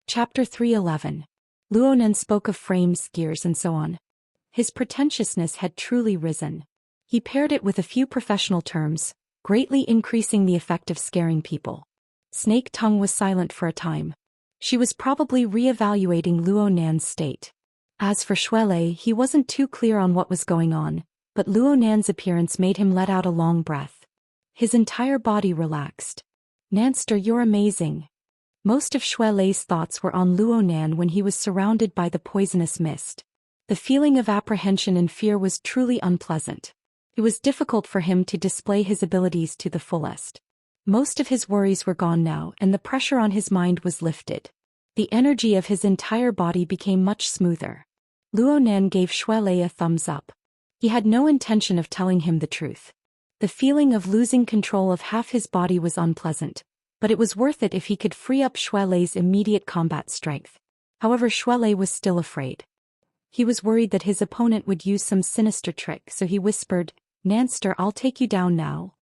Chapter 311. Luonan spoke of frames, gears and so on. His pretentiousness had truly risen. He paired it with a few professional terms, greatly increasing the effect of scaring people. Snake Tongue was silent for a time. She was probably re-evaluating Luonan's state. As for Xuelei, he wasn't too clear on what was going on, but Luonan's appearance made him let out a long breath. His entire body relaxed. "Nanster, you're amazing." Most of Xuelei's thoughts were on Luonan when he was surrounded by the poisonous mist. The feeling of apprehension and fear was truly unpleasant. It was difficult for him to display his abilities to the fullest. Most of his worries were gone now, and the pressure on his mind was lifted. The energy of his entire body became much smoother. Luonan gave Xuelei a thumbs up. He had no intention of telling him the truth. The feeling of losing control of half his body was unpleasant, but it was worth it if he could free up Xuelei's immediate combat strength. However, Xuelei was still afraid. He was worried that his opponent would use some sinister trick, so he whispered, "Nanster, I'll take you down now.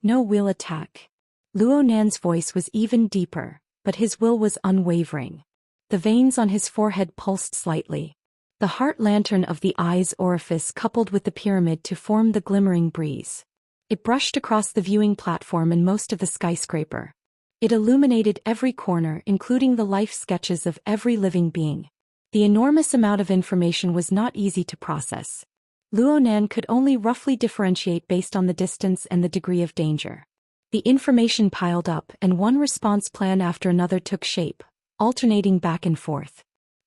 No, we'll attack." Luonan's voice was even deeper, but his will was unwavering. The veins on his forehead pulsed slightly. The heart lantern of the eye's orifice coupled with the pyramid to form the glimmering breeze. It brushed across the viewing platform and most of the skyscraper. It illuminated every corner, including the life sketches of every living being. The enormous amount of information was not easy to process. Luonan could only roughly differentiate based on the distance and the degree of danger. The information piled up, and one response plan after another took shape, alternating back and forth.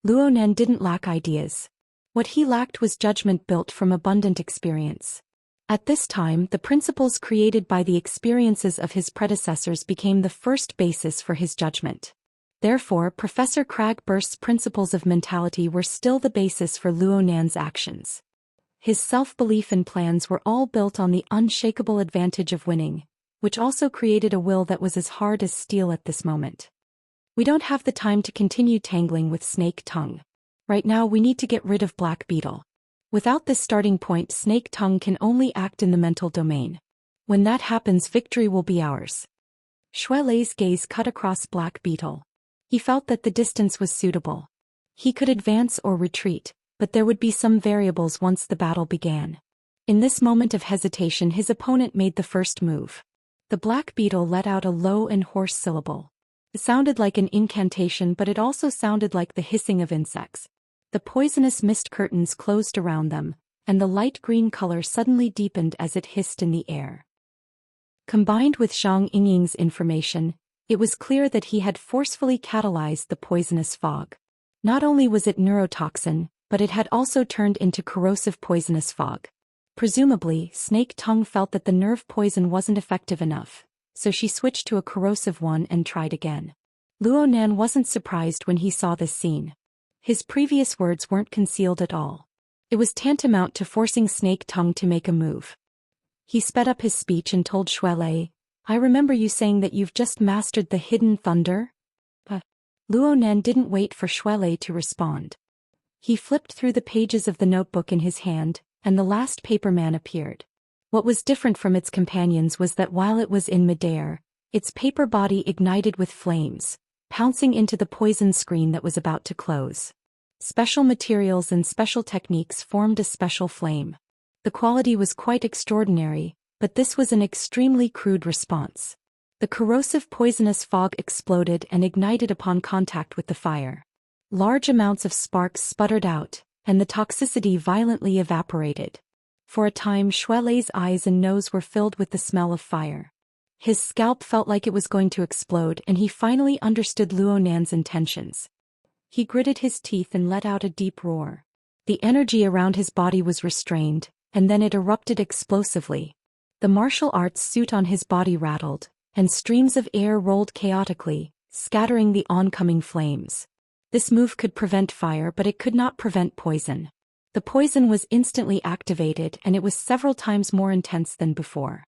Luonan didn't lack ideas. What he lacked was judgment built from abundant experience. At this time, the principles created by the experiences of his predecessors became the first basis for his judgment. Therefore, Professor Kragburst's principles of mentality were still the basis for Luonan's actions. His self-belief and plans were all built on the unshakable advantage of winning, which also created a will that was as hard as steel at this moment. "We don't have the time to continue tangling with Snake Tongue. Right now we need to get rid of Black Beetle. Without this starting point, Snake Tongue can only act in the mental domain. When that happens, victory will be ours." Xuelei's gaze cut across Black Beetle. He felt that the distance was suitable. He could advance or retreat, but there would be some variables once the battle began. In this moment of hesitation, his opponent made the first move. The Black Beetle let out a low and hoarse syllable. It sounded like an incantation, but it also sounded like the hissing of insects. The poisonous mist curtains closed around them, and the light green color suddenly deepened as it hissed in the air. Combined with Zhang Yingying's information, it was clear that he had forcefully catalyzed the poisonous fog. Not only was it neurotoxin, but it had also turned into corrosive poisonous fog. Presumably, Snake Tongue felt that the nerve poison wasn't effective enough, so she switched to a corrosive one and tried again. Luonan wasn't surprised when he saw this scene. His previous words weren't concealed at all. It was tantamount to forcing Snake Tongue to make a move. He sped up his speech and told Xuelei, "I remember you saying that you've just mastered the hidden thunder?" Luonan didn't wait for Xuelei to respond. He flipped through the pages of the notebook in his hand, and the last paperman appeared. What was different from its companions was that while it was in midair, its paper body ignited with flames, pouncing into the poison screen that was about to close. Special materials and special techniques formed a special flame. The quality was quite extraordinary, but this was an extremely crude response. The corrosive poisonous fog exploded and ignited upon contact with the fire. Large amounts of sparks sputtered out, and the toxicity violently evaporated. For a time, Xuelei's eyes and nose were filled with the smell of fire. His scalp felt like it was going to explode, and he finally understood Luonan's intentions. He gritted his teeth and let out a deep roar. The energy around his body was restrained, and then it erupted explosively. The martial arts suit on his body rattled, and streams of air rolled chaotically, scattering the oncoming flames. This move could prevent fire, but it could not prevent poison. The poison was instantly activated, and it was several times more intense than before.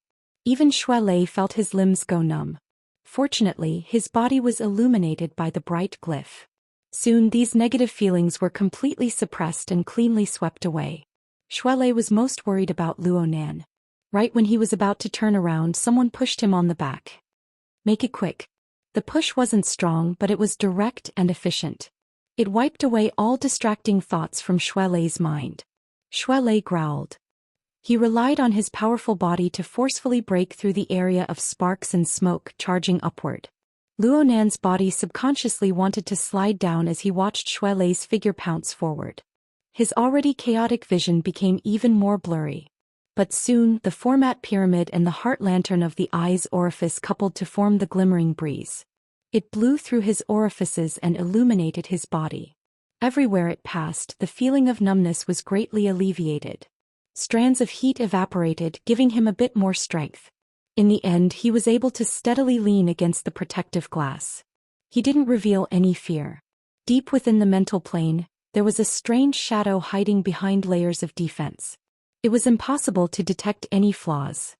Even Xuelei felt his limbs go numb. Fortunately, his body was illuminated by the bright glyph. Soon these negative feelings were completely suppressed and cleanly swept away. Xuelei was most worried about Luonan. Right when he was about to turn around, someone pushed him on the back. "Make it quick. The push wasn't strong, but it was direct and efficient. It wiped away all distracting thoughts from Xuelei's mind. Xuelei growled. He relied on his powerful body to forcefully break through the area of sparks and smoke, charging upward. Luonan's body subconsciously wanted to slide down as he watched Xuelei's figure pounce forward. His already chaotic vision became even more blurry. But soon, the format pyramid and the heart lantern of the eye's orifice coupled to form the glimmering breeze. It blew through his orifices and illuminated his body. Everywhere it passed, the feeling of numbness was greatly alleviated. Strands of heat evaporated, giving him a bit more strength. In the end, he was able to steadily lean against the protective glass. He didn't reveal any fear. Deep within the mental plane, there was a strange shadow hiding behind layers of defense. It was impossible to detect any flaws.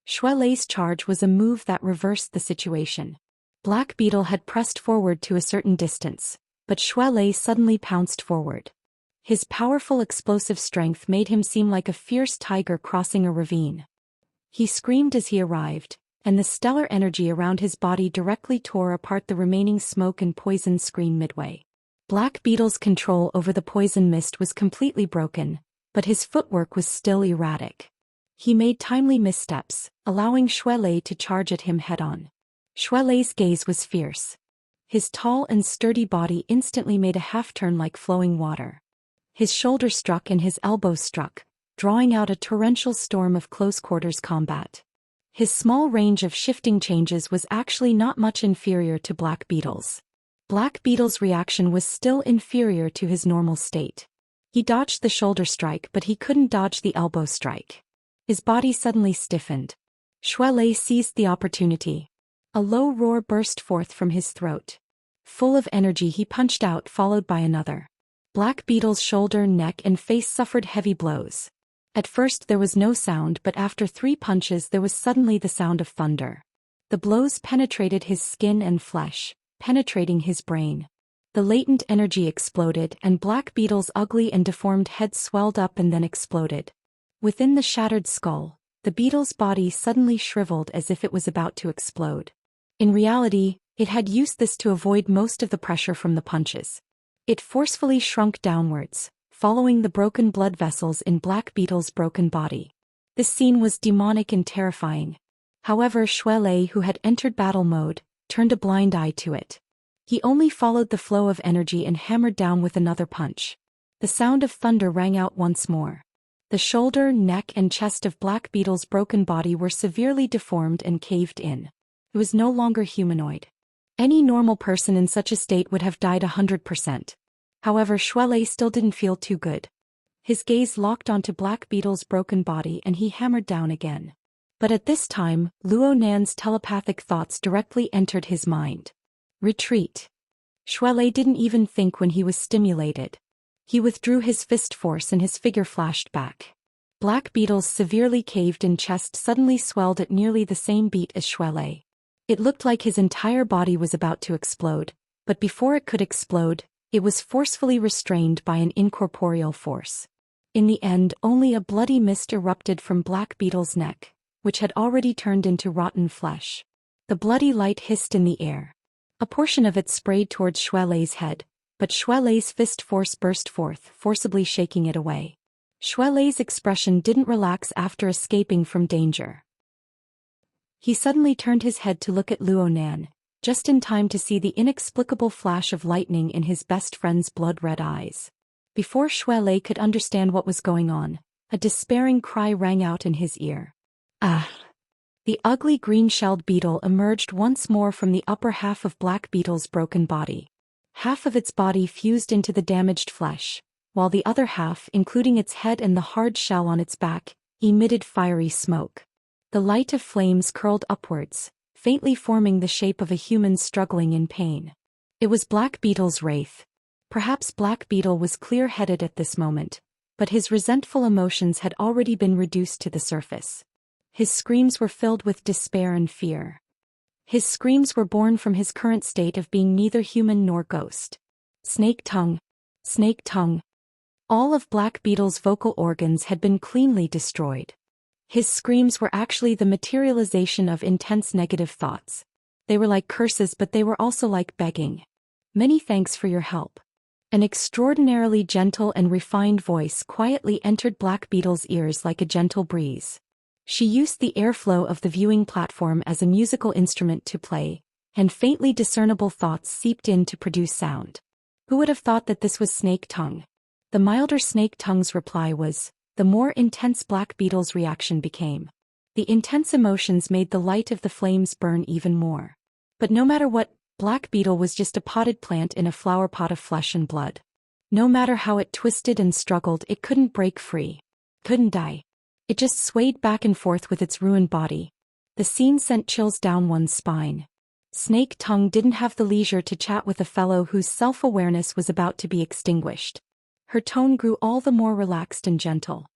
Xuelei's charge was a move that reversed the situation. Black Beetle had pressed forward to a certain distance, but Xuelei suddenly pounced forward. His powerful explosive strength made him seem like a fierce tiger crossing a ravine. He screamed as he arrived, and the stellar energy around his body directly tore apart the remaining smoke and poison screen midway. Black Beetle's control over the poison mist was completely broken, but his footwork was still erratic. He made timely missteps, allowing Xuelei to charge at him head-on. Xuelei's gaze was fierce. His tall and sturdy body instantly made a half-turn like flowing water. His shoulder struck and his elbow struck, drawing out a torrential storm of close-quarters combat. His small range of shifting changes was actually not much inferior to Black Beetle's. Black Beetle's reaction was still inferior to his normal state. He dodged the shoulder strike, but he couldn't dodge the elbow strike. His body suddenly stiffened. Xuelei seized the opportunity. A low roar burst forth from his throat. Full of energy, he punched out, followed by another. Black Beetle's shoulder, neck, and face suffered heavy blows. At first there was no sound, but after 3 punches there was suddenly the sound of thunder. The blows penetrated his skin and flesh, penetrating his brain. The latent energy exploded, and Black Beetle's ugly and deformed head swelled up and then exploded. Within the shattered skull, the beetle's body suddenly shriveled as if it was about to explode. In reality, it had used this to avoid most of the pressure from the punches. It forcefully shrunk downwards, following the broken blood vessels in Black Beetle's broken body. This scene was demonic and terrifying. However, Xuelei, who had entered battle mode, turned a blind eye to it. He only followed the flow of energy and hammered down with another punch. The sound of thunder rang out once more. The shoulder, neck, and chest of Black Beetle's broken body were severely deformed and caved in. It was no longer humanoid. Any normal person in such a state would have died 100%. However, Xuelei still didn't feel too good. His gaze locked onto Black Beetle's broken body and he hammered down again. But at this time, Luonan's telepathic thoughts directly entered his mind. Retreat. Xuelei didn't even think when he was stimulated. He withdrew his fist force and his figure flashed back. Black Beetle's severely caved-in chest suddenly swelled at nearly the same beat as Xuelei. It looked like his entire body was about to explode, but before it could explode, it was forcefully restrained by an incorporeal force. In the end, only a bloody mist erupted from Black Beetle's neck, which had already turned into rotten flesh. The bloody light hissed in the air. A portion of it sprayed towards Xuelei's head, but Xuelei's fist force burst forth, forcibly shaking it away. Xuelei's expression didn't relax after escaping from danger. He suddenly turned his head to look at Luonan, just in time to see the inexplicable flash of lightning in his best friend's blood-red eyes. Before Xuelei could understand what was going on, a despairing cry rang out in his ear. Ah! The ugly green-shelled beetle emerged once more from the upper half of Black Beetle's broken body. Half of its body fused into the damaged flesh, while the other half, including its head and the hard shell on its back, emitted fiery smoke. The light of flames curled upwards, faintly forming the shape of a human struggling in pain. It was Black Beetle's wraith. Perhaps Black Beetle was clear-headed at this moment, but his resentful emotions had already been reduced to the surface. His screams were filled with despair and fear. His screams were born from his current state of being neither human nor ghost. Snake tongue. Snake tongue. All of Black Beetle's vocal organs had been cleanly destroyed. His screams were actually the materialization of intense negative thoughts. They were like curses, but they were also like begging. Many thanks for your help. An extraordinarily gentle and refined voice quietly entered Black Beetle's ears like a gentle breeze. She used the airflow of the viewing platform as a musical instrument to play, and faintly discernible thoughts seeped in to produce sound. Who would have thought that this was Snake Tongue? The milder Snake Tongue's reply was, the more intense Black Beetle's reaction became. The intense emotions made the light of the flames burn even more. But no matter what, Black Beetle was just a potted plant in a flower pot of flesh and blood. No matter how it twisted and struggled, it couldn't break free. Couldn't die. It just swayed back and forth with its ruined body. The scene sent chills down one's spine. Snake Tongue didn't have the leisure to chat with a fellow whose self-awareness was about to be extinguished. Her tone grew all the more relaxed and gentle.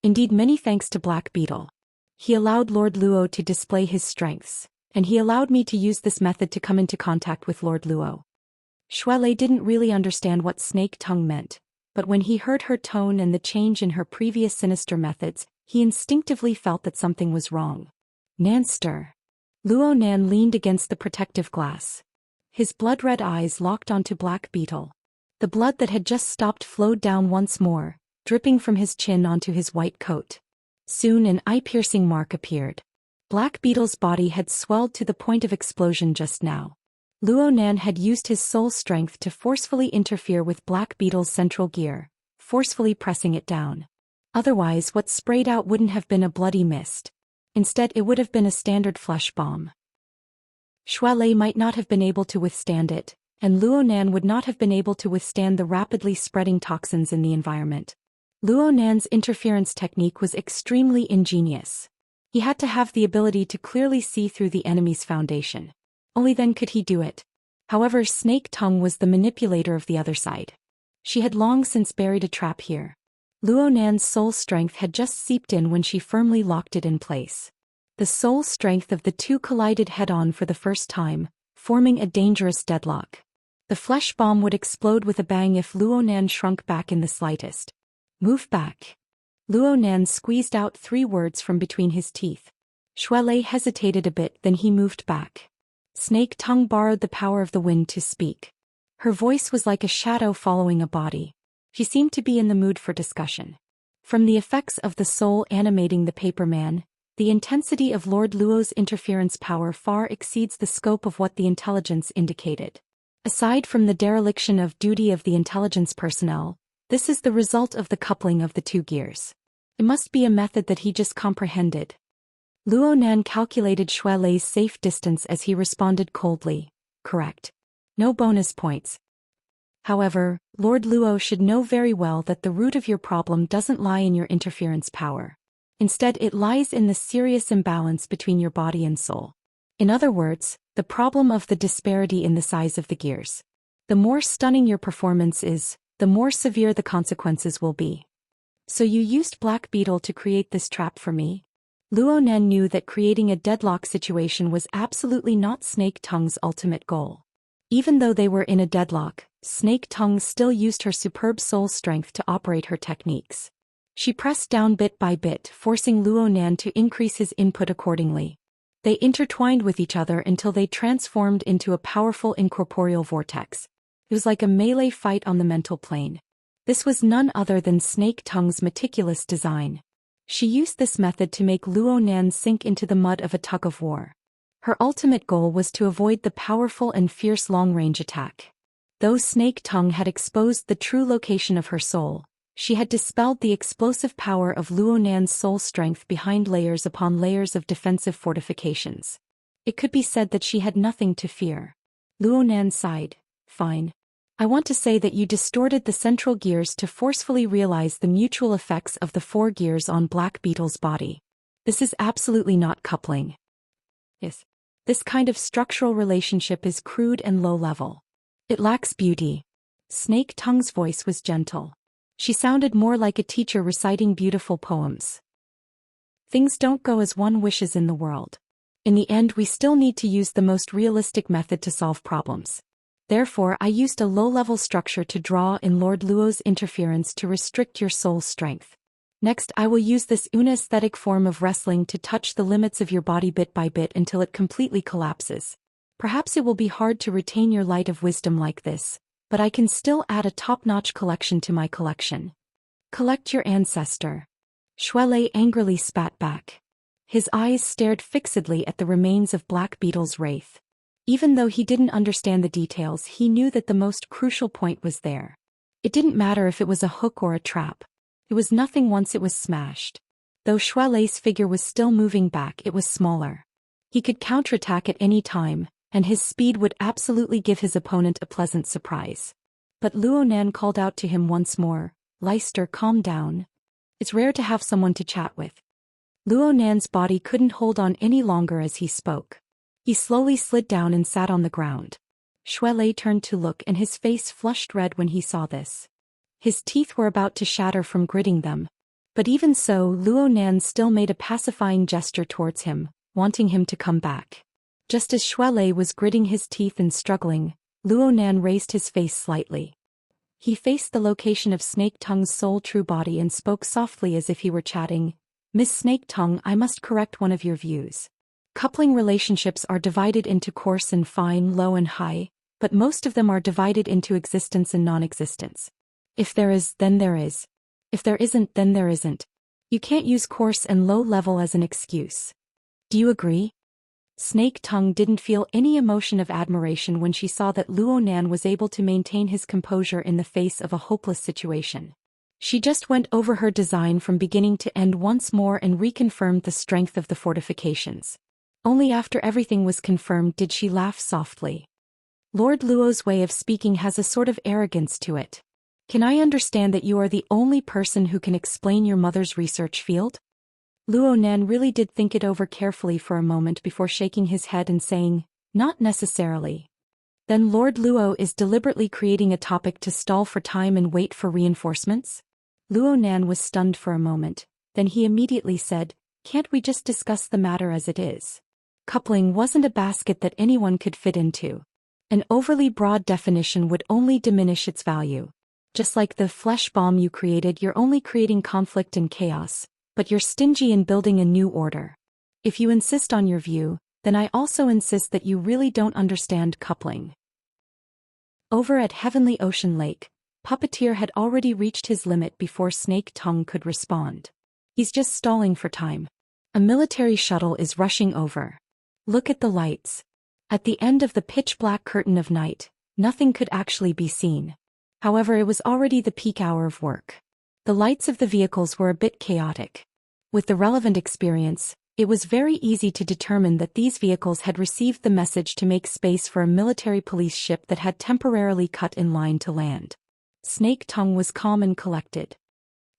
Indeed, many thanks to Black Beetle. He allowed Lord Luo to display his strengths, and he allowed me to use this method to come into contact with Lord Luo. Shuelei didn't really understand what Snake Tongue meant, but when he heard her tone and the change in her previous sinister methods, he instinctively felt that something was wrong. Nanster. Luo Nan leaned against the protective glass. His blood-red eyes locked onto Black Beetle. The blood that had just stopped flowed down once more, dripping from his chin onto his white coat. Soon an eye-piercing mark appeared. Black Beetle's body had swelled to the point of explosion just now. Luo Nan had used his soul strength to forcefully interfere with Black Beetle's central gear, forcefully pressing it down. Otherwise, what sprayed out wouldn't have been a bloody mist. Instead, it would have been a standard flesh bomb. Shuelei might not have been able to withstand it, and Luo Nan would not have been able to withstand the rapidly spreading toxins in the environment. Luo Nan's interference technique was extremely ingenious. He had to have the ability to clearly see through the enemy's foundation. Only then could he do it. However, Snake Tongue was the manipulator of the other side. She had long since buried a trap here. Luo Nan's soul strength had just seeped in when she firmly locked it in place. The soul strength of the two collided head-on for the first time, forming a dangerous deadlock. The flesh bomb would explode with a bang if Luo Nan shrunk back in the slightest. Move back. Luo Nan squeezed out 3 words from between his teeth. Shuelei hesitated a bit, then he moved back. Snake Tongue borrowed the power of the wind to speak. Her voice was like a shadow following a body. She seemed to be in the mood for discussion. From the effects of the soul animating the paper man, the intensity of Lord Luo's interference power far exceeds the scope of what the intelligence indicated. Aside from the dereliction of duty of the intelligence personnel, this is the result of the coupling of the 2 gears. It must be a method that he just comprehended. Luo Nan calculated Shuelei's safe distance as he responded coldly, correct. No bonus points. However, Lord Luo should know very well that the root of your problem doesn't lie in your interference power. Instead, it lies in the serious imbalance between your body and soul. In other words, the problem of the disparity in the size of the gears. The more stunning your performance is, the more severe the consequences will be. So you used Black Beetle to create this trap for me? Luo Nan knew that creating a deadlock situation was absolutely not Snake Tongue's ultimate goal. Even though they were in a deadlock, Snake Tongue still used her superb soul strength to operate her techniques. She pressed down bit by bit, forcing Luo Nan to increase his input accordingly. They intertwined with each other until they transformed into a powerful incorporeal vortex. It was like a melee fight on the mental plane. This was none other than Snake Tongue's meticulous design. She used this method to make Luo Nan sink into the mud of a tug-of-war. Her ultimate goal was to avoid the powerful and fierce long-range attack. Though Snake Tongue had exposed the true location of her soul, she had dispelled the explosive power of Luo Nan's soul strength behind layers upon layers of defensive fortifications. It could be said that she had nothing to fear. Luo Nan sighed. Fine. I want to say that you distorted the central gears to forcefully realize the mutual effects of the 4 gears on Black Beetle's body. This is absolutely not coupling. Yes. This kind of structural relationship is crude and low-level. It lacks beauty. Snake Tongue's voice was gentle. She sounded more like a teacher reciting beautiful poems. Things don't go as one wishes in the world. In the end, we still need to use the most realistic method to solve problems. Therefore, I used a low-level structure to draw in Lord Luo's interference to restrict your soul strength. Next, I will use this unesthetic form of wrestling to touch the limits of your body bit by bit until it completely collapses. Perhaps it will be hard to retain your light of wisdom like this, but I can still add a top-notch collection to my collection. Collect your ancestor. Xuelei angrily spat back. His eyes stared fixedly at the remains of Black Beetle's wraith. Even though he didn't understand the details, he knew that the most crucial point was there. It didn't matter if it was a hook or a trap. It was nothing once it was smashed. Though Xuelei's figure was still moving back, it was smaller. He could counterattack at any time, and his speed would absolutely give his opponent a pleasant surprise. But Luonan called out to him once more, "Leicester, calm down. It's rare to have someone to chat with." Luonan's body couldn't hold on any longer as he spoke. He slowly slid down and sat on the ground. Xuelei turned to look, and his face flushed red when he saw this. His teeth were about to shatter from gritting them. But even so, Luonan still made a pacifying gesture towards him, wanting him to come back. Just as Xuelei was gritting his teeth and struggling, Luonan raised his face slightly. He faced the location of Snake Tongue's sole true body and spoke softly as if he were chatting. "Miss Snake Tongue, I must correct one of your views. Coupling relationships are divided into coarse and fine, low and high, but most of them are divided into existence and non-existence. If there is, then there is. If there isn't, then there isn't. You can't use coarse and low level as an excuse. Do you agree?" Snake Tongue didn't feel any emotion of admiration when she saw that Luonan was able to maintain his composure in the face of a hopeless situation. She just went over her design from beginning to end once more and reconfirmed the strength of the fortifications. Only after everything was confirmed did she laugh softly. Lord Luo's way of speaking has a sort of arrogance to it. "Can I understand that you are the only person who can explain your mother's research field?" Luonan really did think it over carefully for a moment before shaking his head and saying, "Not necessarily." Then Lord Luo is deliberately creating a topic to stall for time and wait for reinforcements? Luonan was stunned for a moment, then he immediately said, "Can't we just discuss the matter as it is?" Coupling wasn't a basket that anyone could fit into. An overly broad definition would only diminish its value. Just like the flesh bomb you created, you're only creating conflict and chaos, but you're stingy in building a new order. If you insist on your view, then I also insist that you really don't understand coupling. Over at Heavenly Ocean Lake, Puppeteer had already reached his limit before Snake Tongue could respond. He's just stalling for time. A military shuttle is rushing over. Look at the lights. At the end of the pitch-black curtain of night, nothing could actually be seen. However, it was already the peak hour of work. The lights of the vehicles were a bit chaotic. With the relevant experience, it was very easy to determine that these vehicles had received the message to make space for a military police ship that had temporarily cut in line to land. Snake Tongue was calm and collected.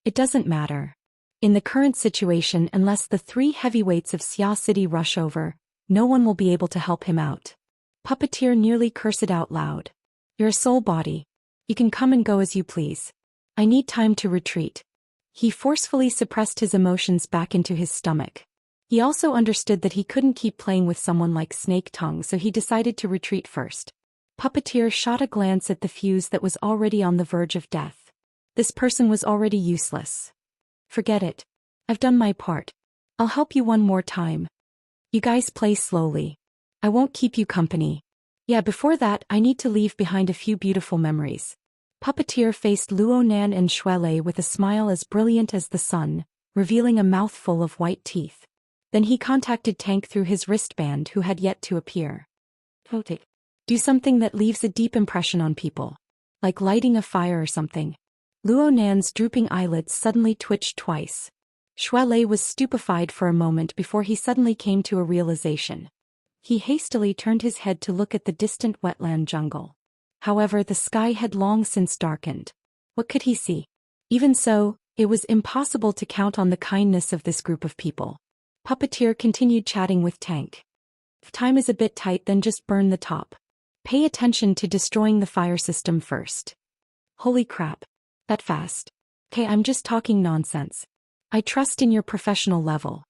"It doesn't matter. In the current situation, unless the 3 heavyweights of Xia City rush over, no one will be able to help him out." Puppeteer nearly cursed out loud. "You're a soul body. You can come and go as you please. I need time to retreat." He forcefully suppressed his emotions back into his stomach. He also understood that he couldn't keep playing with someone like Snake Tongue, so he decided to retreat first. Puppeteer shot a glance at the fuse that was already on the verge of death. This person was already useless. "Forget it. I've done my part. I'll help you one more time. You guys play slowly. I won't keep you company. Yeah, before that, I need to leave behind a few beautiful memories." Puppeteer faced Luonan and Xuelei with a smile as brilliant as the sun, revealing a mouthful of white teeth. Then he contacted Tank through his wristband, who had yet to appear. "Do something that leaves a deep impression on people. Like lighting a fire or something." Luonan's drooping eyelids suddenly twitched twice. Xuelei was stupefied for a moment before he suddenly came to a realization. He hastily turned his head to look at the distant wetland jungle. However, the sky had long since darkened. What could he see? Even so, it was impossible to count on the kindness of this group of people. Puppeteer continued chatting with Tank. "If time is a bit tight, then just burn the top. Pay attention to destroying the fire system first." "Holy crap. That fast. Okay, I'm just talking nonsense. I trust in your professional level.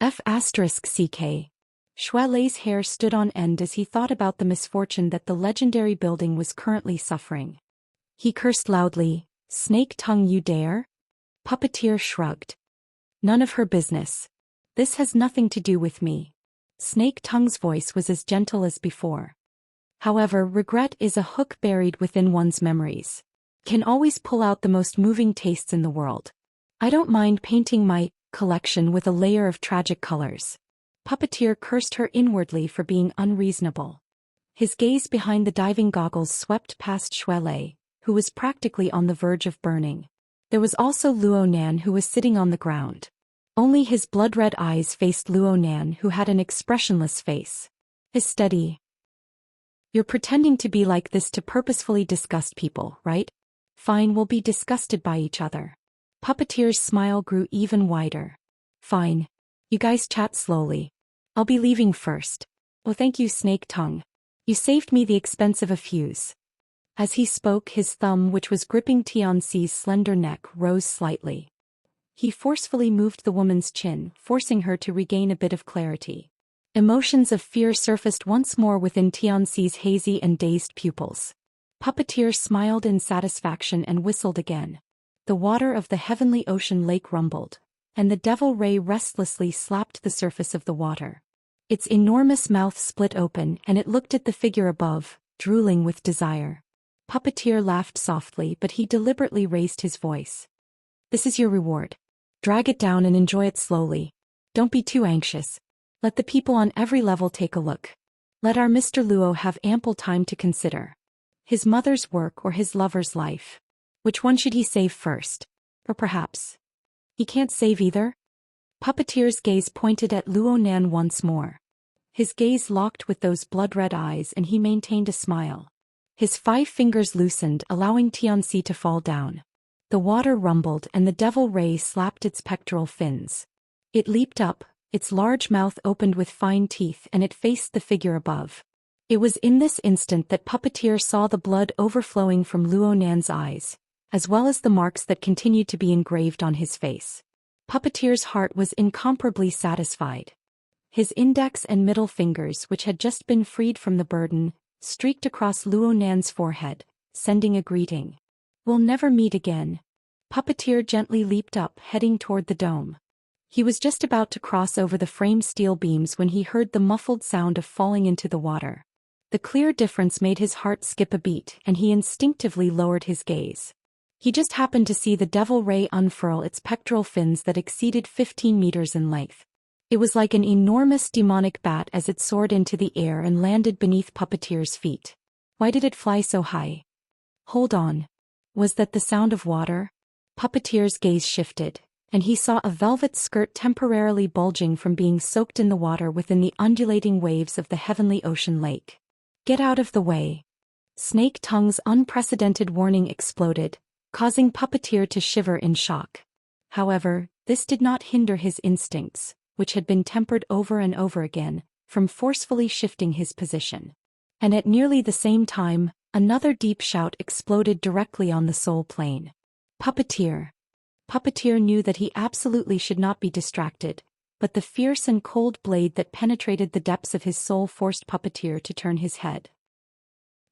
F***CK. Xuelei's hair stood on end as he thought about the misfortune that the legendary building was currently suffering. He cursed loudly. "Snake Tongue, you dare?" Puppeteer shrugged. "None of her business. This has nothing to do with me." Snake Tongue's voice was as gentle as before. However, regret is a hook buried within one's memories. Can always pull out the most moving tastes in the world. I don't mind painting my collection with a layer of tragic colors. Puppeteer cursed her inwardly for being unreasonable. His gaze behind the diving goggles swept past Shuelei, who was practically on the verge of burning. There was also Luo Nan, who was sitting on the ground. Only his blood-red eyes faced Luo Nan, who had an expressionless face. His steady. You're pretending to be like this to purposefully disgust people, right? Fine, we'll be disgusted by each other. Puppeteer's smile grew even wider. Fine. You guys chat slowly. I'll be leaving first. Oh, thank you, Snake Tongue. You saved me the expense of a fuse. As he spoke, his thumb, which was gripping Xianxi's slender neck, rose slightly. He forcefully moved the woman's chin, forcing her to regain a bit of clarity. Emotions of fear surfaced once more within Xianxi's hazy and dazed pupils. Puppeteer smiled in satisfaction and whistled again. The water of the heavenly ocean lake rumbled, and the devil ray restlessly slapped the surface of the water. Its enormous mouth split open and it looked at the figure above, drooling with desire. Puppeteer laughed softly, but he deliberately raised his voice. This is your reward. Drag it down and enjoy it slowly. Don't be too anxious. Let the people on every level take a look. Let our Mr. Luo have ample time to consider. His mother's work or his lover's life. Which one should he save first? Or perhaps he can't save either? Puppeteer's gaze pointed at Luo Nan once more. His gaze locked with those blood-red eyes and he maintained a smile. His 5 fingers loosened, allowing Xianxia to fall down. The water rumbled and the devil ray slapped its pectoral fins. It leaped up, its large mouth opened with fine teeth, and it faced the figure above. It was in this instant that Puppeteer saw the blood overflowing from Luo Nan's eyes, as well as the marks that continued to be engraved on his face. Puppeteer's heart was incomparably satisfied. His index and middle fingers, which had just been freed from the burden, streaked across Luo Nan's forehead, sending a greeting. We'll never meet again. Puppeteer gently leaped up, heading toward the dome. He was just about to cross over the framed steel beams when he heard the muffled sound of falling into the water. The clear difference made his heart skip a beat, and he instinctively lowered his gaze. He just happened to see the devil ray unfurl its pectoral fins that exceeded 15 meters in length. It was like an enormous demonic bat as it soared into the air and landed beneath Puppeteer's feet. Why did it fly so high? Hold on. Was that the sound of water? Puppeteer's gaze shifted, and he saw a velvet skirt temporarily bulging from being soaked in the water within the undulating waves of the heavenly ocean lake. Get out of the way. Snake Tongue's unprecedented warning exploded, causing Puppeteer to shiver in shock. However, this did not hinder his instincts, which had been tempered over and over again, from forcefully shifting his position. And at nearly the same time, another deep shout exploded directly on the soul plane. Puppeteer. Puppeteer knew that he absolutely should not be distracted, but the fierce and cold blade that penetrated the depths of his soul forced Puppeteer to turn his head.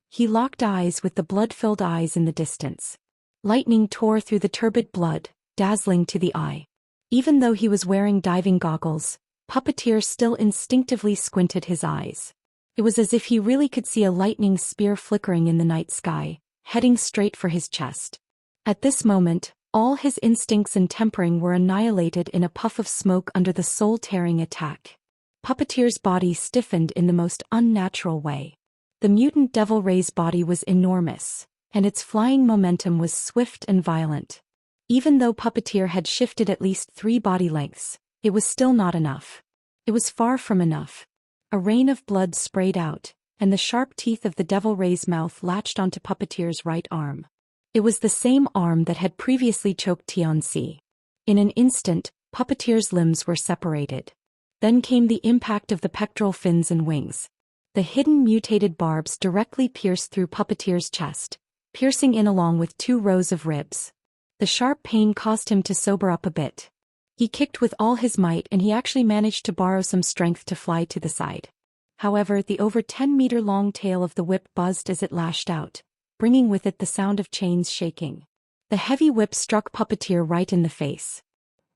He locked eyes with the blood-filled eyes in the distance. Lightning tore through the turbid blood, dazzling to the eye. Even though he was wearing diving goggles, Puppeteer still instinctively squinted his eyes. It was as if he really could see a lightning spear flickering in the night sky, heading straight for his chest. At this moment, all his instincts and tempering were annihilated in a puff of smoke under the soul-tearing attack. Puppeteer's body stiffened in the most unnatural way. The mutant devil ray's body was enormous, and its flying momentum was swift and violent. Even though Puppeteer had shifted at least 3 body lengths, it was still not enough. It was far from enough. A rain of blood sprayed out, and the sharp teeth of the devil ray's mouth latched onto Puppeteer's right arm. It was the same arm that had previously choked Xianxia. In an instant, Puppeteer's limbs were separated. Then came the impact of the pectoral fins and wings. The hidden mutated barbs directly pierced through Puppeteer's chest, piercing in along with 2 rows of ribs. The sharp pain caused him to sober up a bit. He kicked with all his might and he actually managed to borrow some strength to fly to the side. However, the over 10-meter-long tail of the whip buzzed as it lashed out, bringing with it the sound of chains shaking. The heavy whip struck Puppeteer right in the face.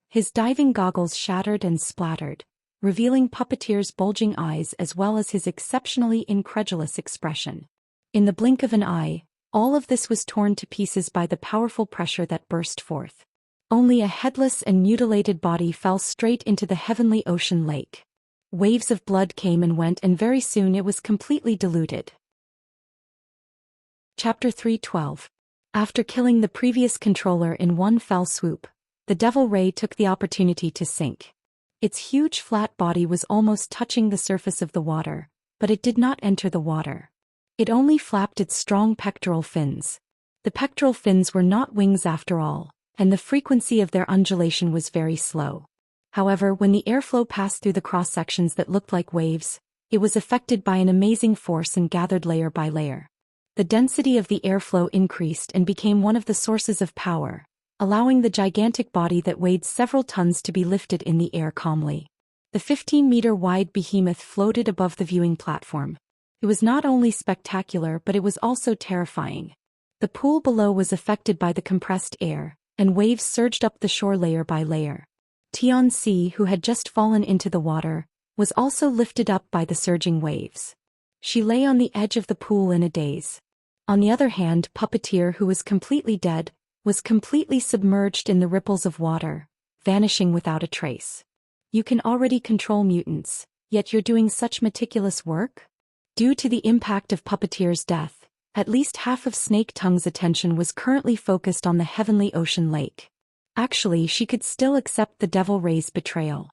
His diving goggles shattered and splattered, revealing Puppeteer's bulging eyes as well as his exceptionally incredulous expression. In the blink of an eye, all of this was torn to pieces by the powerful pressure that burst forth. Only a headless and mutilated body fell straight into the heavenly ocean lake. Waves of blood came and went, and very soon it was completely diluted. Chapter 3:12. After killing the previous controller in one fell swoop, the Devil Ray took the opportunity to sink. Its huge flat body was almost touching the surface of the water, but it did not enter the water. It only flapped its strong pectoral fins. The pectoral fins were not wings after all, and the frequency of their undulation was very slow. However, when the airflow passed through the cross-sections that looked like waves, it was affected by an amazing force and gathered layer by layer. The density of the airflow increased and became one of the sources of power, allowing the gigantic body that weighed several tons to be lifted in the air calmly. The 15-meter-wide behemoth floated above the viewing platform. It was not only spectacular, but it was also terrifying. The pool below was affected by the compressed air, and waves surged up the shore layer by layer. Xianxia, who had just fallen into the water, was also lifted up by the surging waves. She lay on the edge of the pool in a daze. On the other hand, Puppeteer, who was completely dead, was completely submerged in the ripples of water, vanishing without a trace. You can already control mutants, yet you're doing such meticulous work? Due to the impact of Puppeteer's death, at least half of Snake Tongue's attention was currently focused on the heavenly ocean lake. Actually, she could still accept the Devil Ray's betrayal.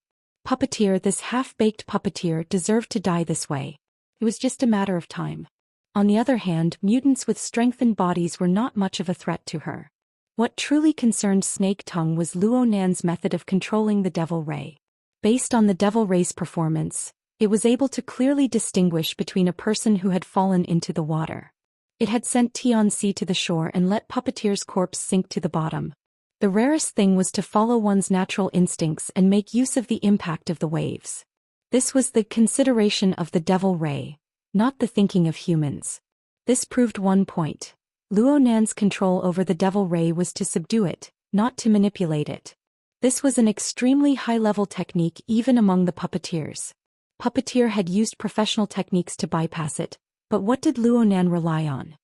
Puppeteer, this half-baked Puppeteer, deserved to die this way. It was just a matter of time. On the other hand, mutants with strengthened bodies were not much of a threat to her. What truly concerned Snake Tongue was Luo Nan's method of controlling the Devil Ray. Based on the Devil Ray's performance, it was able to clearly distinguish between a person who had fallen into the water. It had sent Xianxia to the shore and let Puppeteer's corpse sink to the bottom. The rarest thing was to follow one's natural instincts and make use of the impact of the waves. This was the consideration of the Devil Ray, not the thinking of humans. This proved one point. Luo Nan's control over the Devil Ray was to subdue it, not to manipulate it. This was an extremely high-level technique even among the Puppeteers. Puppeteer had used professional techniques to bypass it, but what did Luo Nan rely on?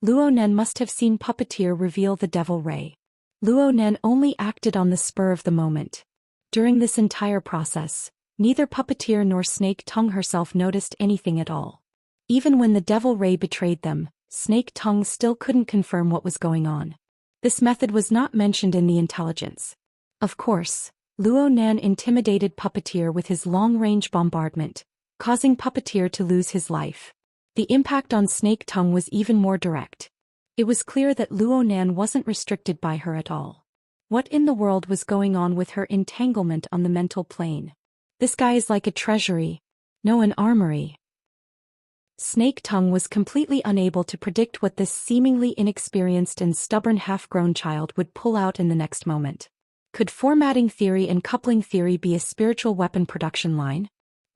Luo Nan must have seen Puppeteer reveal the Devil Ray. Luo Nan only acted on the spur of the moment. During this entire process, neither Puppeteer nor Snake Tongue herself noticed anything at all. Even when the Devil Ray betrayed them, Snake Tongue still couldn't confirm what was going on. This method was not mentioned in the intelligence. Of course, Luo Nan intimidated Puppeteer with his long-range bombardment, causing Puppeteer to lose his life. The impact on Snake Tongue was even more direct. It was clear that Luo Nan wasn't restricted by her at all. What in the world was going on with her entanglement on the mental plane? This guy is like a treasury. No, an armory. Snake Tongue was completely unable to predict what this seemingly inexperienced and stubborn half-grown child would pull out in the next moment. Could formatting theory and coupling theory be a spiritual weapon production line?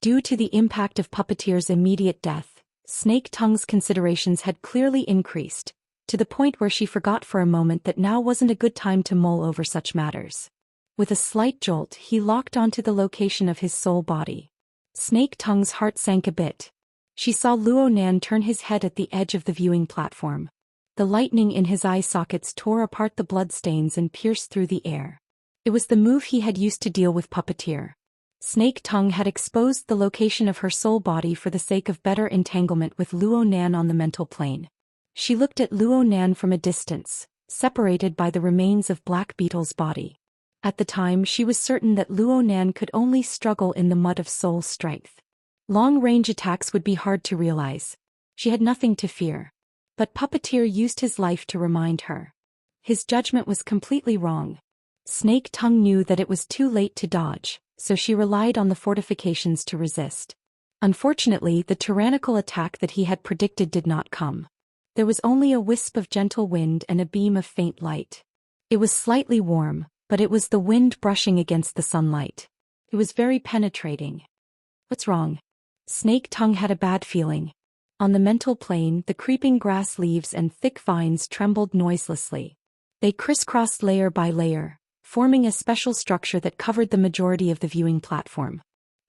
Due to the impact of Puppeteer's immediate death, Snake Tongue's considerations had clearly increased, to the point where she forgot for a moment that now wasn't a good time to mull over such matters. With a slight jolt, he locked onto the location of his soul body. Snake Tongue's heart sank a bit. She saw Luo Nan turn his head at the edge of the viewing platform. The lightning in his eye sockets tore apart the bloodstains and pierced through the air. It was the move he had used to deal with Puppeteer. Snake Tongue had exposed the location of her soul body for the sake of better entanglement with Luo Nan on the mental plane. She looked at Luo Nan from a distance, separated by the remains of Black Beetle's body. At the time, she was certain that Luo Nan could only struggle in the mud of soul strength. Long-range attacks would be hard to realize. She had nothing to fear. But Puppeteer used his life to remind her. His judgment was completely wrong. Snake Tongue knew that it was too late to dodge, so she relied on the fortifications to resist. Unfortunately, the tyrannical attack that he had predicted did not come. There was only a wisp of gentle wind and a beam of faint light. It was slightly warm, but it was the wind brushing against the sunlight. It was very penetrating. What's wrong? Snake Tongue had a bad feeling. On the mental plane, the creeping grass leaves and thick vines trembled noiselessly. They crisscrossed layer by layer, forming a special structure that covered the majority of the viewing platform.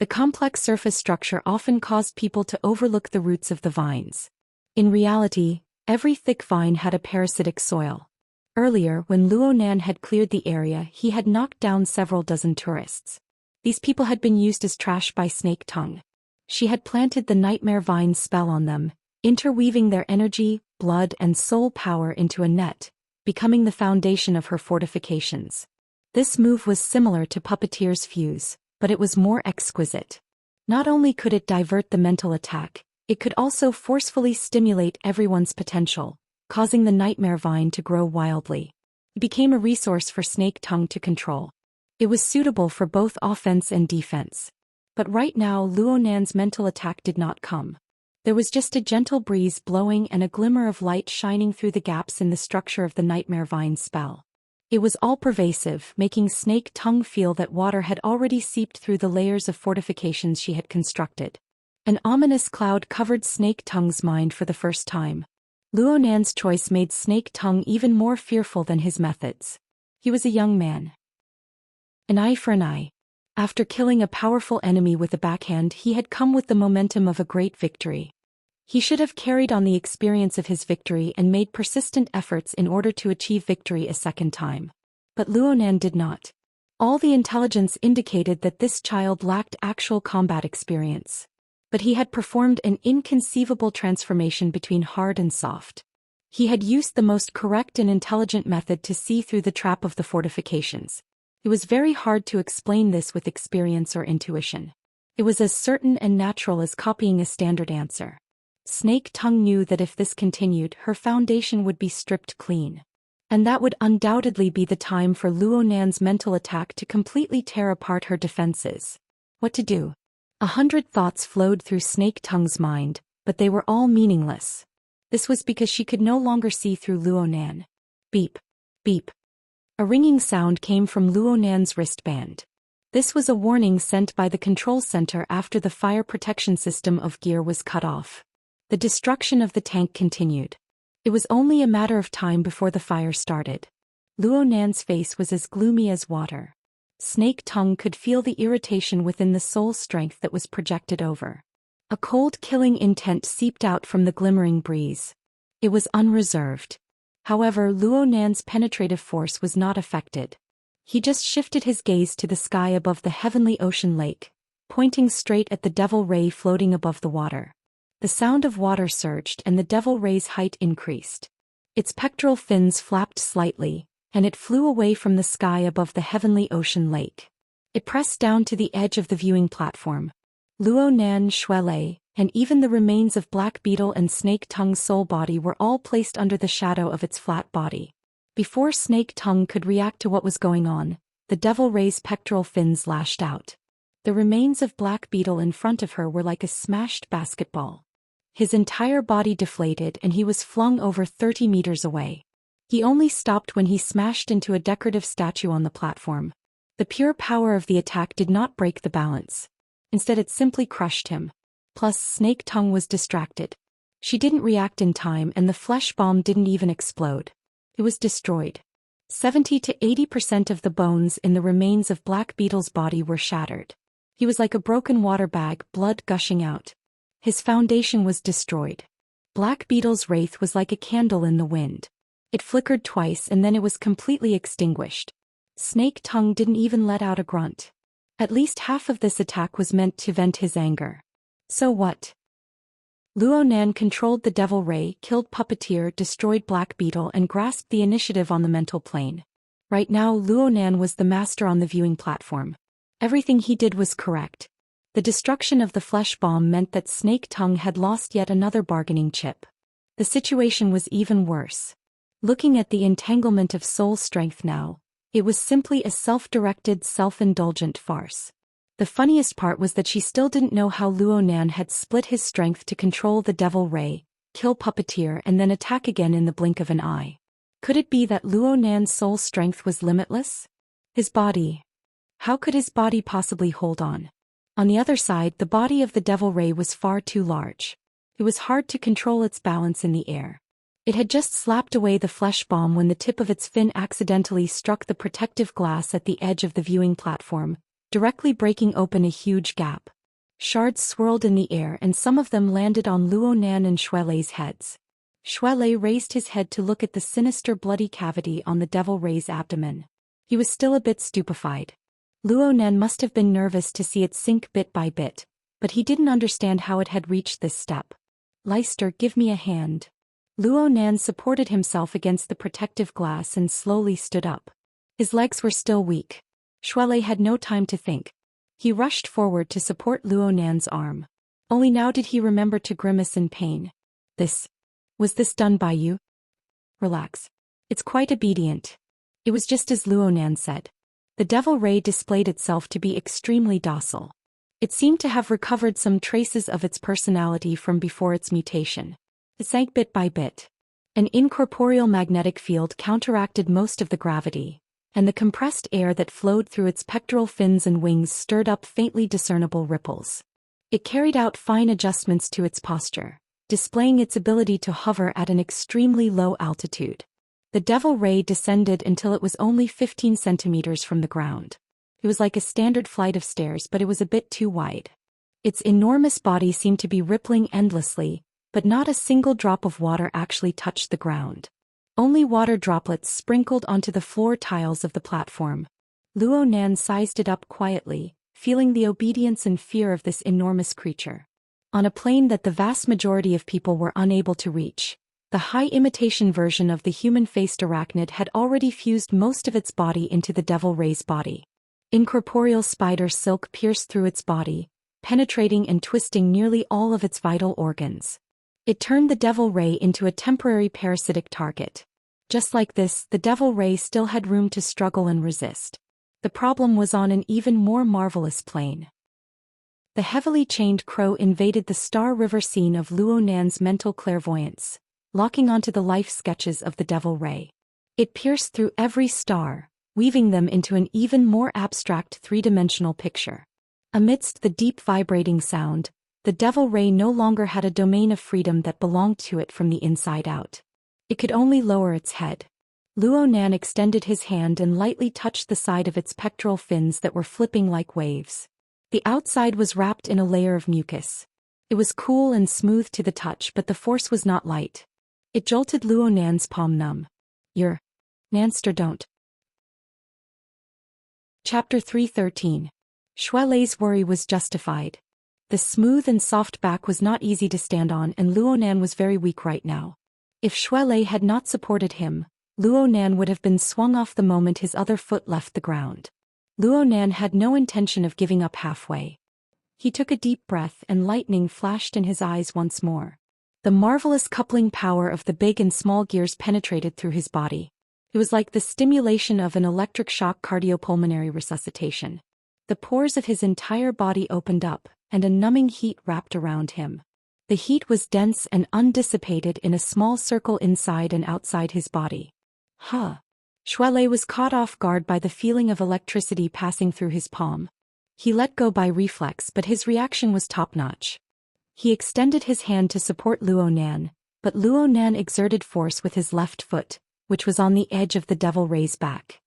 The complex surface structure often caused people to overlook the roots of the vines. In reality, every thick vine had a parasitic soil. Earlier, when Luonan had cleared the area, he had knocked down several dozen tourists. These people had been used as trash by Snake Tongue. She had planted the Nightmare Vine spell on them, interweaving their energy, blood and soul power into a net, becoming the foundation of her fortifications. This move was similar to Puppeteer's fuse, but it was more exquisite. Not only could it divert the mental attack, it could also forcefully stimulate everyone's potential, causing the Nightmare Vine to grow wildly. It became a resource for Snake Tongue to control. It was suitable for both offense and defense. But right now Luonan's mental attack did not come. There was just a gentle breeze blowing and a glimmer of light shining through the gaps in the structure of the Nightmare Vine spell. It was all-pervasive, making Snake Tongue feel that water had already seeped through the layers of fortifications she had constructed. An ominous cloud covered Snake Tongue's mind for the first time. Luonan's choice made Snake Tongue even more fearful than his methods. He was a young man. An eye for an eye. After killing a powerful enemy with a backhand, he had come with the momentum of a great victory. He should have carried on the experience of his victory and made persistent efforts in order to achieve victory a second time. But Luonan did not. All the intelligence indicated that this child lacked actual combat experience. But he had performed an inconceivable transformation between hard and soft. He had used the most correct and intelligent method to see through the trap of the fortifications. It was very hard to explain this with experience or intuition. It was as certain and natural as copying a standard answer. Snake Tongue knew that if this continued, her foundation would be stripped clean. And that would undoubtedly be the time for Luonan's mental attack to completely tear apart her defenses. What to do? 100 thoughts flowed through Snake Tongue's mind, but they were all meaningless. This was because she could no longer see through Luonan. Beep. Beep. A ringing sound came from Luonan's wristband. This was a warning sent by the control center after the fire protection system of gear was cut off. The destruction of the tank continued. It was only a matter of time before the fire started. Luonan's face was as gloomy as water. Snake Tongue could feel the irritation within the soul strength that was projected over. A cold killing intent seeped out from the glimmering breeze. It was unreserved. However, Luonan's penetrative force was not affected. He just shifted his gaze to the sky above the heavenly ocean lake, pointing straight at the devil ray floating above the water. The sound of water surged and the devil ray's height increased. Its pectoral fins flapped slightly, and it flew away from the sky above the heavenly ocean lake. It pressed down to the edge of the viewing platform. Luonan, Shuelei, and even the remains of Black Beetle and Snake Tongue's soul body were all placed under the shadow of its flat body. Before Snake Tongue could react to what was going on, the devil ray's pectoral fins lashed out. The remains of Black Beetle in front of her were like a smashed basketball. His entire body deflated and he was flung over 30 meters away. He only stopped when he smashed into a decorative statue on the platform. The pure power of the attack did not break the balance. Instead it simply crushed him. Plus Snake Tongue was distracted. She didn't react in time and the flesh bomb didn't even explode. It was destroyed. 70 to 80% of the bones in the remains of Black Beetle's body were shattered. He was like a broken water bag, blood gushing out. His foundation was destroyed. Black Beetle's wraith was like a candle in the wind. It flickered twice and then it was completely extinguished. Snake Tongue didn't even let out a grunt. At least half of this attack was meant to vent his anger. So what? Luonan controlled the devil ray, killed Puppeteer, destroyed Black Beetle and grasped the initiative on the mental plane. Right now Luonan was the master on the viewing platform. Everything he did was correct. The destruction of the flesh bomb meant that Snake Tongue had lost yet another bargaining chip. The situation was even worse. Looking at the entanglement of soul strength now, it was simply a self-directed, self-indulgent farce. The funniest part was that she still didn't know how Luonan had split his strength to control the devil ray, kill Puppeteer and then attack again in the blink of an eye. Could it be that Luonan's soul strength was limitless? His body. How could his body possibly hold on? On the other side, the body of the devil ray was far too large. It was hard to control its balance in the air. It had just slapped away the flesh bomb when the tip of its fin accidentally struck the protective glass at the edge of the viewing platform, directly breaking open a huge gap. Shards swirled in the air and some of them landed on Luonan and Xuelei's heads. Xuelei raised his head to look at the sinister bloody cavity on the Devil Ray's abdomen. He was still a bit stupefied. Luonan must have been nervous to see it sink bit by bit, but he didn't understand how it had reached this step. "Leister, give me a hand." Luonan supported himself against the protective glass and slowly stood up. His legs were still weak. Xuelei had no time to think. He rushed forward to support Luonan's arm. Only now did he remember to grimace in pain. Was this done by you? Relax. It's quite obedient. It was just as Luonan said. The Devil Ray displayed itself to be extremely docile. It seemed to have recovered some traces of its personality from before its mutation. It sank bit by bit. An incorporeal magnetic field counteracted most of the gravity, and the compressed air that flowed through its pectoral fins and wings stirred up faintly discernible ripples. It carried out fine adjustments to its posture, displaying its ability to hover at an extremely low altitude. The Devil Ray descended until it was only 15 centimeters from the ground. It was like a standard flight of stairs, but it was a bit too wide. Its enormous body seemed to be rippling endlessly, but not a single drop of water actually touched the ground. Only water droplets sprinkled onto the floor tiles of the platform. Luonan sized it up quietly, feeling the obedience and fear of this enormous creature. On a plane that the vast majority of people were unable to reach, the high imitation version of the human-faced arachnid had already fused most of its body into the Devil Ray's body. Incorporeal spider silk pierced through its body, penetrating and twisting nearly all of its vital organs. It turned the Devil Ray into a temporary parasitic target. Just like this, the Devil Ray still had room to struggle and resist. The problem was on an even more marvelous plane. The heavily chained crow invaded the Star River scene of Luonan's mental clairvoyance, locking onto the life sketches of the Devil Ray. It pierced through every star, weaving them into an even more abstract three-dimensional picture. Amidst the deep vibrating sound, the Devil Ray no longer had a domain of freedom that belonged to it from the inside out. It could only lower its head. Luonan extended his hand and lightly touched the side of its pectoral fins that were flipping like waves. The outside was wrapped in a layer of mucus. It was cool and smooth to the touch, but the force was not light. It jolted Luonan's palm numb. Nanster, don't. Chapter 313. Xuelei's worry was justified. The smooth and soft back was not easy to stand on, and Luonan was very weak right now. If Xuelei had not supported him, Luonan would have been swung off the moment his other foot left the ground. Luonan had no intention of giving up halfway. He took a deep breath and lightning flashed in his eyes once more. The marvelous coupling power of the big and small gears penetrated through his body. It was like the stimulation of an electric shock cardiopulmonary resuscitation. The pores of his entire body opened up, and a numbing heat wrapped around him. The heat was dense and undissipated in a small circle inside and outside his body. Xuelei was caught off guard by the feeling of electricity passing through his palm. He let go by reflex, but his reaction was top-notch. He extended his hand to support Luonan, but Luonan exerted force with his left foot, which was on the edge of the Devil Ray's back.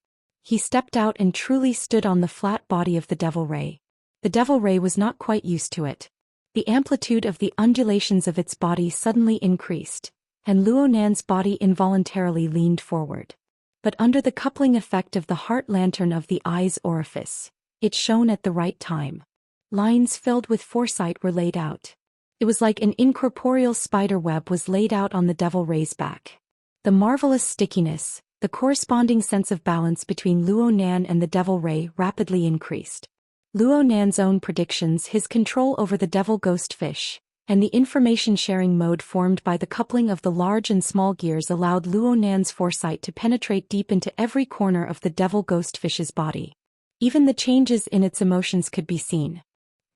He stepped out and truly stood on the flat body of the Devil Ray. The Devil Ray was not quite used to it. The amplitude of the undulations of its body suddenly increased, and Luonan's body involuntarily leaned forward. But under the coupling effect of the heart lantern of the eye's orifice, it shone at the right time. Lines filled with foresight were laid out. It was like an incorporeal spider web was laid out on the Devil Ray's back. The marvelous stickiness, the corresponding sense of balance between Luonan and the Devil Ray rapidly increased. Luonan's own predictions, his control over the devil ghost fish, and the information-sharing mode formed by the coupling of the large and small gears allowed Luonan's foresight to penetrate deep into every corner of the devil ghost fish's body. Even the changes in its emotions could be seen.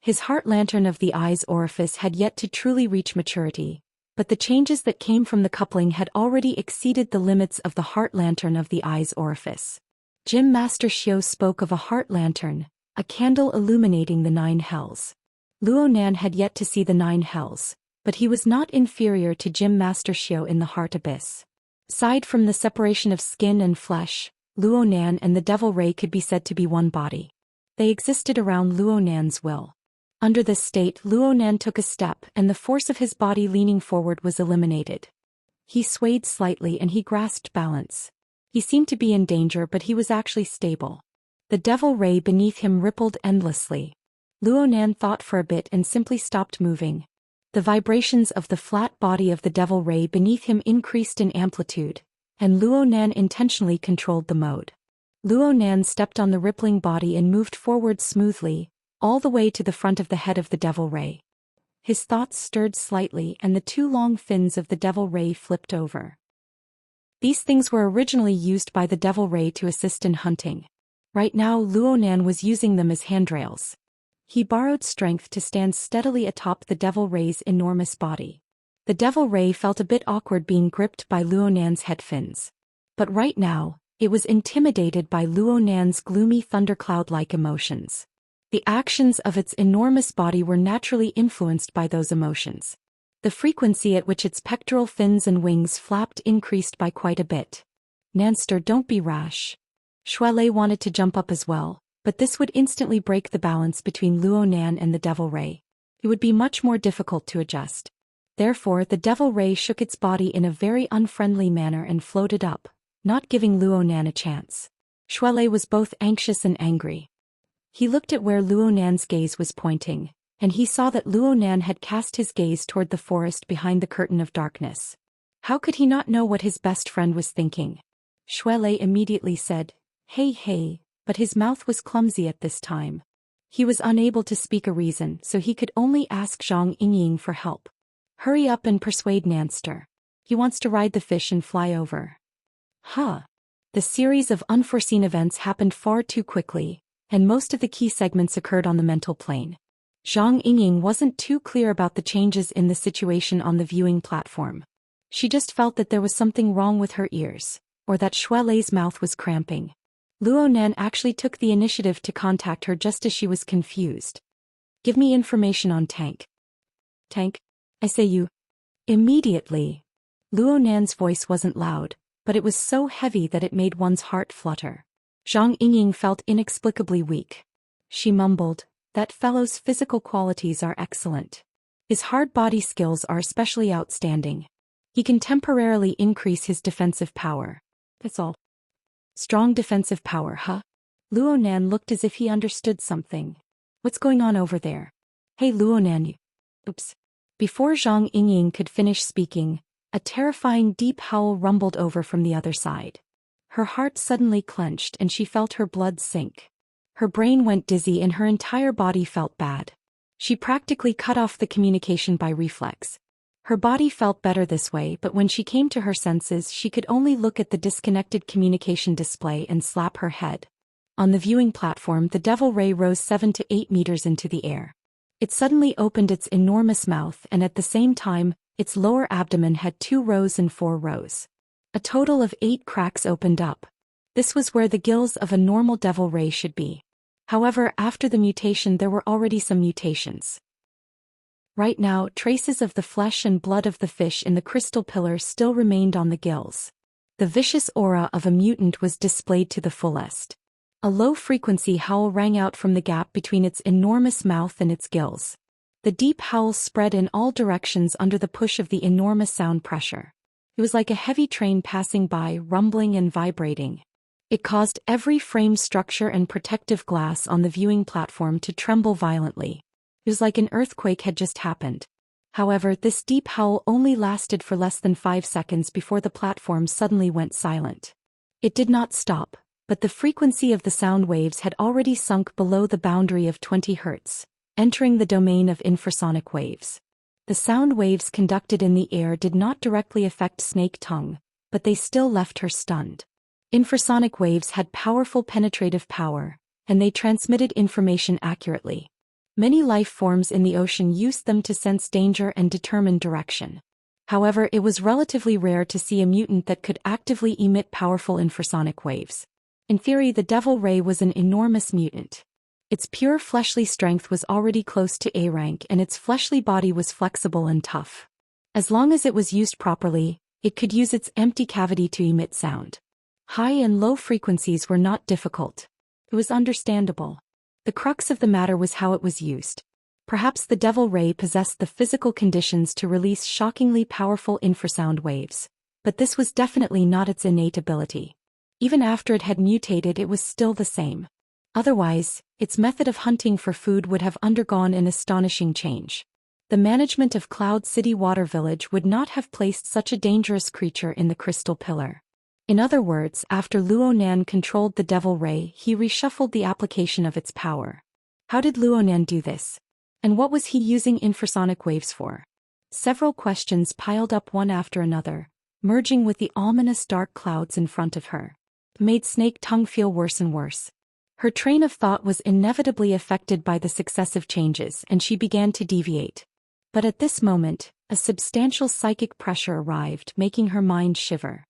His heart lantern of the eye's orifice had yet to truly reach maturity, but the changes that came from the coupling had already exceeded the limits of the heart lantern of the eye's orifice. Gym Master Xiao spoke of a heart lantern, a candle illuminating the 9 hells. Luonan had yet to see the 9 hells, but he was not inferior to Gym Master Xiao in the heart abyss. Aside from the separation of skin and flesh, Luonan and the Devil Ray could be said to be one body. They existed around Luonan's will. Under this state, Luonan took a step and the force of his body leaning forward was eliminated. He swayed slightly and he grasped balance. He seemed to be in danger but he was actually stable. The devil ray beneath him rippled endlessly. Luonan thought for a bit and simply stopped moving. The vibrations of the flat body of the devil ray beneath him increased in amplitude, and Luonan intentionally controlled the mode. Luonan stepped on the rippling body and moved forward smoothly, all the way to the front of the head of the devil ray. His thoughts stirred slightly and the two long fins of the devil ray flipped over. These things were originally used by the devil ray to assist in hunting. Right now Luonan was using them as handrails. He borrowed strength to stand steadily atop the devil ray's enormous body. The devil ray felt a bit awkward being gripped by Luonan's head fins. But right now, it was intimidated by Luonan's gloomy thundercloud-like emotions. The actions of its enormous body were naturally influenced by those emotions. The frequency at which its pectoral fins and wings flapped increased by quite a bit. "Nanster, don't be rash." Shuelei wanted to jump up as well, but this would instantly break the balance between Luonan and the devil ray. It would be much more difficult to adjust. Therefore the devil ray shook its body in a very unfriendly manner and floated up, not giving Luonan a chance. Shuelei was both anxious and angry. He looked at where Luonan's gaze was pointing, and he saw that Luonan had cast his gaze toward the forest behind the curtain of darkness. How could he not know what his best friend was thinking? Shuelei immediately said, Hey, but his mouth was clumsy at this time. He was unable to speak a reason, so he could only ask Zhang Yingying for help. Hurry up and persuade Nanster. He wants to ride the fish and fly over. The series of unforeseen events happened far too quickly, and most of the key segments occurred on the mental plane. Zhang Yingying wasn't too clear about the changes in the situation on the viewing platform. She just felt that there was something wrong with her ears, or that Shuelei's mouth was cramping. Luonan actually took the initiative to contact her just as she was confused. "Give me information on Tank." "Tank? I say you." Immediately. Luonan's voice wasn't loud, but it was so heavy that it made one's heart flutter. Zhang Yingying felt inexplicably weak. She mumbled, "That fellow's physical qualities are excellent. His hard body skills are especially outstanding. He can temporarily increase his defensive power. That's all." "Strong defensive power, huh?" Luonan looked as if he understood something. "What's going on over there?" "Hey Luonan, Oops. Before Zhang Yingying could finish speaking, a terrifying deep howl rumbled over from the other side. Her heart suddenly clenched and she felt her blood sink. Her brain went dizzy and her entire body felt bad. She practically cut off the communication by reflex. Her body felt better this way, but when she came to her senses she could only look at the disconnected communication display and slap her head. On the viewing platform the devil ray rose 7 to 8 meters into the air. It suddenly opened its enormous mouth and at the same time, its lower abdomen had 2 rows and 4 rows. A total of 8 cracks opened up. This was where the gills of a normal devil ray should be. However, after the mutation there were already some mutations. Right now, traces of the flesh and blood of the fish in the crystal pillar still remained on the gills. The vicious aura of a mutant was displayed to the fullest. A low-frequency howl rang out from the gap between its enormous mouth and its gills. The deep howl spread in all directions under the push of the enormous sound pressure. It was like a heavy train passing by, rumbling and vibrating. It caused every frame structure and protective glass on the viewing platform to tremble violently. It was like an earthquake had just happened. However, this deep howl only lasted for less than 5 seconds before the platform suddenly went silent. It did not stop, but the frequency of the sound waves had already sunk below the boundary of 20 Hz, entering the domain of infrasonic waves. The sound waves conducted in the air did not directly affect Snake Tongue, but they still left her stunned. Infrasonic waves had powerful penetrative power, and they transmitted information accurately. Many life forms in the ocean used them to sense danger and determine direction. However, it was relatively rare to see a mutant that could actively emit powerful infrasonic waves. In theory, the Devil Ray was an enormous mutant. Its pure fleshly strength was already close to A rank and its fleshly body was flexible and tough. As long as it was used properly, it could use its empty cavity to emit sound. High and low frequencies were not difficult. It was understandable. The crux of the matter was how it was used. Perhaps the devil ray possessed the physical conditions to release shockingly powerful infrasound waves, but this was definitely not its innate ability. Even after it had mutated, it was still the same. Otherwise, its method of hunting for food would have undergone an astonishing change. The management of Cloud City Water Village would not have placed such a dangerous creature in the Crystal Pillar. In other words, after Luonan controlled the Devil Ray, he reshuffled the application of its power. How did Luonan do this? And what was he using infrasonic waves for? Several questions piled up one after another, merging with the ominous dark clouds in front of her. It made Snake Tongue feel worse and worse. Her train of thought was inevitably affected by the successive changes, and she began to deviate. But at this moment, a substantial psychic pressure arrived, making her mind shiver.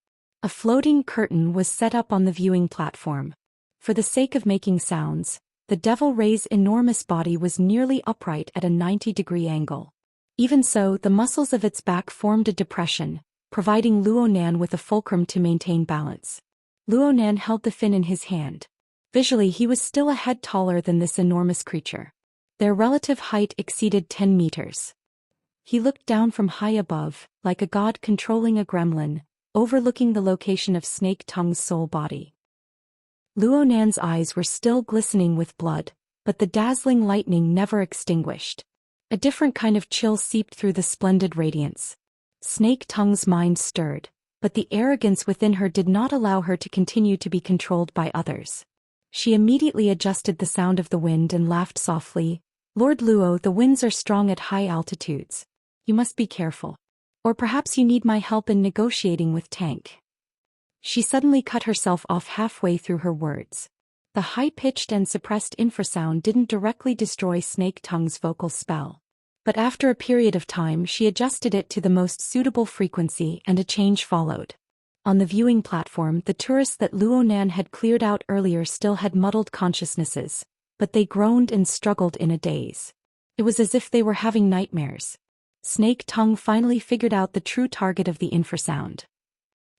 A floating curtain was set up on the viewing platform. For the sake of making sounds, the Devil Ray's enormous body was nearly upright at a 90-degree angle. Even so, the muscles of its back formed a depression, providing Luonan with a fulcrum to maintain balance. Luonan held the fin in his hand. Visually, he was still a head taller than this enormous creature. Their relative height exceeded 10 meters. He looked down from high above, like a god controlling a gremlin, overlooking the location of Snake Tongue's soul body. Luonan's eyes were still glistening with blood, but the dazzling lightning never extinguished. A different kind of chill seeped through the splendid radiance. Snake Tongue's mind stirred, but the arrogance within her did not allow her to continue to be controlled by others. She immediately adjusted the sound of the wind and laughed softly. "Lord Luo, the winds are strong at high altitudes. You must be careful. Or perhaps you need my help in negotiating with Tank." She suddenly cut herself off halfway through her words. The high-pitched and suppressed infrasound didn't directly destroy Snake Tongue's vocal spell. But after a period of time, she adjusted it to the most suitable frequency, and a change followed. On the viewing platform, the tourists that Luonan had cleared out earlier still had muddled consciousnesses, but they groaned and struggled in a daze. It was as if they were having nightmares. Snake Tongue finally figured out the true target of the infrasound.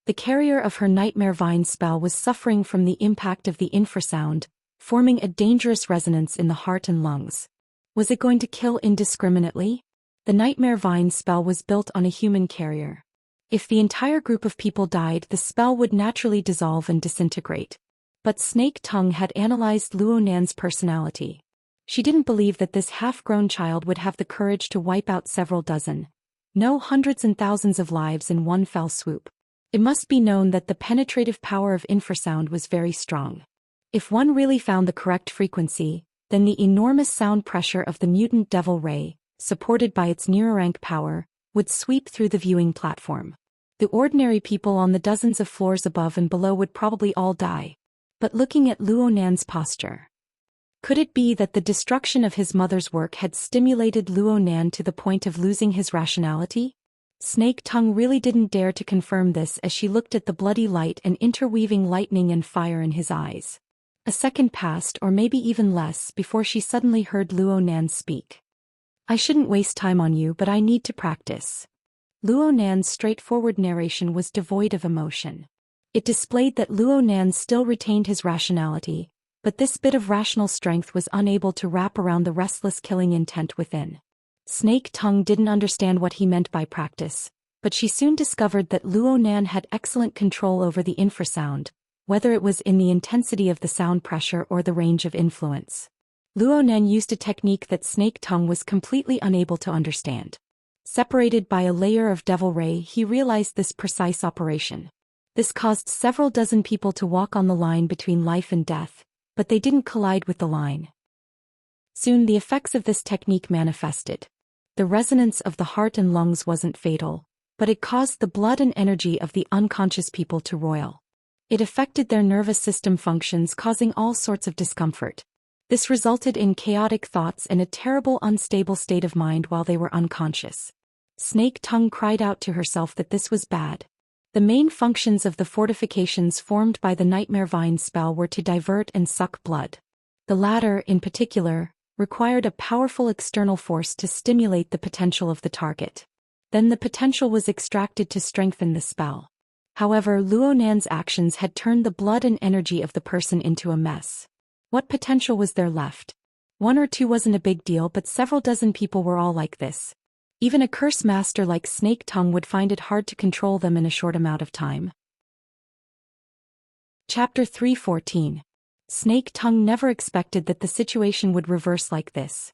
The carrier of her nightmare vine spell was suffering from the impact of the infrasound, forming a dangerous resonance in the heart and lungs. Was it going to kill indiscriminately? The nightmare vine spell was built on a human carrier. If the entire group of people died, the spell would naturally dissolve and disintegrate. But Snake Tongue had analyzed Luonan's personality. She didn't believe that this half-grown child would have the courage to wipe out several dozen, no, hundreds and thousands of lives in one fell swoop. It must be known that the penetrative power of infrasound was very strong. If one really found the correct frequency, then the enormous sound pressure of the mutant Devil Ray, supported by its neurorank power, would sweep through the viewing platform. The ordinary people on the dozens of floors above and below would probably all die. But looking at Luonan's posture, could it be that the destruction of his mother's work had stimulated Luonan to the point of losing his rationality? Snake Tongue really didn't dare to confirm this as she looked at the bloody light and interweaving lightning and fire in his eyes. A second passed, or maybe even less, before she suddenly heard Luonan speak. "I shouldn't waste time on you, but I need to practice." Luonan's straightforward narration was devoid of emotion. It displayed that Luonan still retained his rationality, but this bit of rational strength was unable to wrap around the restless killing intent within. Snake Tongue didn't understand what he meant by practice, but she soon discovered that Luonan had excellent control over the infrasound, whether it was in the intensity of the sound pressure or the range of influence. Luonan used a technique that Snake Tongue was completely unable to understand. Separated by a layer of Devil Ray, he realized this precise operation. This caused several dozen people to walk on the line between life and death, but they didn't collide with the line. Soon the effects of this technique manifested. The resonance of the heart and lungs wasn't fatal, but it caused the blood and energy of the unconscious people to roil. It affected their nervous system functions, causing all sorts of discomfort. This resulted in chaotic thoughts and a terrible unstable state of mind while they were unconscious. Snake Tongue cried out to herself that this was bad. The main functions of the fortifications formed by the Nightmare Vine spell were to divert and suck blood. The latter, in particular, required a powerful external force to stimulate the potential of the target. Then the potential was extracted to strengthen the spell. However, Luonan's actions had turned the blood and energy of the person into a mess. What potential was there left? One or two wasn't a big deal, but several dozen people were all like this. Even a curse master like Snake Tongue would find it hard to control them in a short amount of time. Chapter 314. Snake Tongue never expected that the situation would reverse like this.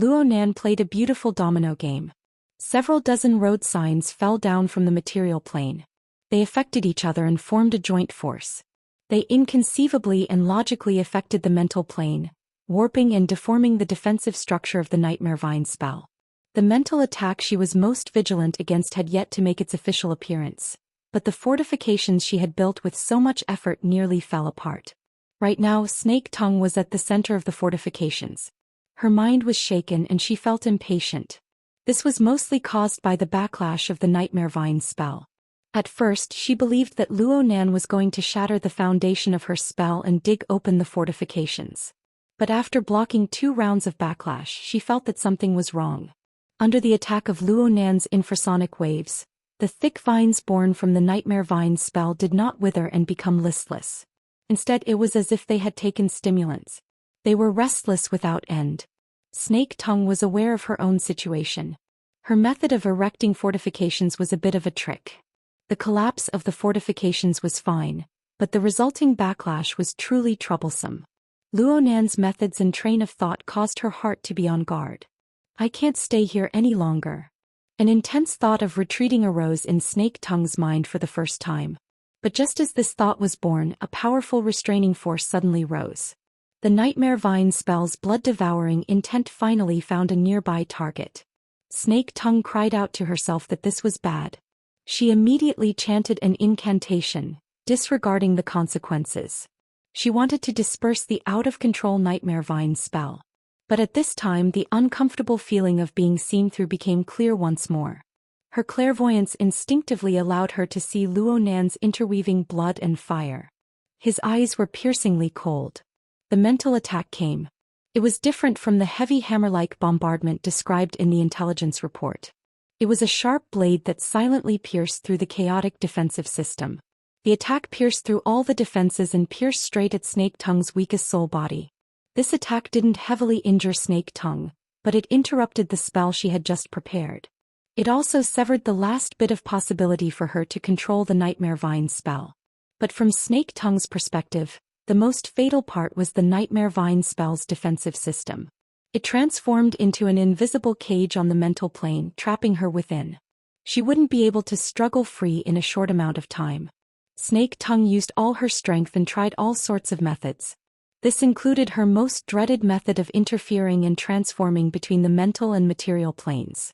Luo Nan played a beautiful domino game. Several dozen road signs fell down from the material plane. They affected each other and formed a joint force. They inconceivably and logically affected the mental plane, warping and deforming the defensive structure of the Nightmare Vine spell. The mental attack she was most vigilant against had yet to make its official appearance, but the fortifications she had built with so much effort nearly fell apart. Right now, Snake Tongue was at the center of the fortifications. Her mind was shaken and she felt impatient. This was mostly caused by the backlash of the Nightmare Vine spell. At first, she believed that Luo Nan was going to shatter the foundation of her spell and dig open the fortifications. But after blocking 2 rounds of backlash, she felt that something was wrong. Under the attack of Luo Nan's infrasonic waves, the thick vines born from the Nightmare Vine spell did not wither and become listless. Instead, it was as if they had taken stimulants. They were restless without end. Snake Tongue was aware of her own situation. Her method of erecting fortifications was a bit of a trick. The collapse of the fortifications was fine, but the resulting backlash was truly troublesome. Luo Nan's methods and train of thought caused her heart to be on guard. I can't stay here any longer. An intense thought of retreating arose in Snake Tongue's mind for the first time. But just as this thought was born, a powerful restraining force suddenly rose. The Nightmare Vine spell's blood-devouring intent finally found a nearby target. Snake Tongue cried out to herself that this was bad. She immediately chanted an incantation, disregarding the consequences. She wanted to disperse the out-of-control Nightmare Vine spell. But at this time the uncomfortable feeling of being seen through became clear once more. Her clairvoyance instinctively allowed her to see Luo Nan's interweaving blood and fire. His eyes were piercingly cold. The mental attack came. It was different from the heavy hammer-like bombardment described in the intelligence report. It was a sharp blade that silently pierced through the chaotic defensive system. The attack pierced through all the defenses and pierced straight at Snake Tongue's weakest soul body. This attack didn't heavily injure Snake Tongue, but it interrupted the spell she had just prepared. It also severed the last bit of possibility for her to control the Nightmare Vine spell. But from Snake Tongue's perspective, the most fatal part was the Nightmare Vine spell's defensive system. It transformed into an invisible cage on the mental plane, trapping her within. She wouldn't be able to struggle free in a short amount of time. Snake Tongue used all her strength and tried all sorts of methods. This included her most dreaded method of interfering and transforming between the mental and material planes.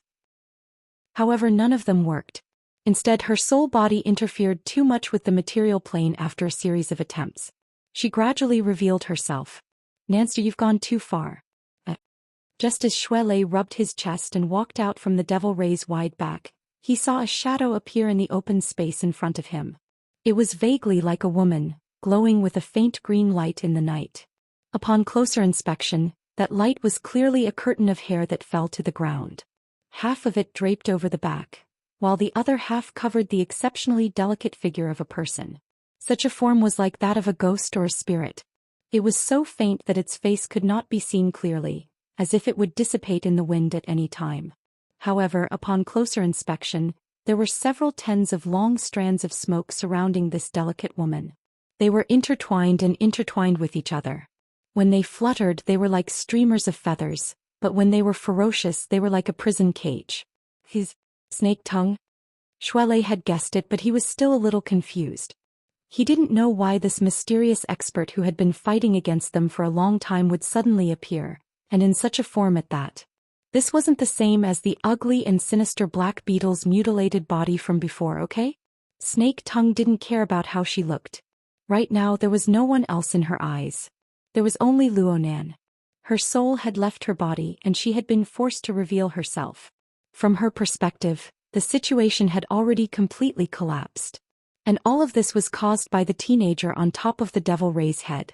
However, none of them worked. Instead, her soul body interfered too much with the material plane after a series of attempts. She gradually revealed herself. Nancy, you've gone too far. Just as Shuelei rubbed his chest and walked out from the Devil Ray's wide back, he saw a shadow appear in the open space in front of him. It was vaguely like a woman, glowing with a faint green light in the night. Upon closer inspection, that light was clearly a curtain of hair that fell to the ground. Half of it draped over the back, while the other half covered the exceptionally delicate figure of a person. Such a form was like that of a ghost or a spirit. It was so faint that its face could not be seen clearly, as if it would dissipate in the wind at any time. However, upon closer inspection, there were several tens of long strands of smoke surrounding this delicate woman. They were intertwined with each other. When they fluttered, they were like streamers of feathers, but when they were ferocious, they were like a prison cage. His Snake Tongue? Shuelei had guessed it, but he was still a little confused. He didn't know why this mysterious expert who had been fighting against them for a long time would suddenly appear, and in such a form at that. This wasn't the same as the ugly and sinister Black Beetle's mutilated body from before, okay? Snake Tongue didn't care about how she looked. Right now there was no one else in her eyes. There was only Luo Nan. Her soul had left her body and she had been forced to reveal herself. From her perspective, the situation had already completely collapsed. And all of this was caused by the teenager on top of the Devil Ray's head.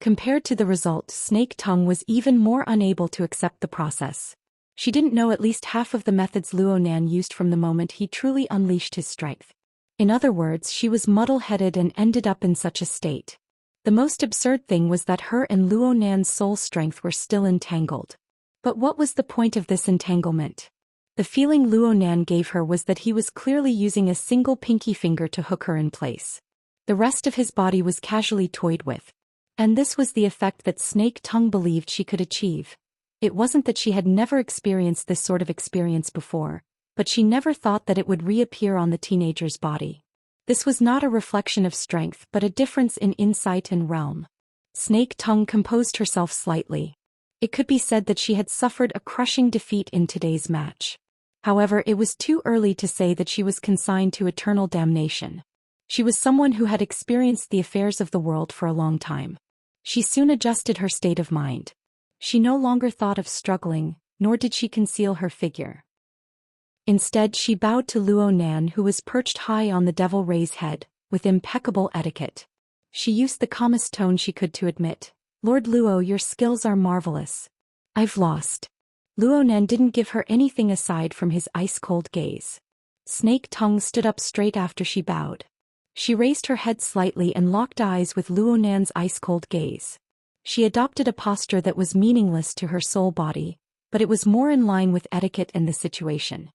Compared to the result, Snake Tongue was even more unable to accept the process. She didn't know at least half of the methods Luo Nan used from the moment he truly unleashed his strength. In other words, she was muddle-headed and ended up in such a state. The most absurd thing was that her and Luo Nan's soul strength were still entangled. But what was the point of this entanglement? The feeling Luo Nan gave her was that he was clearly using a single pinky finger to hook her in place. The rest of his body was casually toyed with. And this was the effect that Snake Tongue believed she could achieve. It wasn't that she had never experienced this sort of experience before, but she never thought that it would reappear on the teenager's body. This was not a reflection of strength but a difference in insight and realm. Snake Tongue composed herself slightly. It could be said that she had suffered a crushing defeat in today's match. However, it was too early to say that she was consigned to eternal damnation. She was someone who had experienced the affairs of the world for a long time. She soon adjusted her state of mind. She no longer thought of struggling, nor did she conceal her figure. Instead, she bowed to Luo Nan, who was perched high on the Devil Ray's head, with impeccable etiquette. She used the calmest tone she could to admit, "Lord Luo, your skills are marvelous. I've lost." Luo Nan didn't give her anything aside from his ice-cold gaze. Snake Tongue stood up straight after she bowed. She raised her head slightly and locked eyes with Luo Nan's ice-cold gaze. She adopted a posture that was meaningless to her soul body, but it was more in line with etiquette and the situation.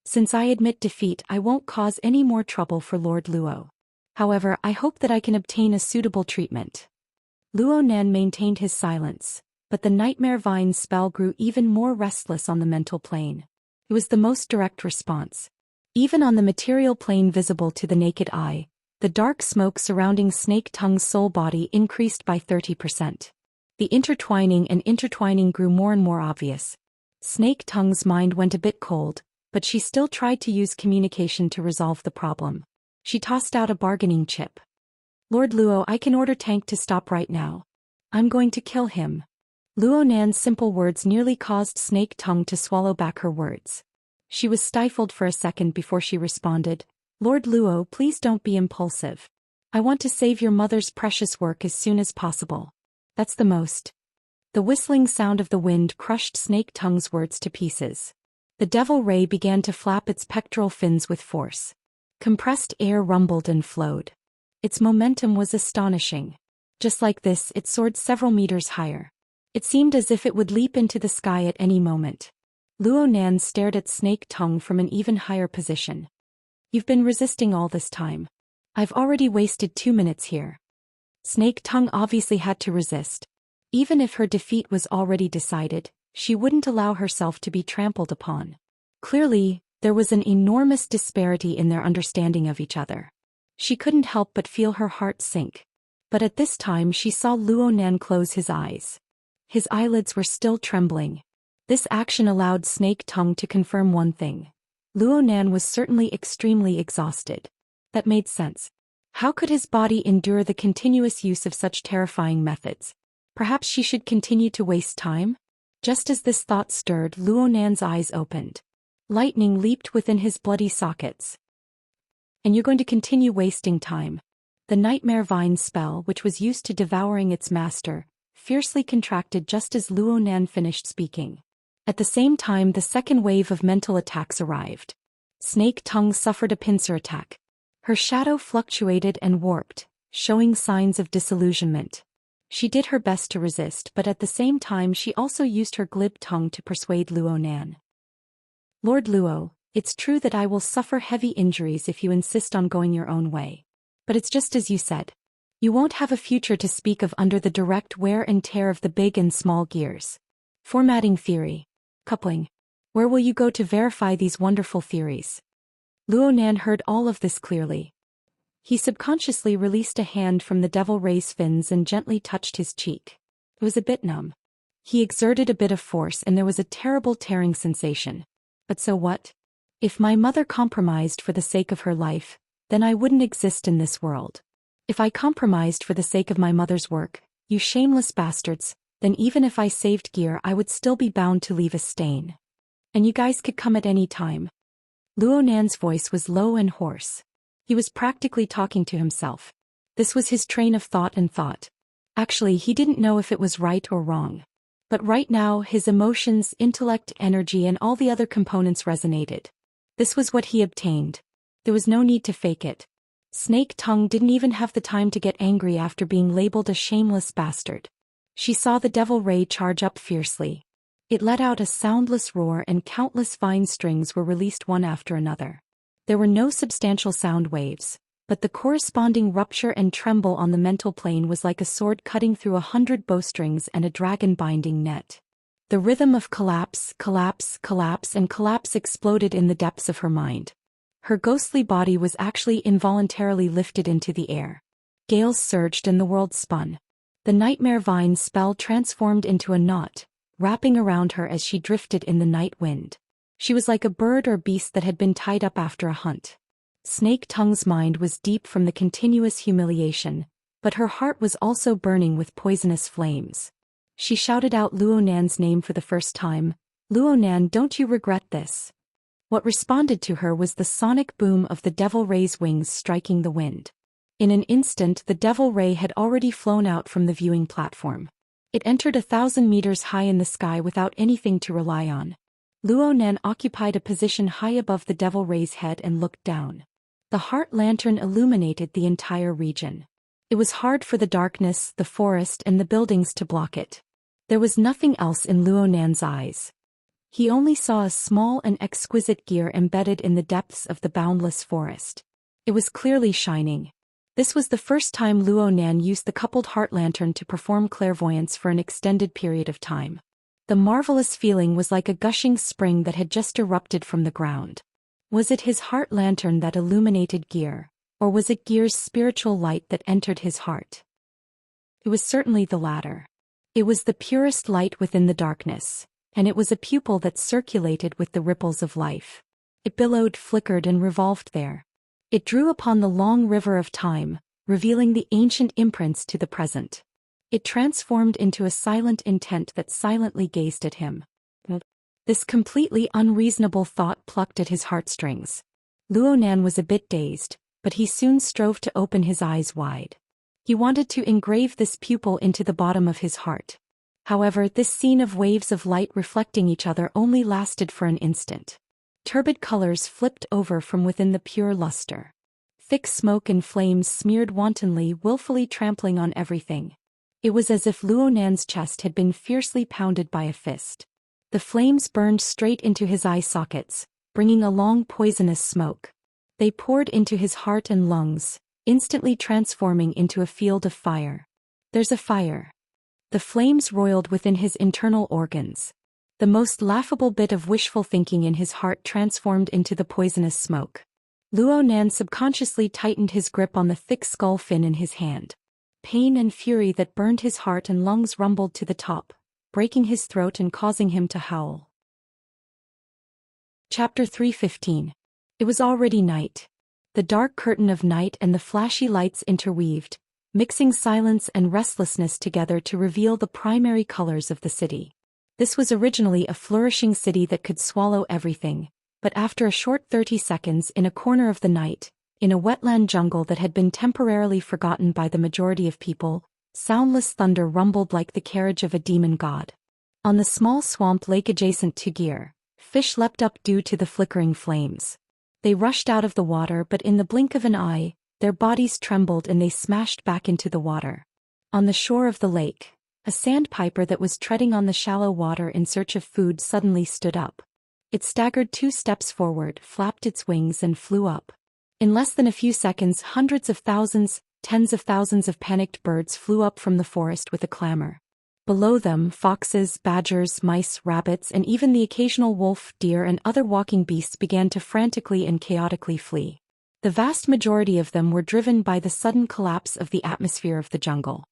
"Since I admit defeat, I won't cause any more trouble for Lord Luo. However, I hope that I can obtain a suitable treatment." Luo Nan maintained his silence, but the Nightmare Vine spell grew even more restless on the mental plane. It was the most direct response. Even on the material plane visible to the naked eye, the dark smoke surrounding Snake Tongue's soul body increased by 30%. The intertwining grew more and more obvious. Snake Tongue's mind went a bit cold, but she still tried to use communication to resolve the problem. She tossed out a bargaining chip. "Lord Luo, I can order Tank to stop right now. I'm going to kill him." Luo Nan's simple words nearly caused Snake Tongue to swallow back her words. She was stifled for a second before she responded, "Lord Luo, please don't be impulsive. I want to save your mother's precious work as soon as possible. That's the most." The whistling sound of the wind crushed Snake Tongue's words to pieces. The Devil Ray began to flap its pectoral fins with force. Compressed air rumbled and flowed. Its momentum was astonishing. Just like this, it soared several meters higher. It seemed as if it would leap into the sky at any moment. Luo Nan stared at Snake Tongue from an even higher position. "You've been resisting all this time. I've already wasted 2 minutes here." Snake Tongue obviously had to resist. Even if her defeat was already decided, she wouldn't allow herself to be trampled upon. Clearly, there was an enormous disparity in their understanding of each other. She couldn't help but feel her heart sink. But at this time she saw Luo Nan close his eyes. His eyelids were still trembling. This action allowed Snake Tongue to confirm one thing. Luo Nan was certainly extremely exhausted. That made sense. How could his body endure the continuous use of such terrifying methods? Perhaps she should continue to waste time? Just as this thought stirred, Luo Nan's eyes opened. Lightning leaped within his bloody sockets. "And you're going to continue wasting time." The Nightmare Vine spell, which was used to devouring its master, fiercely contracted just as Luo Nan finished speaking. At the same time, the second wave of mental attacks arrived. Snake Tongue suffered a pincer attack. Her shadow fluctuated and warped, showing signs of disillusionment. She did her best to resist, but at the same time she also used her glib tongue to persuade Luo Nan. "Lord Luo, it's true that I will suffer heavy injuries if you insist on going your own way. But it's just as you said. You won't have a future to speak of under the direct wear and tear of the big and small gears. Formatting theory. Coupling. Where will you go to verify these wonderful theories?" Luo Nan heard all of this clearly. He subconsciously released a hand from the Devil Ray's fins and gently touched his cheek. It was a bit numb. He exerted a bit of force and there was a terrible tearing sensation. But so what? If my mother compromised for the sake of her life, then I wouldn't exist in this world. If I compromised for the sake of my mother's work, you shameless bastards, then even if I saved gear I would still be bound to leave a stain. And you guys could come at any time. Luo Nan's voice was low and hoarse. He was practically talking to himself. This was his train of thought. Actually, he didn't know if it was right or wrong. But right now, his emotions, intellect, energy, and all the other components resonated. This was what he obtained. There was no need to fake it. Snake Tongue didn't even have the time to get angry after being labeled a shameless bastard. She saw the devil ray charge up fiercely. It let out a soundless roar and countless vine strings were released one after another. There were no substantial sound waves, but the corresponding rupture and tremble on the mental plane was like a sword cutting through 100 bowstrings and a dragon binding net. The rhythm of collapse, collapse, collapse and collapse exploded in the depths of her mind. Her ghostly body was actually involuntarily lifted into the air. Gales surged and the world spun. The nightmare vine spell transformed into a knot, wrapping around her as she drifted in the night wind. She was like a bird or beast that had been tied up after a hunt. Snake Tongue's mind was deep from the continuous humiliation, but her heart was also burning with poisonous flames. She shouted out Luonan's name for the first time. "Luonan, don't you regret this?" What responded to her was the sonic boom of the devil ray's wings striking the wind. In an instant the devil ray had already flown out from the viewing platform. It entered 1,000 meters high in the sky without anything to rely on. Luonan occupied a position high above the devil ray's head and looked down. The heart lantern illuminated the entire region. It was hard for the darkness, the forest and the buildings to block it. There was nothing else in Luonan's eyes. He only saw a small and exquisite gear embedded in the depths of the boundless forest. It was clearly shining. This was the first time Luonan used the coupled heart lantern to perform clairvoyance for an extended period of time. The marvelous feeling was like a gushing spring that had just erupted from the ground. Was it his heart lantern that illuminated Gear, or was it Gear's spiritual light that entered his heart? It was certainly the latter. It was the purest light within the darkness, and it was a pupil that circulated with the ripples of life. It billowed, flickered and revolved there. It drew upon the long river of time, revealing the ancient imprints to the present. It transformed into a silent intent that silently gazed at him. This completely unreasonable thought plucked at his heartstrings. Luonan was a bit dazed, but he soon strove to open his eyes wide. He wanted to engrave this pupil into the bottom of his heart. However, this scene of waves of light reflecting each other only lasted for an instant. Turbid colors flipped over from within the pure luster. Thick smoke and flames smeared wantonly, willfully trampling on everything. It was as if Luonan's chest had been fiercely pounded by a fist. The flames burned straight into his eye sockets, bringing a long poisonous smoke. They poured into his heart and lungs, instantly transforming into a field of fire. "There's a fire." The flames roiled within his internal organs. The most laughable bit of wishful thinking in his heart transformed into the poisonous smoke. Luonan subconsciously tightened his grip on the thick skull fin in his hand. Pain and fury that burned his heart and lungs rumbled to the top, breaking his throat and causing him to howl. Chapter 3:15. It was already night. The dark curtain of night and the flashy lights interweaved, mixing silence and restlessness together to reveal the primary colors of the city. This was originally a flourishing city that could swallow everything, but after a short 30 seconds in a corner of the night, in a wetland jungle that had been temporarily forgotten by the majority of people, soundless thunder rumbled like the carriage of a demon god. On the small swamp lake adjacent to Gear, fish leapt up due to the flickering flames. They rushed out of the water, but in the blink of an eye, their bodies trembled and they smashed back into the water. On the shore of the lake, a sandpiper that was treading on the shallow water in search of food suddenly stood up. It staggered 2 steps forward, flapped its wings and flew up. In less than a few seconds, hundreds of thousands, tens of thousands of panicked birds flew up from the forest with a clamor. Below them, foxes, badgers, mice, rabbits, and even the occasional wolf, deer, and other walking beasts began to frantically and chaotically flee. The vast majority of them were driven by the sudden collapse of the atmosphere of the jungle.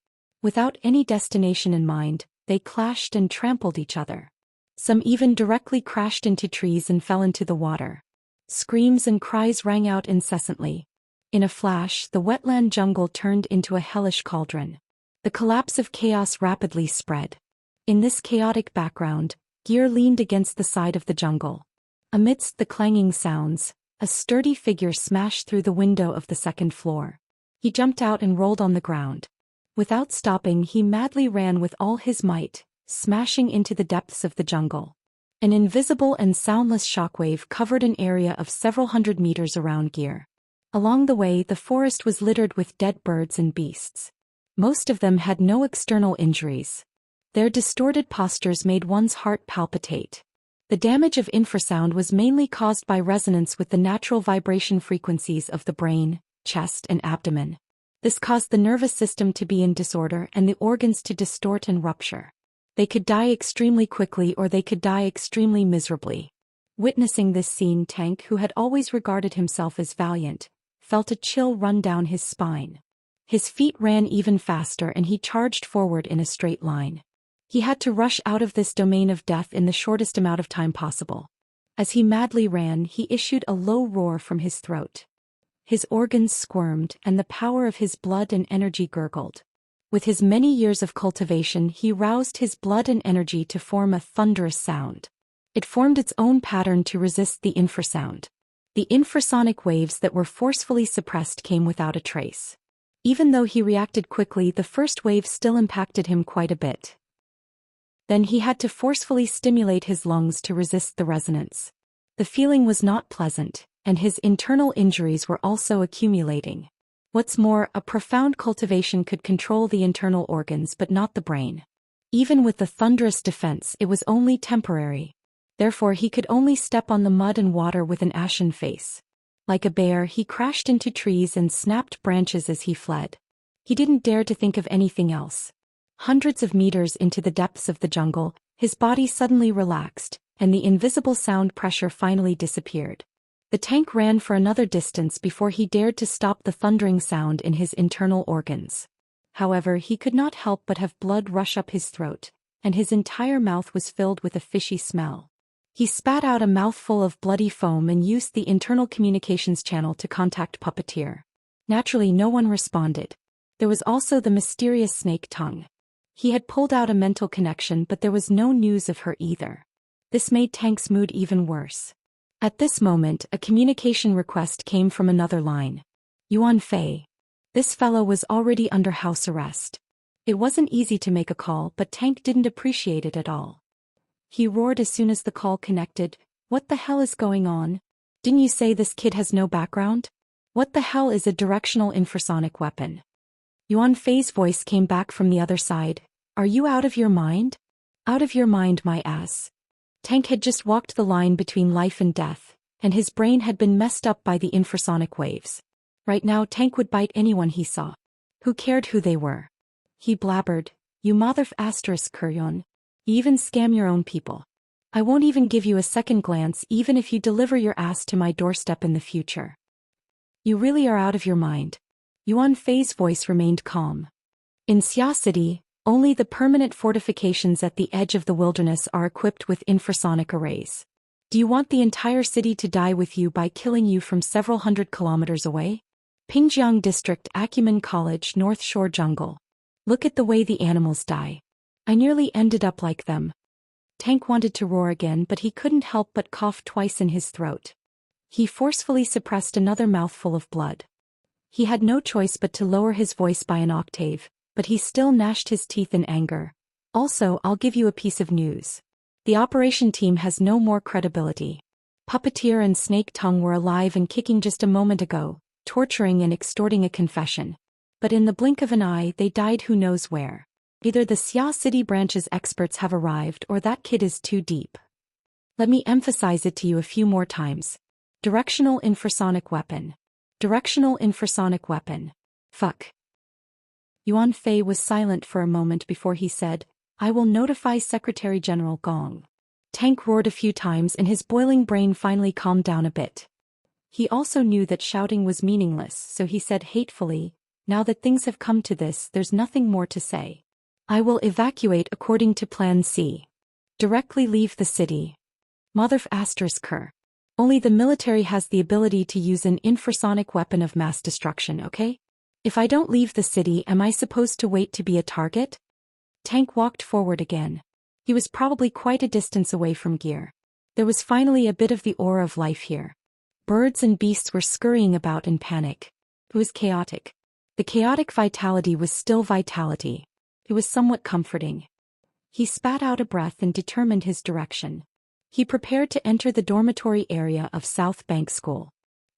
Without any destination in mind, they clashed and trampled each other. Some even directly crashed into trees and fell into the water. Screams and cries rang out incessantly. In a flash, the wetland jungle turned into a hellish cauldron. The collapse of chaos rapidly spread. In this chaotic background, Gear leaned against the side of the jungle. Amidst the clanging sounds, a sturdy figure smashed through the window of the second floor. He jumped out and rolled on the ground. Without stopping, he madly ran with all his might, smashing into the depths of the jungle. An invisible and soundless shockwave covered an area of several hundred meters around Gear. Along the way, the forest was littered with dead birds and beasts. Most of them had no external injuries. Their distorted postures made one's heart palpitate. The damage of infrasound was mainly caused by resonance with the natural vibration frequencies of the brain, chest, and abdomen. This caused the nervous system to be in disorder and the organs to distort and rupture. They could die extremely quickly or they could die extremely miserably. Witnessing this scene, Tank, who had always regarded himself as valiant, felt a chill run down his spine. His feet ran even faster and he charged forward in a straight line. He had to rush out of this domain of death in the shortest amount of time possible. As he madly ran, he issued a low roar from his throat. His organs squirmed and the power of his blood and energy gurgled. With his many years of cultivation, he roused his blood and energy to form a thunderous sound. It formed its own pattern to resist the infrasound. The infrasonic waves that were forcefully suppressed came without a trace. Even though he reacted quickly, the first wave still impacted him quite a bit. Then he had to forcefully stimulate his lungs to resist the resonance. The feeling was not pleasant, and his internal injuries were also accumulating. What's more, a profound cultivation could control the internal organs but not the brain. Even with the thunderous defense, it was only temporary. Therefore he could only step on the mud and water with an ashen face. Like a bear, he crashed into trees and snapped branches as he fled. He didn't dare to think of anything else. Hundreds of meters into the depths of the jungle, his body suddenly relaxed, and the invisible sound pressure finally disappeared. The tank ran for another distance before he dared to stop the thundering sound in his internal organs. However, he could not help but have blood rush up his throat, and his entire mouth was filled with a fishy smell. He spat out a mouthful of bloody foam and used the internal communications channel to contact Puppeteer. Naturally, no one responded. There was also the mysterious snake tongue. He had pulled out a mental connection, but there was no news of her either. This made Tank's mood even worse. At this moment, a communication request came from another line. Yuan Fei. This fellow was already under house arrest. It wasn't easy to make a call, but Tank didn't appreciate it at all. He roared as soon as the call connected. What the hell is going on? Didn't you say this kid has no background? What the hell is a directional infrasonic weapon? Yuan Fei's voice came back from the other side. Are you out of your mind? Out of your mind, my ass. Tank had just walked the line between life and death, and his brain had been messed up by the infrasonic waves. Right now, Tank would bite anyone he saw. Who cared who they were? He blabbered, you Kuryon. You even scam your own people. I won't even give you a second glance even if you deliver your ass to my doorstep in the future. You really are out of your mind. Yuan Fei's voice remained calm. In Xia City, only the permanent fortifications at the edge of the wilderness are equipped with infrasonic arrays. Do you want the entire city to die with you by killing you from several hundred kilometers away? Pingjiang District, Acumen College, North Shore Jungle. Look at the way the animals die. I nearly ended up like them. Tank wanted to roar again, but he couldn't help but cough twice in his throat. He forcefully suppressed another mouthful of blood. He had no choice but to lower his voice by an octave, but he still gnashed his teeth in anger. Also, I'll give you a piece of news. The operation team has no more credibility. Puppeteer and Snake Tongue were alive and kicking just a moment ago, torturing and extorting a confession. But in the blink of an eye, they died who knows where. Either the Xia City branch's experts have arrived or that kid is too deep. Let me emphasize it to you a few more times. Directional infrasonic weapon. Directional infrasonic weapon. Fuck. Yuan Fei was silent for a moment before he said, I will notify Secretary General Gong. Tank roared a few times and his boiling brain finally calmed down a bit. He also knew that shouting was meaningless, so he said hatefully, now that things have come to this, there's nothing more to say. I will evacuate according to Plan C. Directly leave the city. Mother****. Only the military has the ability to use an infrasonic weapon of mass destruction, okay? If I don't leave the city, am I supposed to wait to be a target? Tank walked forward again. He was probably quite a distance away from gear. There was finally a bit of the aura of life here. Birds and beasts were scurrying about in panic. It was chaotic. The chaotic vitality was still vitality. It was somewhat comforting. He spat out a breath and determined his direction. He prepared to enter the dormitory area of South Bank School.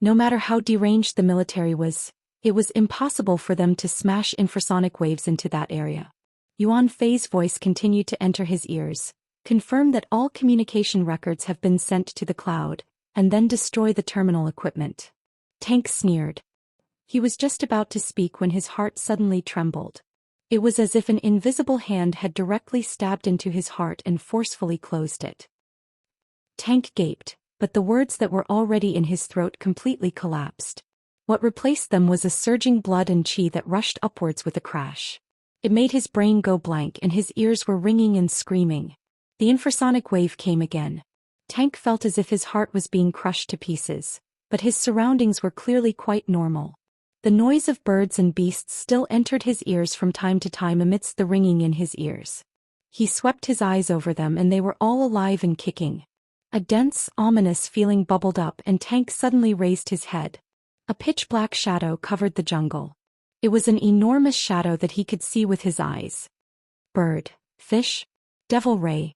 No matter how deranged the military was, it was impossible for them to smash infrasonic waves into that area. Yuan Fei's voice continued to enter his ears. Confirm that all communication records have been sent to the cloud, and then destroy the terminal equipment. Tank sneered. He was just about to speak when his heart suddenly trembled. It was as if an invisible hand had directly stabbed into his heart and forcefully closed it. Tank gaped, but the words that were already in his throat completely collapsed. What replaced them was a surging blood and qi that rushed upwards with a crash. It made his brain go blank and his ears were ringing and screaming. The infrasonic wave came again. Tank felt as if his heart was being crushed to pieces, but his surroundings were clearly quite normal. The noise of birds and beasts still entered his ears from time to time amidst the ringing in his ears. He swept his eyes over them and they were all alive and kicking. A dense, ominous feeling bubbled up and Tank suddenly raised his head. A pitch-black shadow covered the jungle. It was an enormous shadow that he could see with his eyes. Bird, fish, devil ray.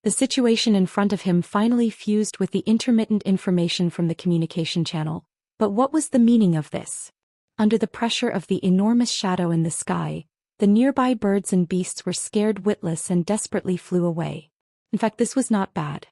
The situation in front of him finally fused with the intermittent information from the communication channel. But what was the meaning of this? Under the pressure of the enormous shadow in the sky, the nearby birds and beasts were scared witless and desperately flew away. In fact, this was not bad.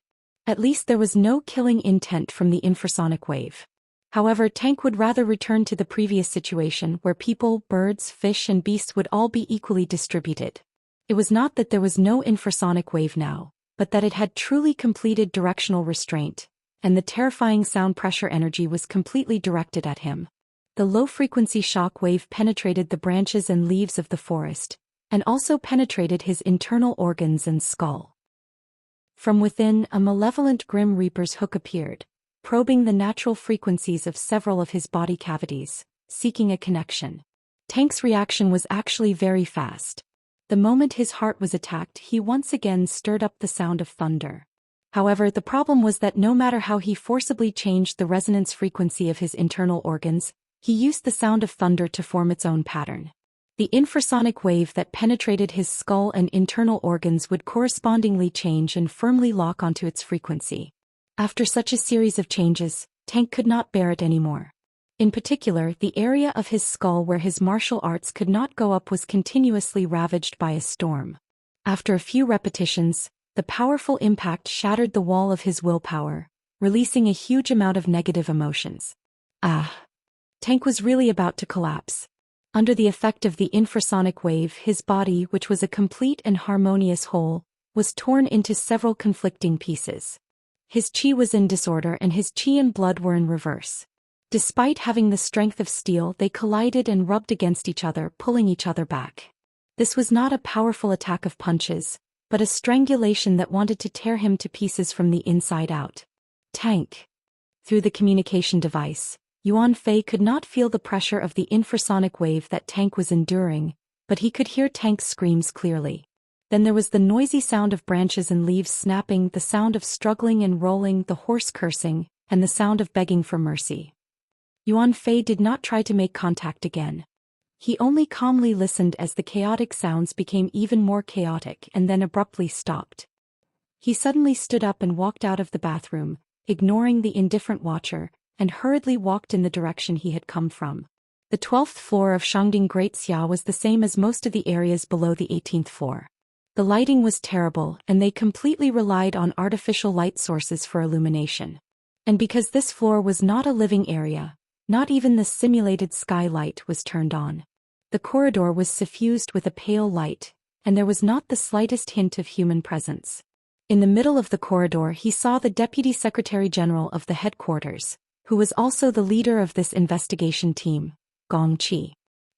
At least there was no killing intent from the infrasonic wave. However, Tank would rather return to the previous situation where people, birds, fish and beasts would all be equally distributed. It was not that there was no infrasonic wave now, but that it had truly completed directional restraint, and the terrifying sound pressure energy was completely directed at him. The low-frequency shock wave penetrated the branches and leaves of the forest, and also penetrated his internal organs and skull. From within, a malevolent Grim Reaper's hook appeared, probing the natural frequencies of several of his body cavities, seeking a connection. Tank's reaction was actually very fast. The moment his heart was attacked, he once again stirred up the sound of thunder. However, the problem was that no matter how he forcibly changed the resonance frequency of his internal organs, he used the sound of thunder to form its own pattern. The infrasonic wave that penetrated his skull and internal organs would correspondingly change and firmly lock onto its frequency. After such a series of changes, Tank could not bear it anymore. In particular, the area of his skull where his martial arts could not go up was continuously ravaged by a storm. After a few repetitions, the powerful impact shattered the wall of his willpower, releasing a huge amount of negative emotions. Tank was really about to collapse. Under the effect of the infrasonic wave, his body, which was a complete and harmonious whole, was torn into several conflicting pieces. His qi was in disorder and his qi and blood were in reverse. Despite having the strength of steel, they collided and rubbed against each other, pulling each other back. This was not a powerful attack of punches, but a strangulation that wanted to tear him to pieces from the inside out. Tank. Through the communication device, Yuan Fei could not feel the pressure of the infrasonic wave that Tank was enduring, but he could hear Tank's screams clearly. Then there was the noisy sound of branches and leaves snapping, the sound of struggling and rolling, the hoarse cursing, and the sound of begging for mercy. Yuan Fei did not try to make contact again. He only calmly listened as the chaotic sounds became even more chaotic and then abruptly stopped. He suddenly stood up and walked out of the bathroom, ignoring the indifferent watcher, and hurriedly walked in the direction he had come from. The 12th floor of Shangding Great Xia was the same as most of the areas below the 18th floor. The lighting was terrible and they completely relied on artificial light sources for illumination. And because this floor was not a living area, not even the simulated skylight was turned on. The corridor was suffused with a pale light, and there was not the slightest hint of human presence. In the middle of the corridor he saw the Deputy Secretary General of the headquarters, who was also the leader of this investigation team, Gong Qi.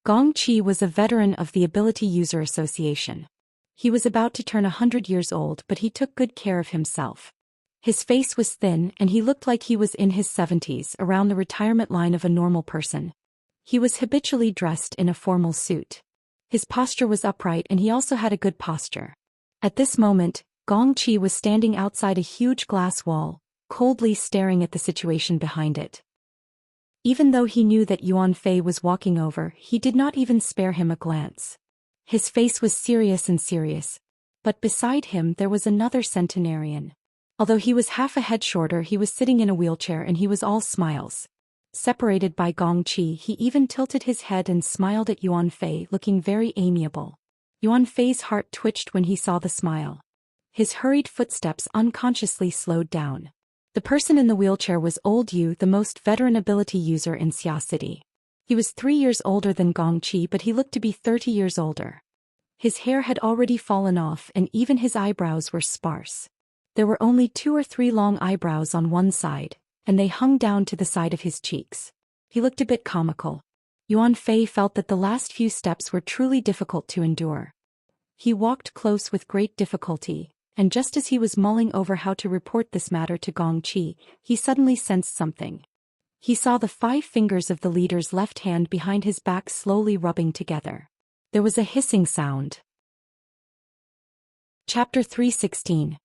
Gong Qi was a veteran of the Ability User Association. He was about to turn 100 years old, but he took good care of himself. His face was thin and he looked like he was in his 70s, around the retirement line of a normal person. He was habitually dressed in a formal suit. His posture was upright and he also had a good posture. At this moment, Gong Qi was standing outside a huge glass wall, coldly staring at the situation behind it. Even though he knew that Yuan Fei was walking over, he did not even spare him a glance. His face was serious, but beside him there was another centenarian. Although he was half a head shorter, he was sitting in a wheelchair and he was all smiles. Separated by Gong Qi, he even tilted his head and smiled at Yuan Fei, looking very amiable. Yuan Fei's heart twitched when he saw the smile. His hurried footsteps unconsciously slowed down. The person in the wheelchair was Old Yu, the most veteran ability user in Xia City. He was 3 years older than Gong Qi, but he looked to be 30 years older. His hair had already fallen off and even his eyebrows were sparse. There were only 2 or 3 long eyebrows on one side, and they hung down to the side of his cheeks. He looked a bit comical. Yuan Fei felt that the last few steps were truly difficult to endure. He walked close with great difficulty, and just as he was mulling over how to report this matter to Gong Qi, he suddenly sensed something. He saw the 5 fingers of the leader's left hand behind his back slowly rubbing together. There was a hissing sound. Chapter 316.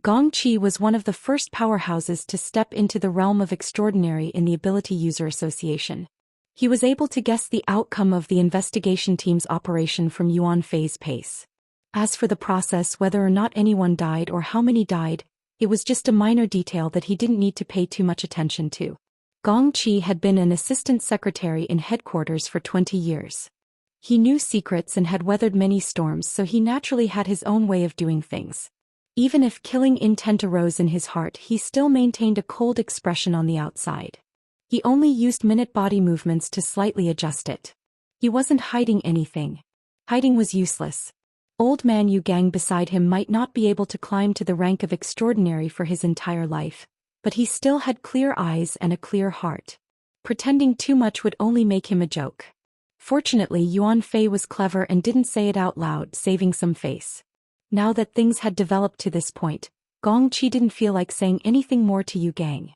Gong Qi was one of the first powerhouses to step into the realm of extraordinary in the Ability User Association. He was able to guess the outcome of the investigation team's operation from Yuan Fei's pace. As for the process, whether or not anyone died or how many died, it was just a minor detail that he didn't need to pay too much attention to. Gong Qi had been an assistant secretary in headquarters for 20 years. He knew secrets and had weathered many storms, so he naturally had his own way of doing things. Even if killing intent arose in his heart, he still maintained a cold expression on the outside. He only used minute body movements to slightly adjust it. He wasn't hiding anything. Hiding was useless. Old man Yu Gang beside him might not be able to climb to the rank of extraordinary for his entire life, but he still had clear eyes and a clear heart. Pretending too much would only make him a joke. Fortunately, Yuan Fei was clever and didn't say it out loud, saving some face. Now that things had developed to this point, Gong Qi didn't feel like saying anything more to Yu Gang.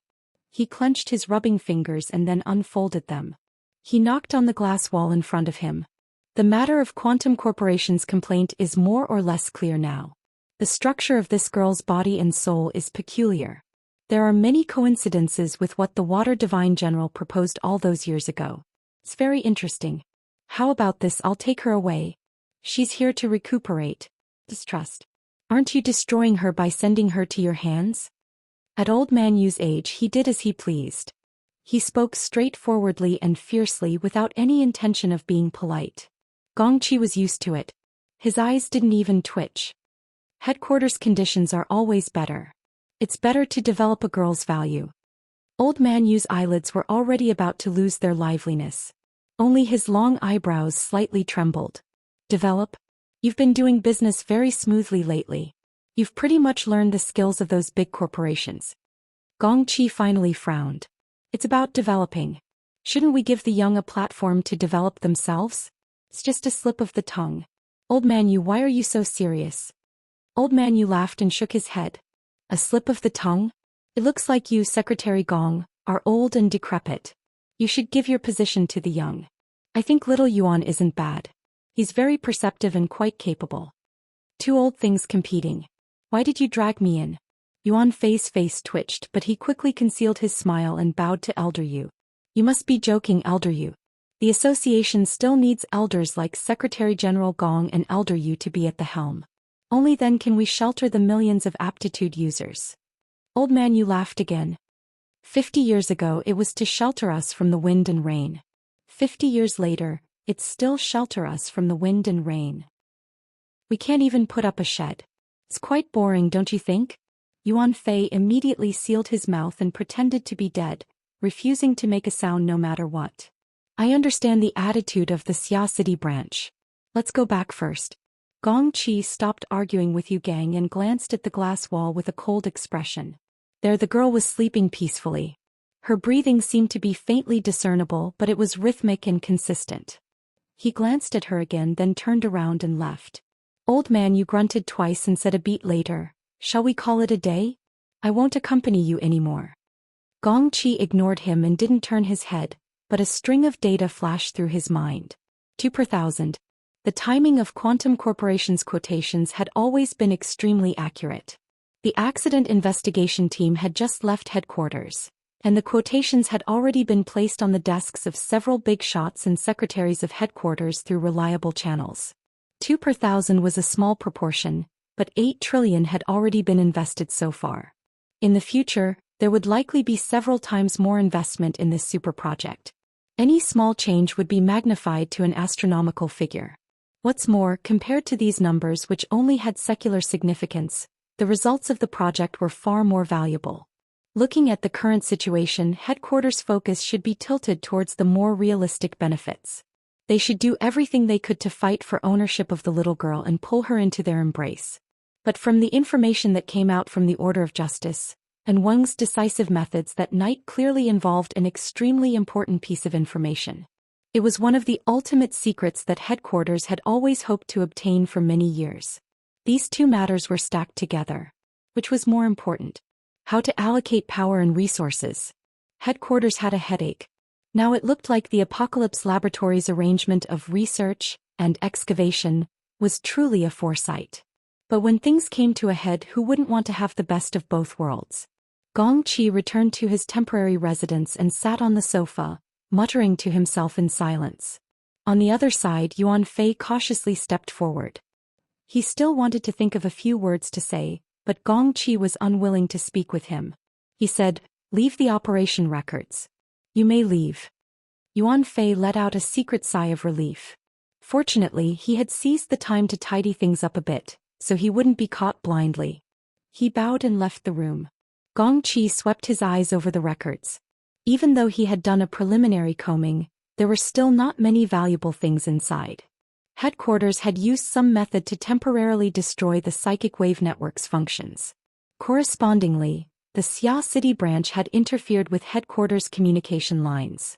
He clenched his rubbing fingers and then unfolded them. He knocked on the glass wall in front of him. The matter of Quantum Corporation's complaint is more or less clear now. The structure of this girl's body and soul is peculiar. There are many coincidences with what the Water Divine General proposed all those years ago. It's very interesting. How about this? I'll take her away. She's here to recuperate. Distrust. Aren't you destroying her by sending her to your hands? At Old Man Yu's age, he did as he pleased. He spoke straightforwardly and fiercely without any intention of being polite. Gong Qi was used to it. His eyes didn't even twitch. Headquarters conditions are always better. It's better to develop a girl's value. Old Man Yu's eyelids were already about to lose their liveliness. Only his long eyebrows slightly trembled. Develop? You've been doing business very smoothly lately. You've pretty much learned the skills of those big corporations. Gong Qi finally frowned. It's about developing. Shouldn't we give the young a platform to develop themselves? It's just a slip of the tongue. Old Man Yu, why are you so serious? Old Man Yu laughed and shook his head. A slip of the tongue? It looks like you, Secretary Gong, are old and decrepit. You should give your position to the young. I think little Yuan isn't bad. He's very perceptive and quite capable. 2 old things competing. Why did you drag me in? Yuan Fei's face twitched, but he quickly concealed his smile and bowed to Elder Yu. You must be joking, Elder Yu. The association still needs elders like Secretary General Gong and Elder Yu to be at the helm. Only then can we shelter the millions of aptitude users. Old Man Yu laughed again. 50 years ago it was to shelter us from the wind and rain. 50 years later, it's still shelter us from the wind and rain. We can't even put up a shed. It's quite boring, don't you think? Yuan Fei immediately sealed his mouth and pretended to be dead, refusing to make a sound no matter what. I understand the attitude of the Xia City branch. Let's go back first. Gong Qi stopped arguing with Yu Gang and glanced at the glass wall with a cold expression. There the girl was sleeping peacefully. Her breathing seemed to be faintly discernible, but it was rhythmic and consistent. He glanced at her again, then turned around and left. Old Man Yu grunted twice and said a beat later, "Shall we call it a day? I won't accompany you anymore." Gong Qi ignored him and didn't turn his head, but a string of data flashed through his mind. 2 per thousand. The timing of Quantum Corporation's quotations had always been extremely accurate. The accident investigation team had just left headquarters, and the quotations had already been placed on the desks of several big shots and secretaries of headquarters through reliable channels. 2 per thousand was a small proportion, but 8 trillion had already been invested so far. In the future, There would likely be several times more investment in this super project. Any small change would be magnified to an astronomical figure. What's more, compared to these numbers which only had secular significance, the results of the project were far more valuable. Looking at the current situation, headquarters' focus should be tilted towards the more realistic benefits. They should do everything they could to fight for ownership of the little girl and pull her into their embrace. But from the information that came out from the Order of Justice, and Weng's decisive methods, that night clearly involved an extremely important piece of information. It was one of the ultimate secrets that headquarters had always hoped to obtain for many years. These two matters were stacked together. Which was more important? How to allocate power and resources. Headquarters had a headache. Now it looked like the Apocalypse Laboratory's arrangement of research and excavation was truly a foresight. But when things came to a head, who wouldn't want to have the best of both worlds? Gong Qi returned to his temporary residence and sat on the sofa, muttering to himself in silence. On the other side, Yuan Fei cautiously stepped forward. He still wanted to think of a few words to say, but Gong Qi was unwilling to speak with him. He said, "Leave the operation records. You may leave." Yuan Fei let out a secret sigh of relief. Fortunately, he had seized the time to tidy things up a bit, so he wouldn't be caught blindly. He bowed and left the room. Gong Qi swept his eyes over the records. Even though he had done a preliminary combing, there were still not many valuable things inside. Headquarters had used some method to temporarily destroy the psychic wave network's functions. Correspondingly, the Xia City branch had interfered with headquarters' communication lines.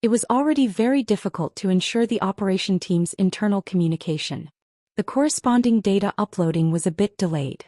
It was already very difficult to ensure the operation team's internal communication. The corresponding data uploading was a bit delayed.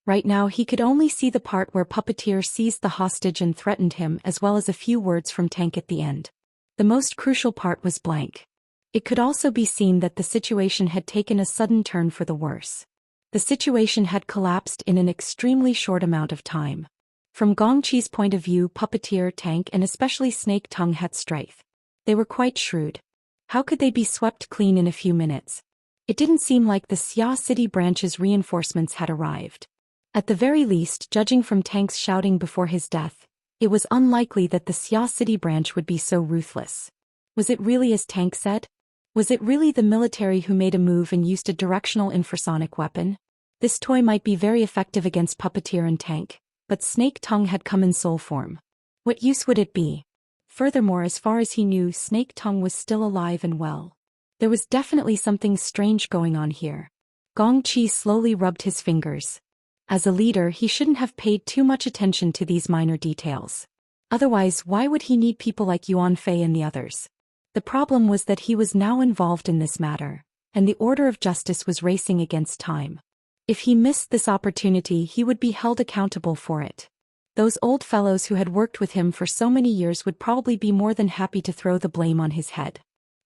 Right now he could only see the part where Puppeteer seized the hostage and threatened him, as well as a few words from Tank at the end. The most crucial part was blank. It could also be seen that the situation had taken a sudden turn for the worse. The situation had collapsed in an extremely short amount of time. From Gong Qi's point of view, Puppeteer, Tank, and especially Snake Tongue had strength. They were quite shrewd. How could they be swept clean in a few minutes? It didn't seem like the Xia City branch's reinforcements had arrived. At the very least, judging from Tank's shouting before his death, it was unlikely that the Xia City branch would be so ruthless. Was it really as Tank said? Was it really the military who made a move and used a directional infrasonic weapon? This toy might be very effective against Puppeteer and Tank, but Snake Tongue had come in soul form. What use would it be? Furthermore, as far as he knew, Snake Tongue was still alive and well. There was definitely something strange going on here. Gong Qi slowly rubbed his fingers. As a leader, he shouldn't have paid too much attention to these minor details. Otherwise, why would he need people like Yuan Fei and the others? The problem was that he was now involved in this matter, and the Order of Justice was racing against time. If he missed this opportunity, he would be held accountable for it. Those old fellows who had worked with him for so many years would probably be more than happy to throw the blame on his head.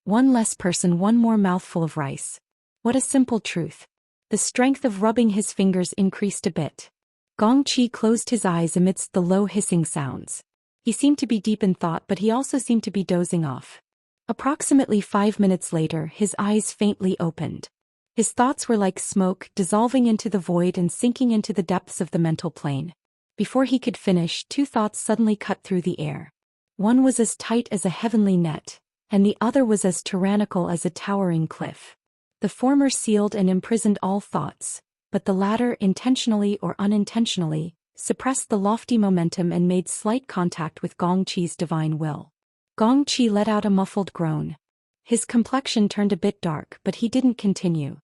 One less person, one more mouthful of rice. What a simple truth. The strength of rubbing his fingers increased a bit. Gong Qi closed his eyes amidst the low hissing sounds. He seemed to be deep in thought, but he also seemed to be dozing off. Approximately 5 minutes later, his eyes faintly opened. His thoughts were like smoke, dissolving into the void and sinking into the depths of the mental plane. Before he could finish, two thoughts suddenly cut through the air. One was as tight as a heavenly net, and the other was as tyrannical as a towering cliff. The former sealed and imprisoned all thoughts, but the latter, intentionally or unintentionally, suppressed the lofty momentum and made slight contact with Gong Qi's divine will. Gong Qi let out a muffled groan. His complexion turned a bit dark, but he didn't continue.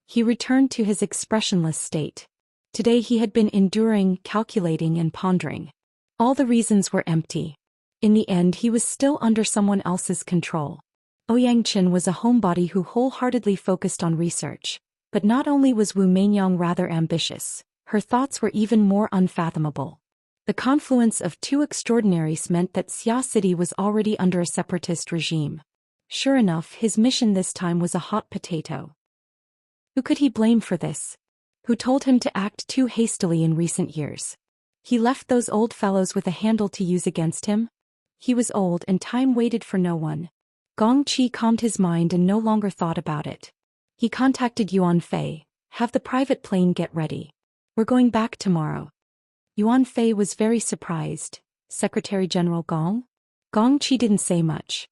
He returned to his expressionless state. Today he had been enduring, calculating, and pondering. All the reasons were empty. In the end, he was still under someone else's control. Ouyang Qin was a homebody who wholeheartedly focused on research. But not only was Wu Mainyang rather ambitious, her thoughts were even more unfathomable. The confluence of two extraordinaries meant that Xia City was already under a separatist regime. Sure enough, his mission this time was a hot potato. Who could he blame for this? Who told him to act too hastily in recent years? He left those old fellows with a handle to use against him? He was old and time waited for no one. Gong Qi calmed his mind and no longer thought about it. He contacted Yuan Fei. Have the private plane get ready. We're going back tomorrow. Yuan Fei was very surprised. Secretary General Gong? Gong Qi didn't say much.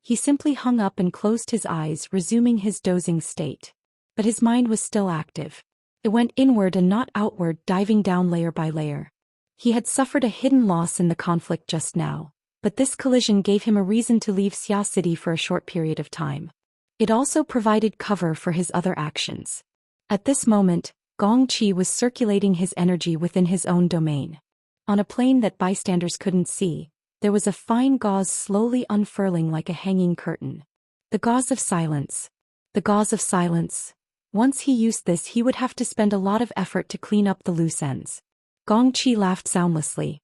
He simply hung up and closed his eyes, resuming his dozing state. But his mind was still active. It went inward and not outward, diving down layer by layer. He had suffered a hidden loss in the conflict just now, but this collision gave him a reason to leave Xia City for a short period of time. It also provided cover for his other actions. At this moment, Gong Qi was circulating his energy within his own domain. On a plane that bystanders couldn't see, there was a fine gauze slowly unfurling like a hanging curtain. The gauze of silence. The gauze of silence. Once he used this, he would have to spend a lot of effort to clean up the loose ends. Gong Qi laughed soundlessly.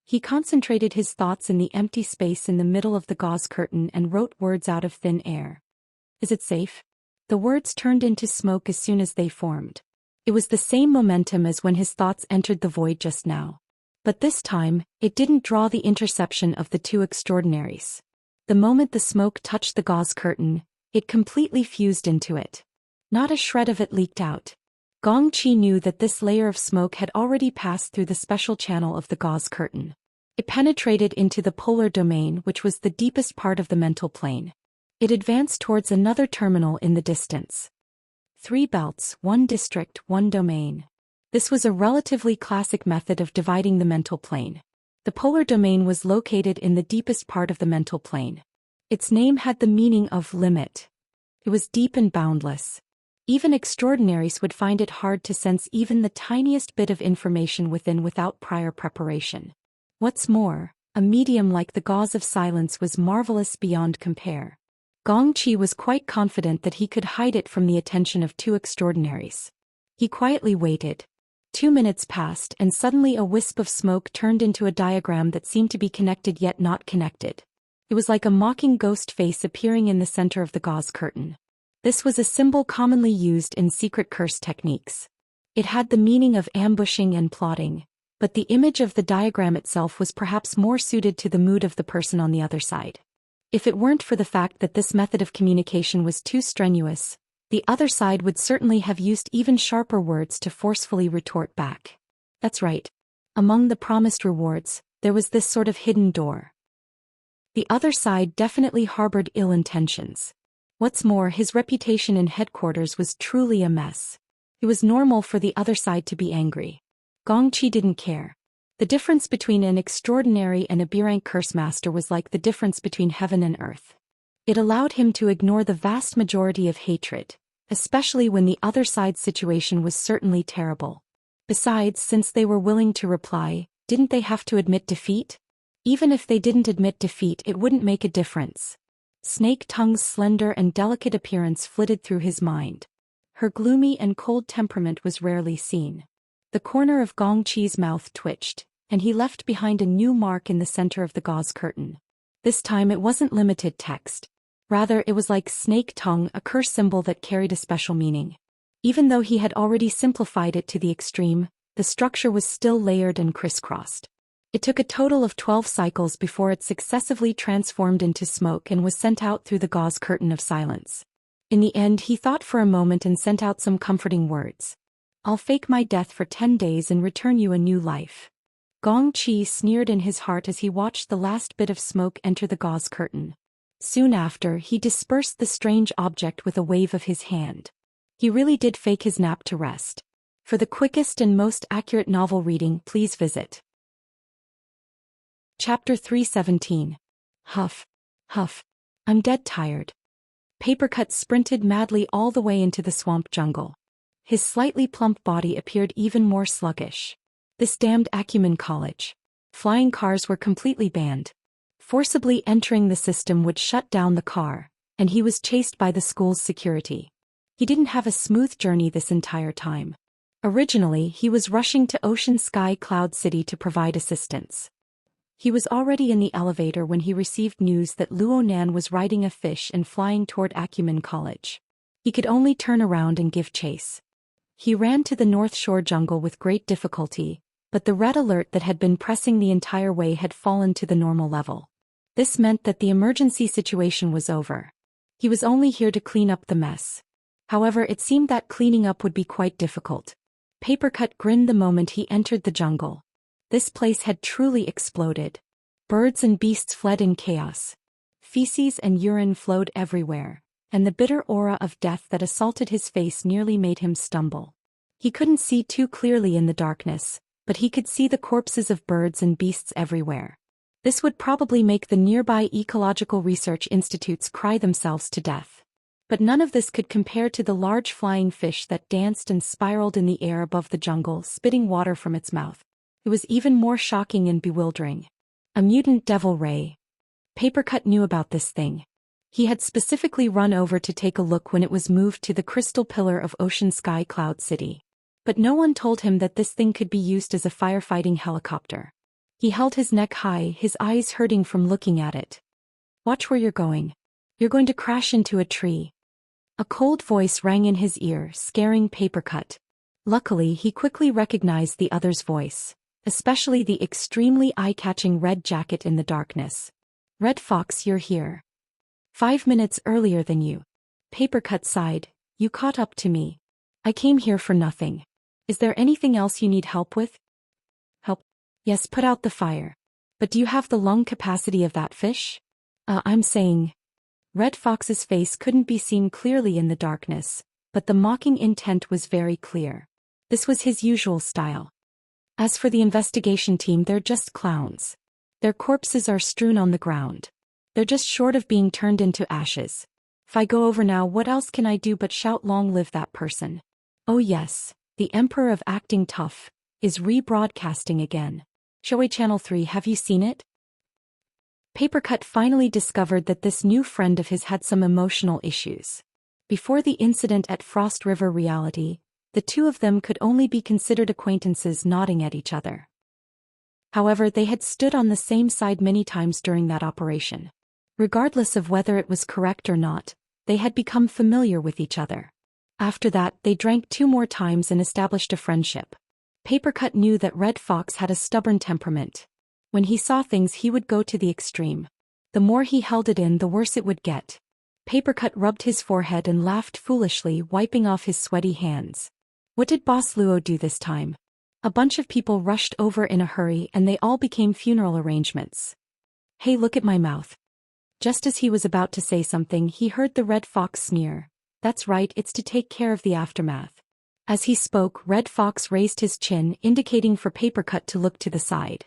He concentrated his thoughts in the empty space in the middle of the gauze curtain and wrote words out of thin air. Is it safe? The words turned into smoke as soon as they formed. It was the same momentum as when his thoughts entered the void just now. But this time, it didn't draw the interception of the two extraordinaries. The moment the smoke touched the gauze curtain, it completely fused into it. Not a shred of it leaked out. Gong Qi knew that this layer of smoke had already passed through the special channel of the gauze curtain. It penetrated into the polar domain, which was the deepest part of the mental plane. It advanced towards another terminal in the distance. 3 belts, 1 district, 1 domain. This was a relatively classic method of dividing the mental plane. The polar domain was located in the deepest part of the mental plane. Its name had the meaning of limit. It was deep and boundless. Even extraordinaries would find it hard to sense even the tiniest bit of information within without prior preparation. What's more, a medium like the gauze of silence was marvelous beyond compare. Gong Qi was quite confident that he could hide it from the attention of 2 extraordinaries. He quietly waited. 2 minutes passed and suddenly a wisp of smoke turned into a diagram that seemed to be connected yet not connected. It was like a mocking ghost face appearing in the center of the gauze curtain. This was a symbol commonly used in secret curse techniques. It had the meaning of ambushing and plotting, but the image of the diagram itself was perhaps more suited to the mood of the person on the other side. If it weren't for the fact that this method of communication was too strenuous, the other side would certainly have used even sharper words to forcefully retort back. That's right. Among the promised rewards, there was this sort of hidden door. The other side definitely harbored ill intentions. What's more, his reputation in headquarters was truly a mess. It was normal for the other side to be angry. Gong Qi didn't care. The difference between an extraordinary and a B-rank curse master was like the difference between heaven and earth. It allowed him to ignore the vast majority of hatred, especially when the other side's situation was certainly terrible. Besides, since they were willing to reply, didn't they have to admit defeat? Even if they didn't admit defeat, it wouldn't make a difference. Snake Tongue's slender and delicate appearance flitted through his mind. Her gloomy and cold temperament was rarely seen. The corner of Gong Qi's mouth twitched, and he left behind a new mark in the center of the gauze curtain. This time it wasn't limited text. Rather, it was like Snake Tongue, a curse symbol that carried a special meaning. Even though he had already simplified it to the extreme, the structure was still layered and crisscrossed. It took a total of 12 cycles before it successively transformed into smoke and was sent out through the gauze curtain of silence. In the end, he thought for a moment and sent out some comforting words. I'll fake my death for 10 days and return you a new life. Gong Qi sneered in his heart as he watched the last bit of smoke enter the gauze curtain. Soon after, he dispersed the strange object with a wave of his hand. He really did fake his nap to rest. For the quickest and most accurate novel reading, please visit Chapter 317. Huff. Huff. I'm dead tired. Papercut sprinted madly all the way into the swamp jungle. His slightly plump body appeared even more sluggish. This damned Acumen College. Flying cars were completely banned. Forcibly entering the system would shut down the car, and he was chased by the school's security. He didn't have a smooth journey this entire time. Originally, he was rushing to Ocean Sky Cloud City to provide assistance. He was already in the elevator when he received news that Luonan was riding a fish and flying toward Acumen College. He could only turn around and give chase. He ran to the North Shore jungle with great difficulty, but the red alert that had been pressing the entire way had fallen to the normal level. This meant that the emergency situation was over. He was only here to clean up the mess. However, it seemed that cleaning up would be quite difficult. Papercut grinned the moment he entered the jungle. This place had truly exploded. Birds and beasts fled in chaos. Feces and urine flowed everywhere, and the bitter aura of death that assaulted his face nearly made him stumble. He couldn't see too clearly in the darkness, but he could see the corpses of birds and beasts everywhere. This would probably make the nearby ecological research institutes cry themselves to death. But none of this could compare to the large flying fish that danced and spiraled in the air above the jungle, spitting water from its mouth. It was even more shocking and bewildering. A mutant devil ray. Papercut knew about this thing. He had specifically run over to take a look when it was moved to the crystal pillar of Ocean Sky Cloud City. But no one told him that this thing could be used as a firefighting helicopter. He held his neck high, his eyes hurting from looking at it. "Watch where you're going. You're going to crash into a tree." A cold voice rang in his ear, scaring Papercut. Luckily, he quickly recognized the other's voice, especially the extremely eye-catching red jacket in the darkness. "Red Fox, you're here. 5 minutes earlier than you." Papercut sighed. "You caught up to me. I came here for nothing. Is there anything else you need help with?" "Help? Yes, put out the fire. But do you have the lung capacity of that fish?" I'm saying." Red Fox's face couldn't be seen clearly in the darkness, but the mocking intent was very clear. This was his usual style. "As for the investigation team, they're just clowns. Their corpses are strewn on the ground. They're just short of being turned into ashes. If I go over now, what else can I do but shout 'Long live that person'?" Oh yes, the Emperor of Acting Tough is rebroadcasting again. Shoei Channel 3, have you seen it? Papercut finally discovered that this new friend of his had some emotional issues. Before the incident at Frost River Reality, the two of them could only be considered acquaintances nodding at each other. However, they had stood on the same side many times during that operation. Regardless of whether it was correct or not, they had become familiar with each other. After that, they drank 2 more times and established a friendship. Papercut knew that Red Fox had a stubborn temperament. When he saw things, he would go to the extreme. The more he held it in, the worse it would get. Papercut rubbed his forehead and laughed foolishly, wiping off his sweaty hands. What did Boss Luo do this time? A bunch of people rushed over in a hurry and they all became funeral arrangements. "Hey, look at my mouth." Just as he was about to say something, he heard the Red Fox sneer. "That's right, it's to take care of the aftermath." As he spoke, Red Fox raised his chin, indicating for Papercut to look to the side.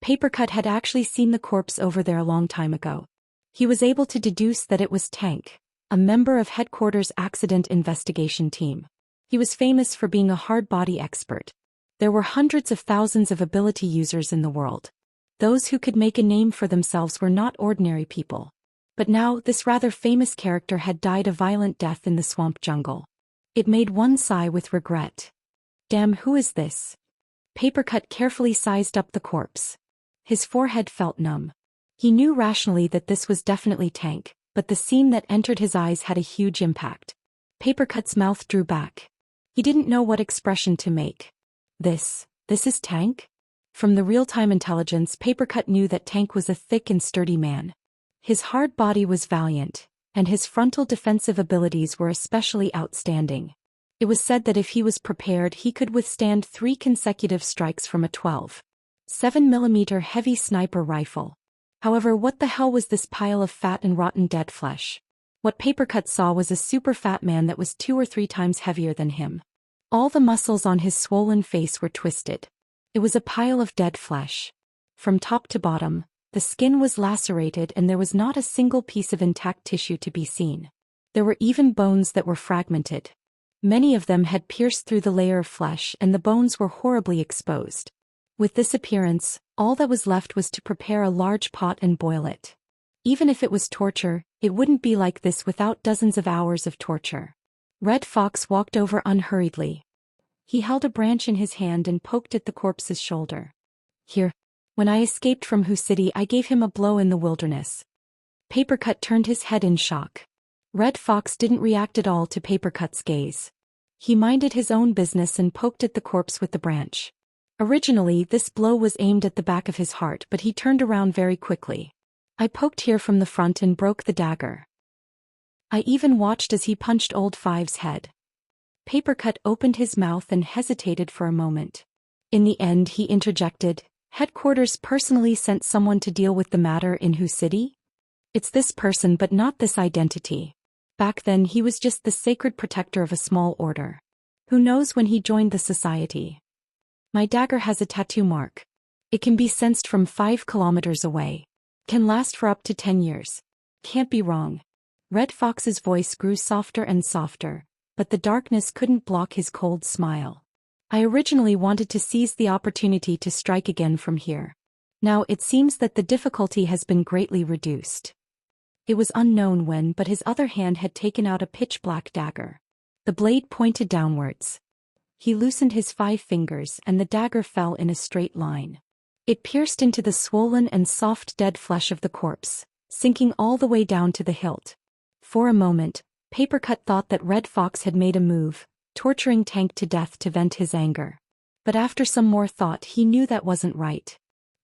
Papercut had actually seen the corpse over there a long time ago. He was able to deduce that it was Tank, a member of Headquarters' Accident Investigation Team. He was famous for being a hard body expert. There were hundreds of thousands of ability users in the world. Those who could make a name for themselves were not ordinary people. But now, this rather famous character had died a violent death in the swamp jungle. It made one sigh with regret. Damn, who is this? Papercut carefully sized up the corpse. His forehead felt numb. He knew rationally that this was definitely Tank, but the scene that entered his eyes had a huge impact. Papercut's mouth drew back. He didn't know what expression to make. This is Tank? From the real-time intelligence, Papercut knew that Tank was a thick and sturdy man. His hard body was valiant, and his frontal defensive abilities were especially outstanding. It was said that if he was prepared, he could withstand 3 consecutive strikes from a 12.7mm heavy sniper rifle. However, what the hell was this pile of fat and rotten dead flesh? What Papercut saw was a super fat man that was 2 or 3 times heavier than him. All the muscles on his swollen face were twisted. It was a pile of dead flesh. From top to bottom, the skin was lacerated and there was not a single piece of intact tissue to be seen. There were even bones that were fragmented. Many of them had pierced through the layer of flesh and the bones were horribly exposed. With this appearance, all that was left was to prepare a large pot and boil it. Even if it was torture, it wouldn't be like this without dozens of hours of torture. Red Fox walked over unhurriedly. He held a branch in his hand and poked at the corpse's shoulder. "Here. When I escaped from Hu City, I gave him a blow in the wilderness." Papercut turned his head in shock. Red Fox didn't react at all to Papercut's gaze. He minded his own business and poked at the corpse with the branch. Originally, this blow was aimed at the back of his heart, but he turned around very quickly. "I poked here from the front and broke the dagger. I even watched as he punched Old Five's head." Papercut opened his mouth and hesitated for a moment. In the end, he interjected, Headquarters personally sent someone to deal with the matter in whose city? It's this person but not this identity. Back then he was just the sacred protector of a small order. Who knows when he joined the society? My dagger has a tattoo mark. It can be sensed from 5 kilometers away. Can last for up to 10 years. Can't be wrong. Red Fox's voice grew softer and softer, but the darkness couldn't block his cold smile. I originally wanted to seize the opportunity to strike again from here. Now it seems that the difficulty has been greatly reduced. It was unknown when, but his other hand had taken out a pitch-black dagger. The blade pointed downwards. He loosened his 5 fingers and the dagger fell in a straight line. It pierced into the swollen and soft dead flesh of the corpse, sinking all the way down to the hilt. For a moment, Papercut thought that Red Fox had made a move, torturing Tank to death to vent his anger. But after some more thought he knew that wasn't right.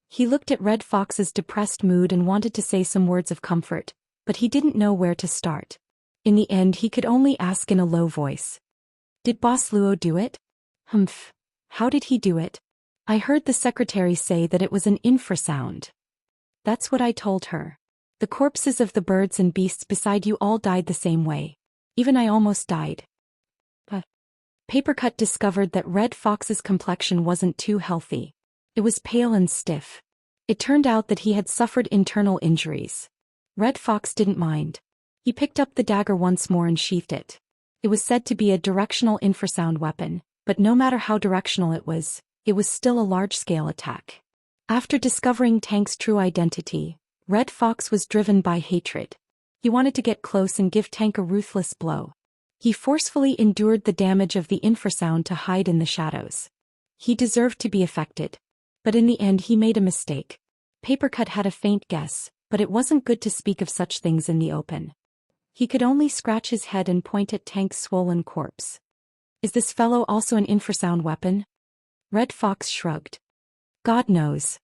He looked at Red Fox's depressed mood and wanted to say some words of comfort, but he didn't know where to start. In the end he could only ask in a low voice. Did Boss Luo do it? Humph. How did he do it? I heard the secretary say that it was an infrasound. That's what I told her. The corpses of the birds and beasts beside you all died the same way. Even I almost died. But Papercut discovered that Red Fox's complexion wasn't too healthy. It was pale and stiff. It turned out that he had suffered internal injuries. Red Fox didn't mind. He picked up the dagger once more and sheathed it. It was said to be a directional infrasound weapon, but no matter how directional it was still a large-scale attack. After discovering Tank's true identity, Red Fox was driven by hatred. He wanted to get close and give Tank a ruthless blow. He forcefully endured the damage of the infrasound to hide in the shadows. He deserved to be affected. But in the end he made a mistake. Papercut had a faint guess, but it wasn't good to speak of such things in the open. He could only scratch his head and point at Tank's swollen corpse. Is this fellow also an infrasound weapon? Red Fox shrugged. God knows.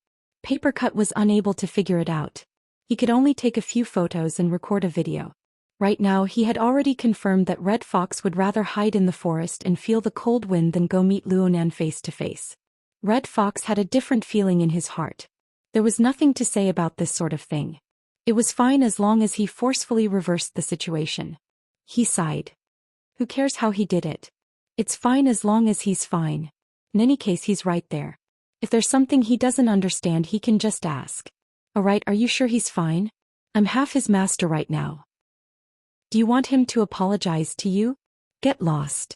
Papercut was unable to figure it out. He could only take a few photos and record a video. Right now he had already confirmed that Red Fox would rather hide in the forest and feel the cold wind than go meet Luonan face to face. Red Fox had a different feeling in his heart. There was nothing to say about this sort of thing. It was fine as long as he forcefully reversed the situation. He sighed. Who cares how he did it? It's fine as long as he's fine. In any case he's right there. If there's something he doesn't understand he can just ask. Alright, are you sure he's fine? I'm half his master right now. Do you want him to apologize to you? Get lost.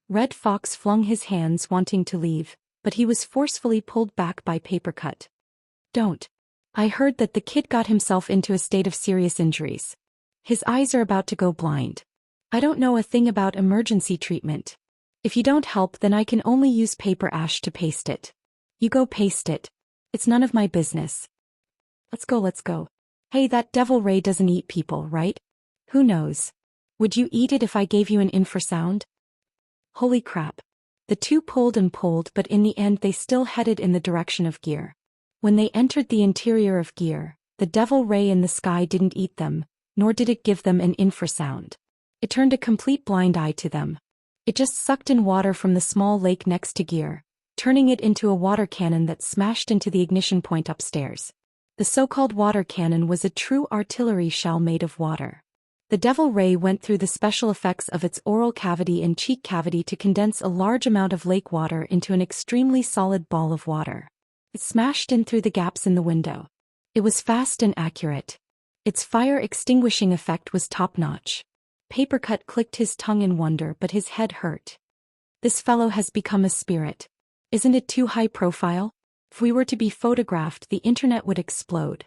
Red Fox flung his hands wanting to leave, but he was forcefully pulled back by Papercut. Don't. I heard that the kid got himself into a state of serious injuries. His eyes are about to go blind. I don't know a thing about emergency treatment. If you don't help then I can only use paper ash to paste it. You go paste it. It's none of my business. Let's go. Hey, that devil ray doesn't eat people, right? Who knows? Would you eat it if I gave you an infrasound? Holy crap. The two pulled and pulled, but in the end they still headed in the direction of Gear. When they entered the interior of Gear, the devil ray in the sky didn't eat them, nor did it give them an infrasound. It turned a complete blind eye to them. It just sucked in water from the small lake next to Gear, turning it into a water cannon that smashed into the ignition point upstairs. The so-called water cannon was a true artillery shell made of water. The devil ray went through the special effects of its oral cavity and cheek cavity to condense a large amount of lake water into an extremely solid ball of water. It smashed in through the gaps in the window. It was fast and accurate. Its fire-extinguishing effect was top-notch. Papercut clicked his tongue in wonder, but his head hurt. This fellow has become a spirit. Isn't it too high profile? If we were to be photographed, the internet would explode.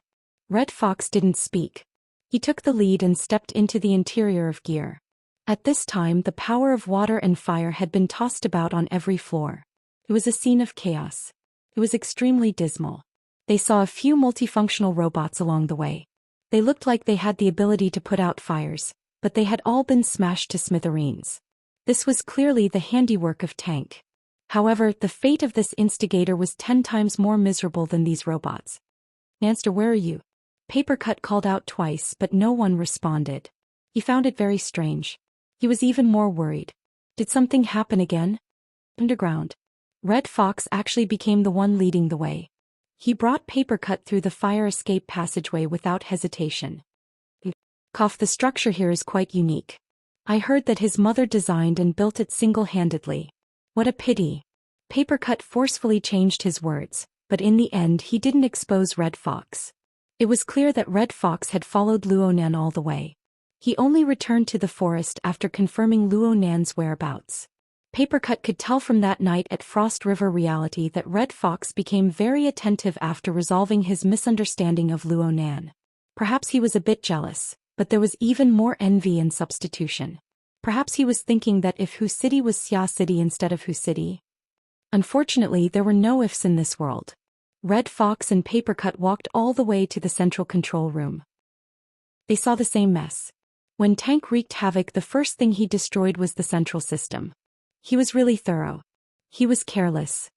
Red Fox didn't speak. He took the lead and stepped into the interior of Gear. At this time the power of water and fire had been tossed about on every floor. It was a scene of chaos. It was extremely dismal. They saw a few multifunctional robots along the way. They looked like they had the ability to put out fires, but they had all been smashed to smithereens. This was clearly the handiwork of Tank. However, the fate of this instigator was 10 times more miserable than these robots. Nanster, where are you? Papercut called out twice, but no one responded. He found it very strange. He was even more worried. Did something happen again? Underground. Red Fox actually became the one leading the way. He brought Papercut through the fire escape passageway without hesitation. The structure here is quite unique. I heard that his mother designed and built it single-handedly. What a pity. Papercut forcefully changed his words, but in the end he didn't expose Red Fox. It was clear that Red Fox had followed Luonan all the way. He only returned to the forest after confirming Luonan's whereabouts. Papercut could tell from that night at Frost River Reality that Red Fox became very attentive after resolving his misunderstanding of Luonan. Perhaps he was a bit jealous, but there was even more envy and substitution. Perhaps he was thinking that if Hu City was Xia City instead of Hu City. Unfortunately, there were no ifs in this world. Red Fox and Papercut walked all the way to the central control room. They saw the same mess. When Tank wreaked havoc, the first thing he destroyed was the central system. He was really thorough. He was careless.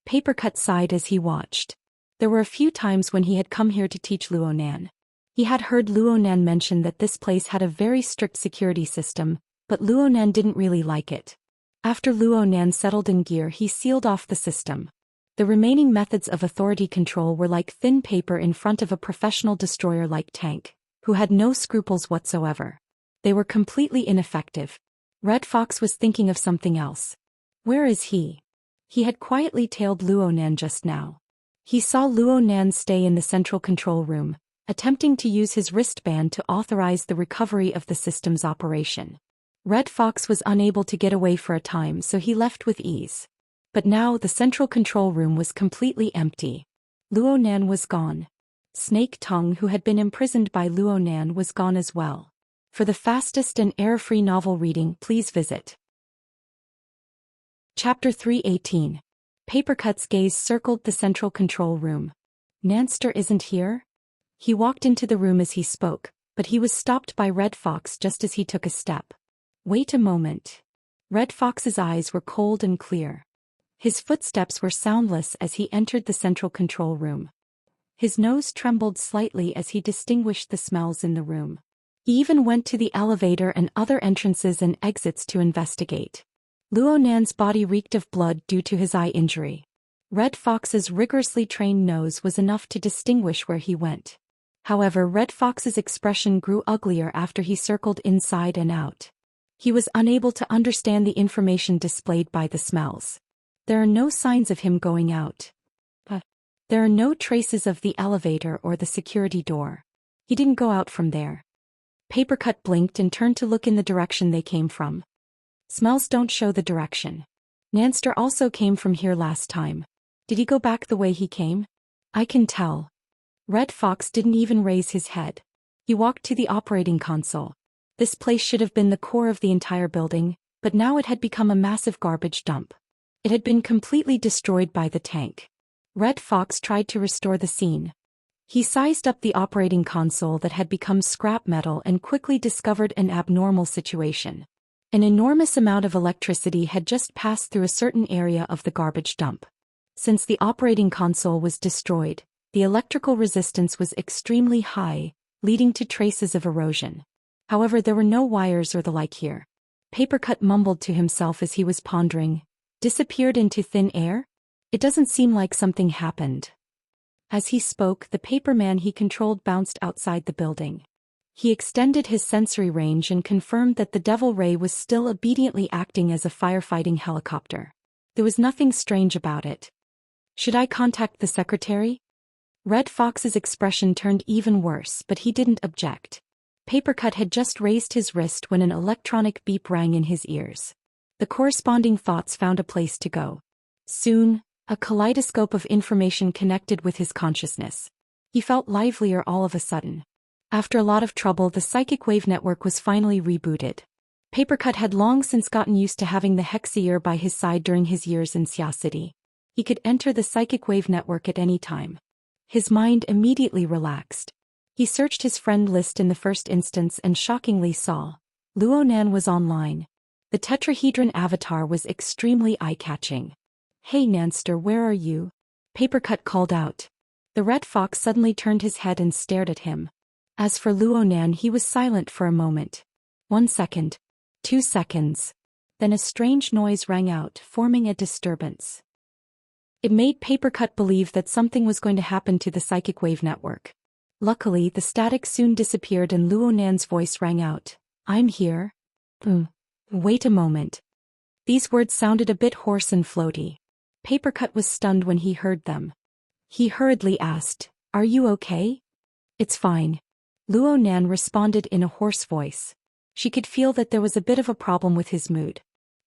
Papercut sighed as he watched. There were a few times when he had come here to teach Luonan. He had heard Luonan mention that this place had a very strict security system, but Luonan didn't really like it. After Luonan settled in gear, he sealed off the system. The remaining methods of authority control were like thin paper in front of a professional destroyer like Tank, who had no scruples whatsoever. They were completely ineffective. Red Fox was thinking of something else. Where is he? He had quietly tailed Luonan just now. He saw Luonan stay in the central control room, attempting to use his wristband to authorize the recovery of the system's operation. Red Fox was unable to get away for a time, so he left with ease. But now the central control room was completely empty. Luonan was gone. Snake Tongue, who had been imprisoned by Luonan, was gone as well. For the fastest and error-free novel reading, please visit Chapter 318. Papercut's gaze circled the central control room. Nanster isn't here? He walked into the room as he spoke, but he was stopped by Red Fox just as he took a step. Wait a moment. Red Fox's eyes were cold and clear. His footsteps were soundless as he entered the central control room. His nose trembled slightly as he distinguished the smells in the room. He even went to the elevator and other entrances and exits to investigate. Luonan's body reeked of blood due to his eye injury. Red Fox's rigorously trained nose was enough to distinguish where he went. However, Red Fox's expression grew uglier after he circled inside and out. He was unable to understand the information displayed by the smells. There are no signs of him going out. There are no traces of the elevator or the security door. He didn't go out from there. Papercut blinked and turned to look in the direction they came from. Smells don't show the direction. Nanster also came from here last time. Did he go back the way he came? I can tell. Red Fox didn't even raise his head. He walked to the operating console. This place should have been the core of the entire building, but now it had become a massive garbage dump. It had been completely destroyed by the tank. Red Fox tried to restore the scene. He sized up the operating console that had become scrap metal and quickly discovered an abnormal situation. An enormous amount of electricity had just passed through a certain area of the garbage dump. Since the operating console was destroyed, the electrical resistance was extremely high, leading to traces of erosion. However, there were no wires or the like here. Papercut mumbled to himself as he was pondering. Disappeared into thin air? It doesn't seem like something happened. As he spoke, the paperman he controlled bounced outside the building. He extended his sensory range and confirmed that the Devil Ray was still obediently acting as a firefighting helicopter. There was nothing strange about it. Should I contact the secretary? Red Fox's expression turned even worse, but he didn't object. Papercut had just raised his wrist when an electronic beep rang in his ears. The corresponding thoughts found a place to go. Soon, a kaleidoscope of information connected with his consciousness. He felt livelier all of a sudden. After a lot of trouble, the psychic wave network was finally rebooted. Papercut had long since gotten used to having the Hexier by his side during his years in Xia City. He could enter the psychic wave network at any time. His mind immediately relaxed. He searched his friend list in the first instance and shockingly saw Luonan was online. The tetrahedron avatar was extremely eye-catching. Hey Nanster, where are you? Papercut called out. The Red Fox suddenly turned his head and stared at him. As for Luonan, he was silent for a moment. 1 second. 2 seconds. Then a strange noise rang out, forming a disturbance. It made Papercut believe that something was going to happen to the psychic wave network. Luckily, the static soon disappeared and Luo Nan's voice rang out. I'm here. Wait a moment. These words sounded a bit hoarse and floaty. Papercut was stunned when he heard them. He hurriedly asked, Are you okay? It's fine. Luo Nan responded in a hoarse voice. She could feel that there was a bit of a problem with his mood.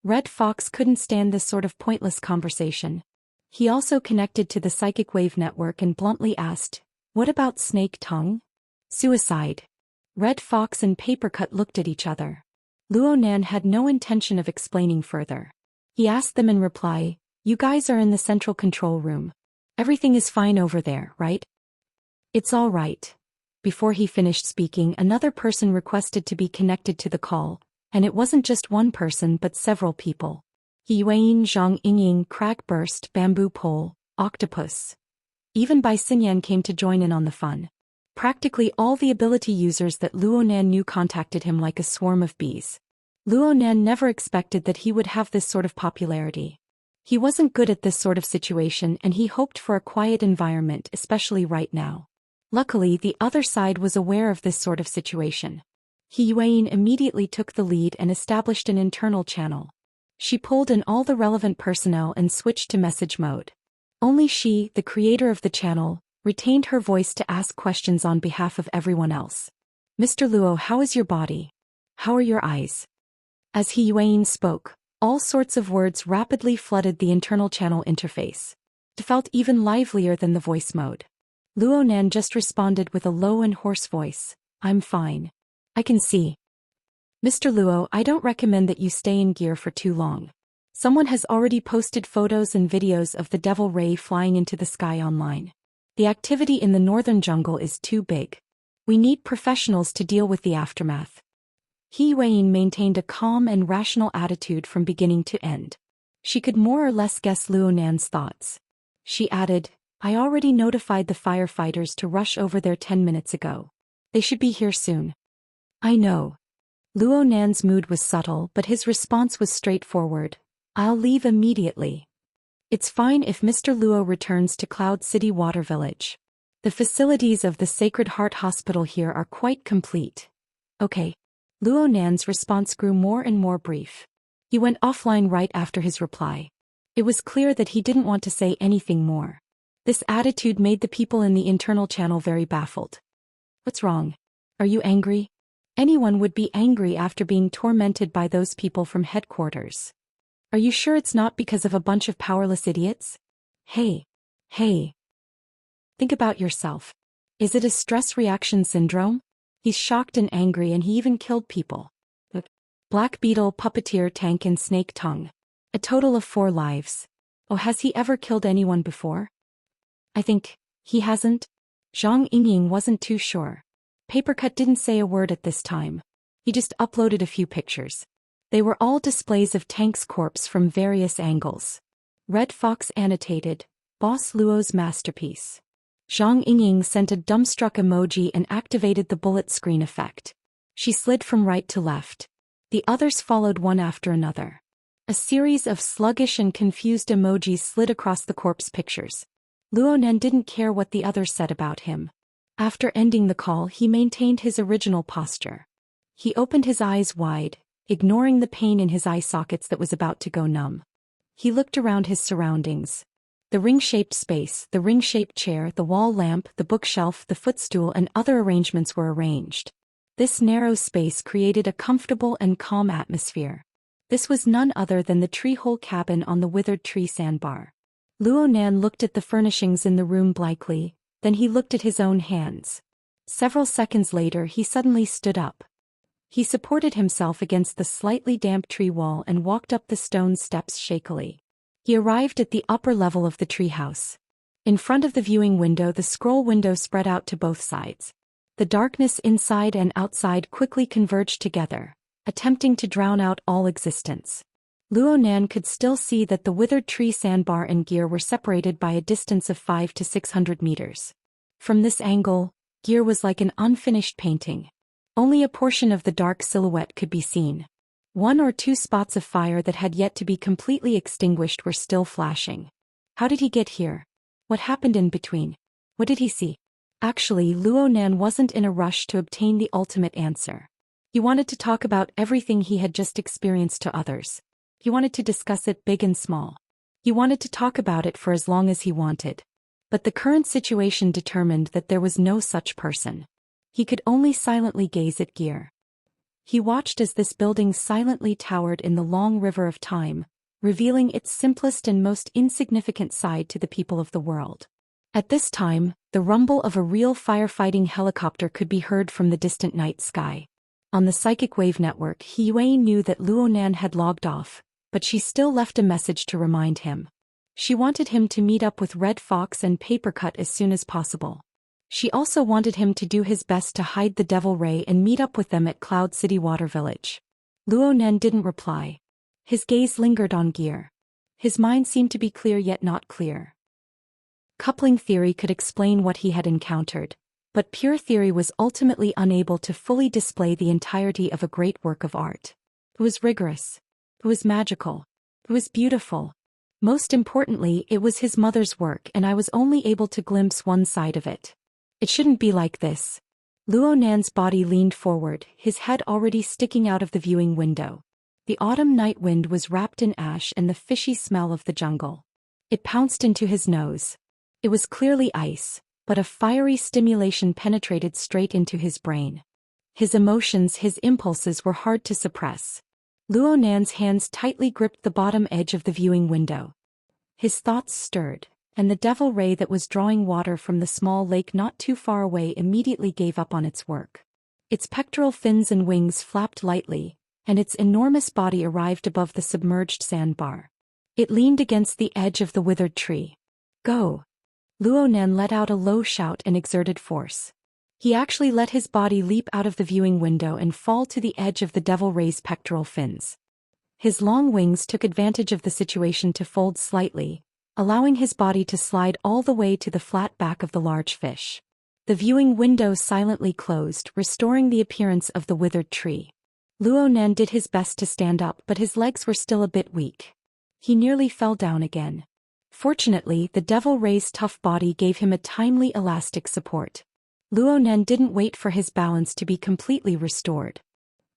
Red Fox couldn't stand this sort of pointless conversation. He also connected to the psychic wave network and bluntly asked, What about Snake Tongue? Suicide. Red Fox and Papercut looked at each other. Luo Nan had no intention of explaining further. He asked them in reply, You guys are in the central control room. Everything is fine over there, right? It's all right. Before he finished speaking, another person requested to be connected to the call, and it wasn't just one person but several people. Yuan, Zhang Yingying, Cragburst, Bamboo Pole, Octopus. Even Bai Xinyan came to join in on the fun. Practically all the ability users that Luo Nan knew contacted him like a swarm of bees. Luo Nan never expected that he would have this sort of popularity. He wasn't good at this sort of situation and he hoped for a quiet environment, especially right now. Luckily, the other side was aware of this sort of situation. Yuan immediately took the lead and established an internal channel. She pulled in all the relevant personnel and switched to message mode. Only she, the creator of the channel, retained her voice to ask questions on behalf of everyone else. Mr. Luo, how is your body? How are your eyes? As Yuan spoke, all sorts of words rapidly flooded the internal channel interface. It felt even livelier than the voice mode. Luo Nan just responded with a low and hoarse voice. I'm fine. I can see. Mr. Luo, I don't recommend that you stay in gear for too long. Someone has already posted photos and videos of the Devil Ray flying into the sky online. The activity in the northern jungle is too big. We need professionals to deal with the aftermath. Yuan maintained a calm and rational attitude from beginning to end. She could more or less guess Luo Nan's thoughts. She added, I already notified the firefighters to rush over there 10 minutes ago. They should be here soon. I know. Luo Nan's mood was subtle, but his response was straightforward. I'll leave immediately. It's fine if Mr. Luo returns to Cloud City Water Village. The facilities of the Sacred Heart Hospital here are quite complete. Okay. Luo Nan's response grew more and more brief. He went offline right after his reply. It was clear that he didn't want to say anything more. This attitude made the people in the internal channel very baffled. What's wrong? Are you angry? Anyone would be angry after being tormented by those people from headquarters. Are you sure it's not because of a bunch of powerless idiots? Hey. Think about yourself. Is it a stress reaction syndrome? He's shocked and angry and he even killed people. Black Beetle, Puppeteer, Tank and Snake Tongue. A total of 4 lives. Oh, has he ever killed anyone before? I think he hasn't. Zhang Yingying wasn't too sure. Papercut didn't say a word at this time. He just uploaded a few pictures. They were all displays of Tank's corpse from various angles. Red Fox annotated, Boss Luo's masterpiece. Zhang Yingying sent a dumbstruck emoji and activated the bullet screen effect. She slid from right to left. The others followed one after another. A series of sluggish and confused emojis slid across the corpse pictures. Luo Nan didn't care what the others said about him. After ending the call, he maintained his original posture. He opened his eyes wide, ignoring the pain in his eye sockets that was about to go numb. He looked around his surroundings. The ring-shaped space, the ring-shaped chair, the wall lamp, the bookshelf, the footstool and other arrangements were arranged. This narrow space created a comfortable and calm atmosphere. This was none other than the tree-hole cabin on the withered tree sandbar. Luo Nan looked at the furnishings in the room blankly, then he looked at his own hands. Several seconds later he suddenly stood up. He supported himself against the slightly damp tree wall and walked up the stone steps shakily. He arrived at the upper level of the treehouse. In front of the viewing window, the scroll window spread out to both sides. The darkness inside and outside quickly converged together, attempting to drown out all existence. Luo Nan could still see that the withered tree sandbar and gear were separated by a distance of 500 to 600 meters. From this angle, gear was like an unfinished painting. Only a portion of the dark silhouette could be seen. 1 or 2 spots of fire that had yet to be completely extinguished were still flashing. How did he get here? What happened in between? What did he see? Actually, Luonan wasn't in a rush to obtain the ultimate answer. He wanted to talk about everything he had just experienced to others. He wanted to discuss it big and small. He wanted to talk about it for as long as he wanted. But the current situation determined that there was no such person. He could only silently gaze at gear. He watched as this building silently towered in the long river of time, revealing its simplest and most insignificant side to the people of the world. At this time, the rumble of a real firefighting helicopter could be heard from the distant night sky. On the psychic wave network, Yue knew that Luonan had logged off, but she still left a message to remind him. She wanted him to meet up with Red Fox and Papercut as soon as possible. She also wanted him to do his best to hide the Devil Ray and meet up with them at Cloud City Water Village. Luonan didn't reply. His gaze lingered on gear. His mind seemed to be clear yet not clear. Coupling theory could explain what he had encountered, but pure theory was ultimately unable to fully display the entirety of a great work of art. It was rigorous. It was magical. It was beautiful. Most importantly, it was his mother's work, and I was only able to glimpse one side of it. It shouldn't be like this. Luonan's body leaned forward, his head already sticking out of the viewing window. The autumn night wind was wrapped in ash and the fishy smell of the jungle. It pounced into his nose. It was clearly ice, but a fiery stimulation penetrated straight into his brain. His emotions, his impulses were hard to suppress. Luonan's hands tightly gripped the bottom edge of the viewing window. His thoughts stirred, and the Devil Ray that was drawing water from the small lake not too far away immediately gave up on its work. Its pectoral fins and wings flapped lightly, and its enormous body arrived above the submerged sandbar. It leaned against the edge of the withered tree. Go! Luonan let out a low shout and exerted force. He actually let his body leap out of the viewing window and fall to the edge of the Devil Ray's pectoral fins. His long wings took advantage of the situation to fold slightly, allowing his body to slide all the way to the flat back of the large fish. The viewing window silently closed, restoring the appearance of the withered tree. Luonan did his best to stand up, but his legs were still a bit weak. He nearly fell down again. Fortunately, the Devil Ray's tough body gave him a timely elastic support. Luonan didn't wait for his balance to be completely restored.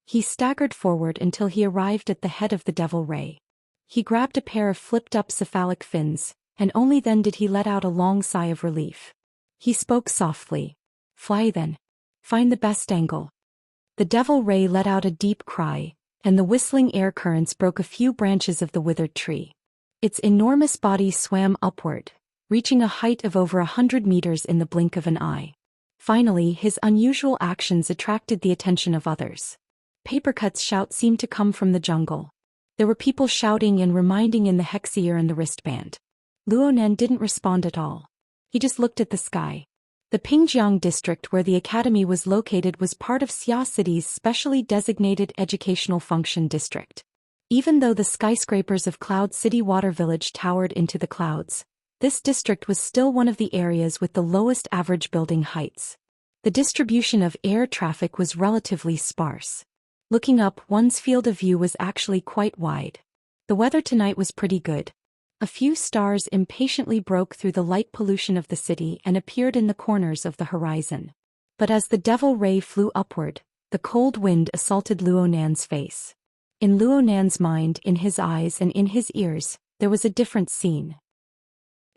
He staggered forward until he arrived at the head of the Devil Ray. He grabbed a pair of flipped-up cephalic fins, and only then did he let out a long sigh of relief. He spoke softly. Fly then. Find the best angle. The Devil Ray let out a deep cry, and the whistling air currents broke a few branches of the withered tree. Its enormous body swam upward, reaching a height of over 100 meters in the blink of an eye. Finally, his unusual actions attracted the attention of others. Papercut's shout seemed to come from the jungle. There were people shouting and reminding in the hexier and the wristband. Luonan didn't respond at all. He just looked at the sky. The Pingjiang district where the academy was located was part of Xia City's specially designated educational function district. Even though the skyscrapers of Cloud City Water Village towered into the clouds, this district was still one of the areas with the lowest average building heights. The distribution of air traffic was relatively sparse. Looking up, one's field of view was actually quite wide. The weather tonight was pretty good. A few stars impatiently broke through the light pollution of the city and appeared in the corners of the horizon. But as the Devil Ray flew upward, the cold wind assaulted Luonan's face. In Luonan's mind, in his eyes and in his ears, there was a different scene.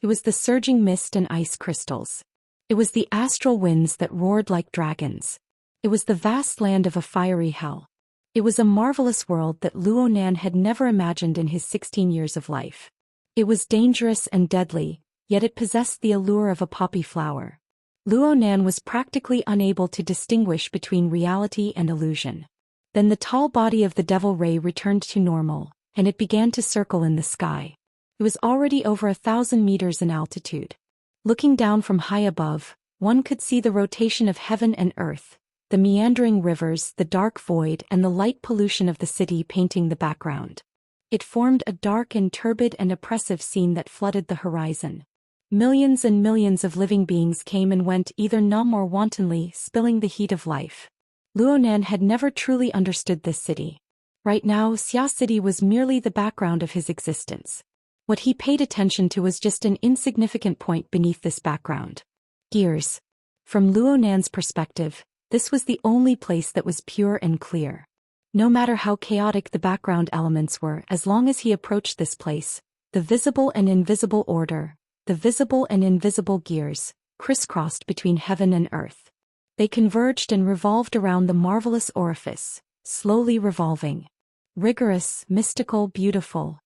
It was the surging mist and ice crystals. It was the astral winds that roared like dragons. It was the vast land of a fiery hell. It was a marvelous world that Luonan had never imagined in his 16 years of life. It was dangerous and deadly, yet it possessed the allure of a poppy flower. Luonan was practically unable to distinguish between reality and illusion. Then the tall body of the Devil Ray returned to normal, and it began to circle in the sky. It was already over 1,000 meters in altitude. Looking down from high above, one could see the rotation of heaven and earth, the meandering rivers, the dark void, and the light pollution of the city painting the background. It formed a dark and turbid and oppressive scene that flooded the horizon. Millions and millions of living beings came and went, either numb or wantonly spilling the heat of life. Luonan had never truly understood this city. Right now, Xia City was merely the background of his existence. What he paid attention to was just an insignificant point beneath this background. Gears. From Luo Nan's perspective, this was the only place that was pure and clear. No matter how chaotic the background elements were, as long as he approached this place, the visible and invisible order, the visible and invisible gears, crisscrossed between heaven and earth. They converged and revolved around the marvelous orifice, slowly revolving. Rigorous, mystical, beautiful.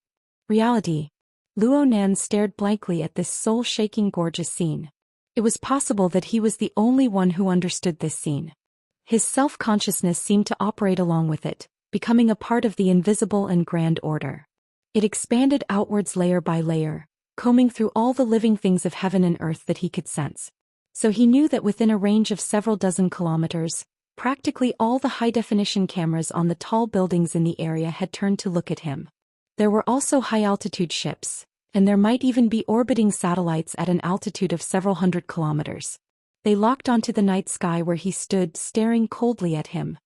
Reality. Luo Nan stared blankly at this soul-shaking gorgeous scene. It was possible that he was the only one who understood this scene. His self-consciousness seemed to operate along with it, becoming a part of the invisible and grand order. It expanded outwards layer by layer, combing through all the living things of heaven and earth that he could sense. So he knew that within a range of several dozen kilometers, practically all the high-definition cameras on the tall buildings in the area had turned to look at him. There were also high-altitude ships, and there might even be orbiting satellites at an altitude of several hundred kilometers. They locked onto the night sky where he stood staring coldly at him.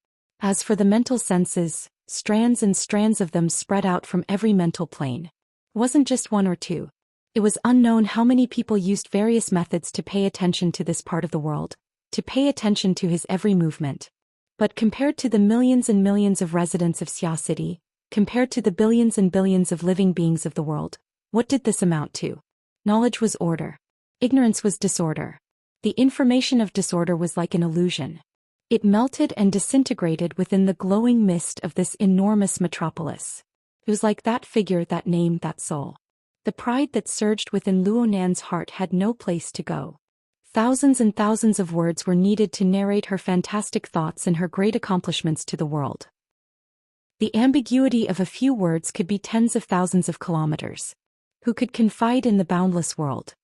As for the mental senses, strands and strands of them spread out from every mental plane. It wasn't just one or two. It was unknown how many people used various methods to pay attention to this part of the world, to pay attention to his every movement. But compared to the millions and millions of residents of Xia City, compared to the billions and billions of living beings of the world, what did this amount to? Knowledge was order. Ignorance was disorder. The information of disorder was like an illusion. It melted and disintegrated within the glowing mist of this enormous metropolis. It was like that figure, that name, that soul. The pride that surged within Luo Nan's heart had no place to go. Thousands and thousands of words were needed to narrate her fantastic thoughts and her great accomplishments to the world. The ambiguity of a few words could be tens of thousands of kilometers. Who could confide in the boundless world?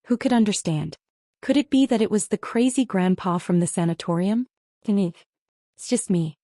Who could understand? Could it be that it was the crazy grandpa from the sanatorium? It's just me.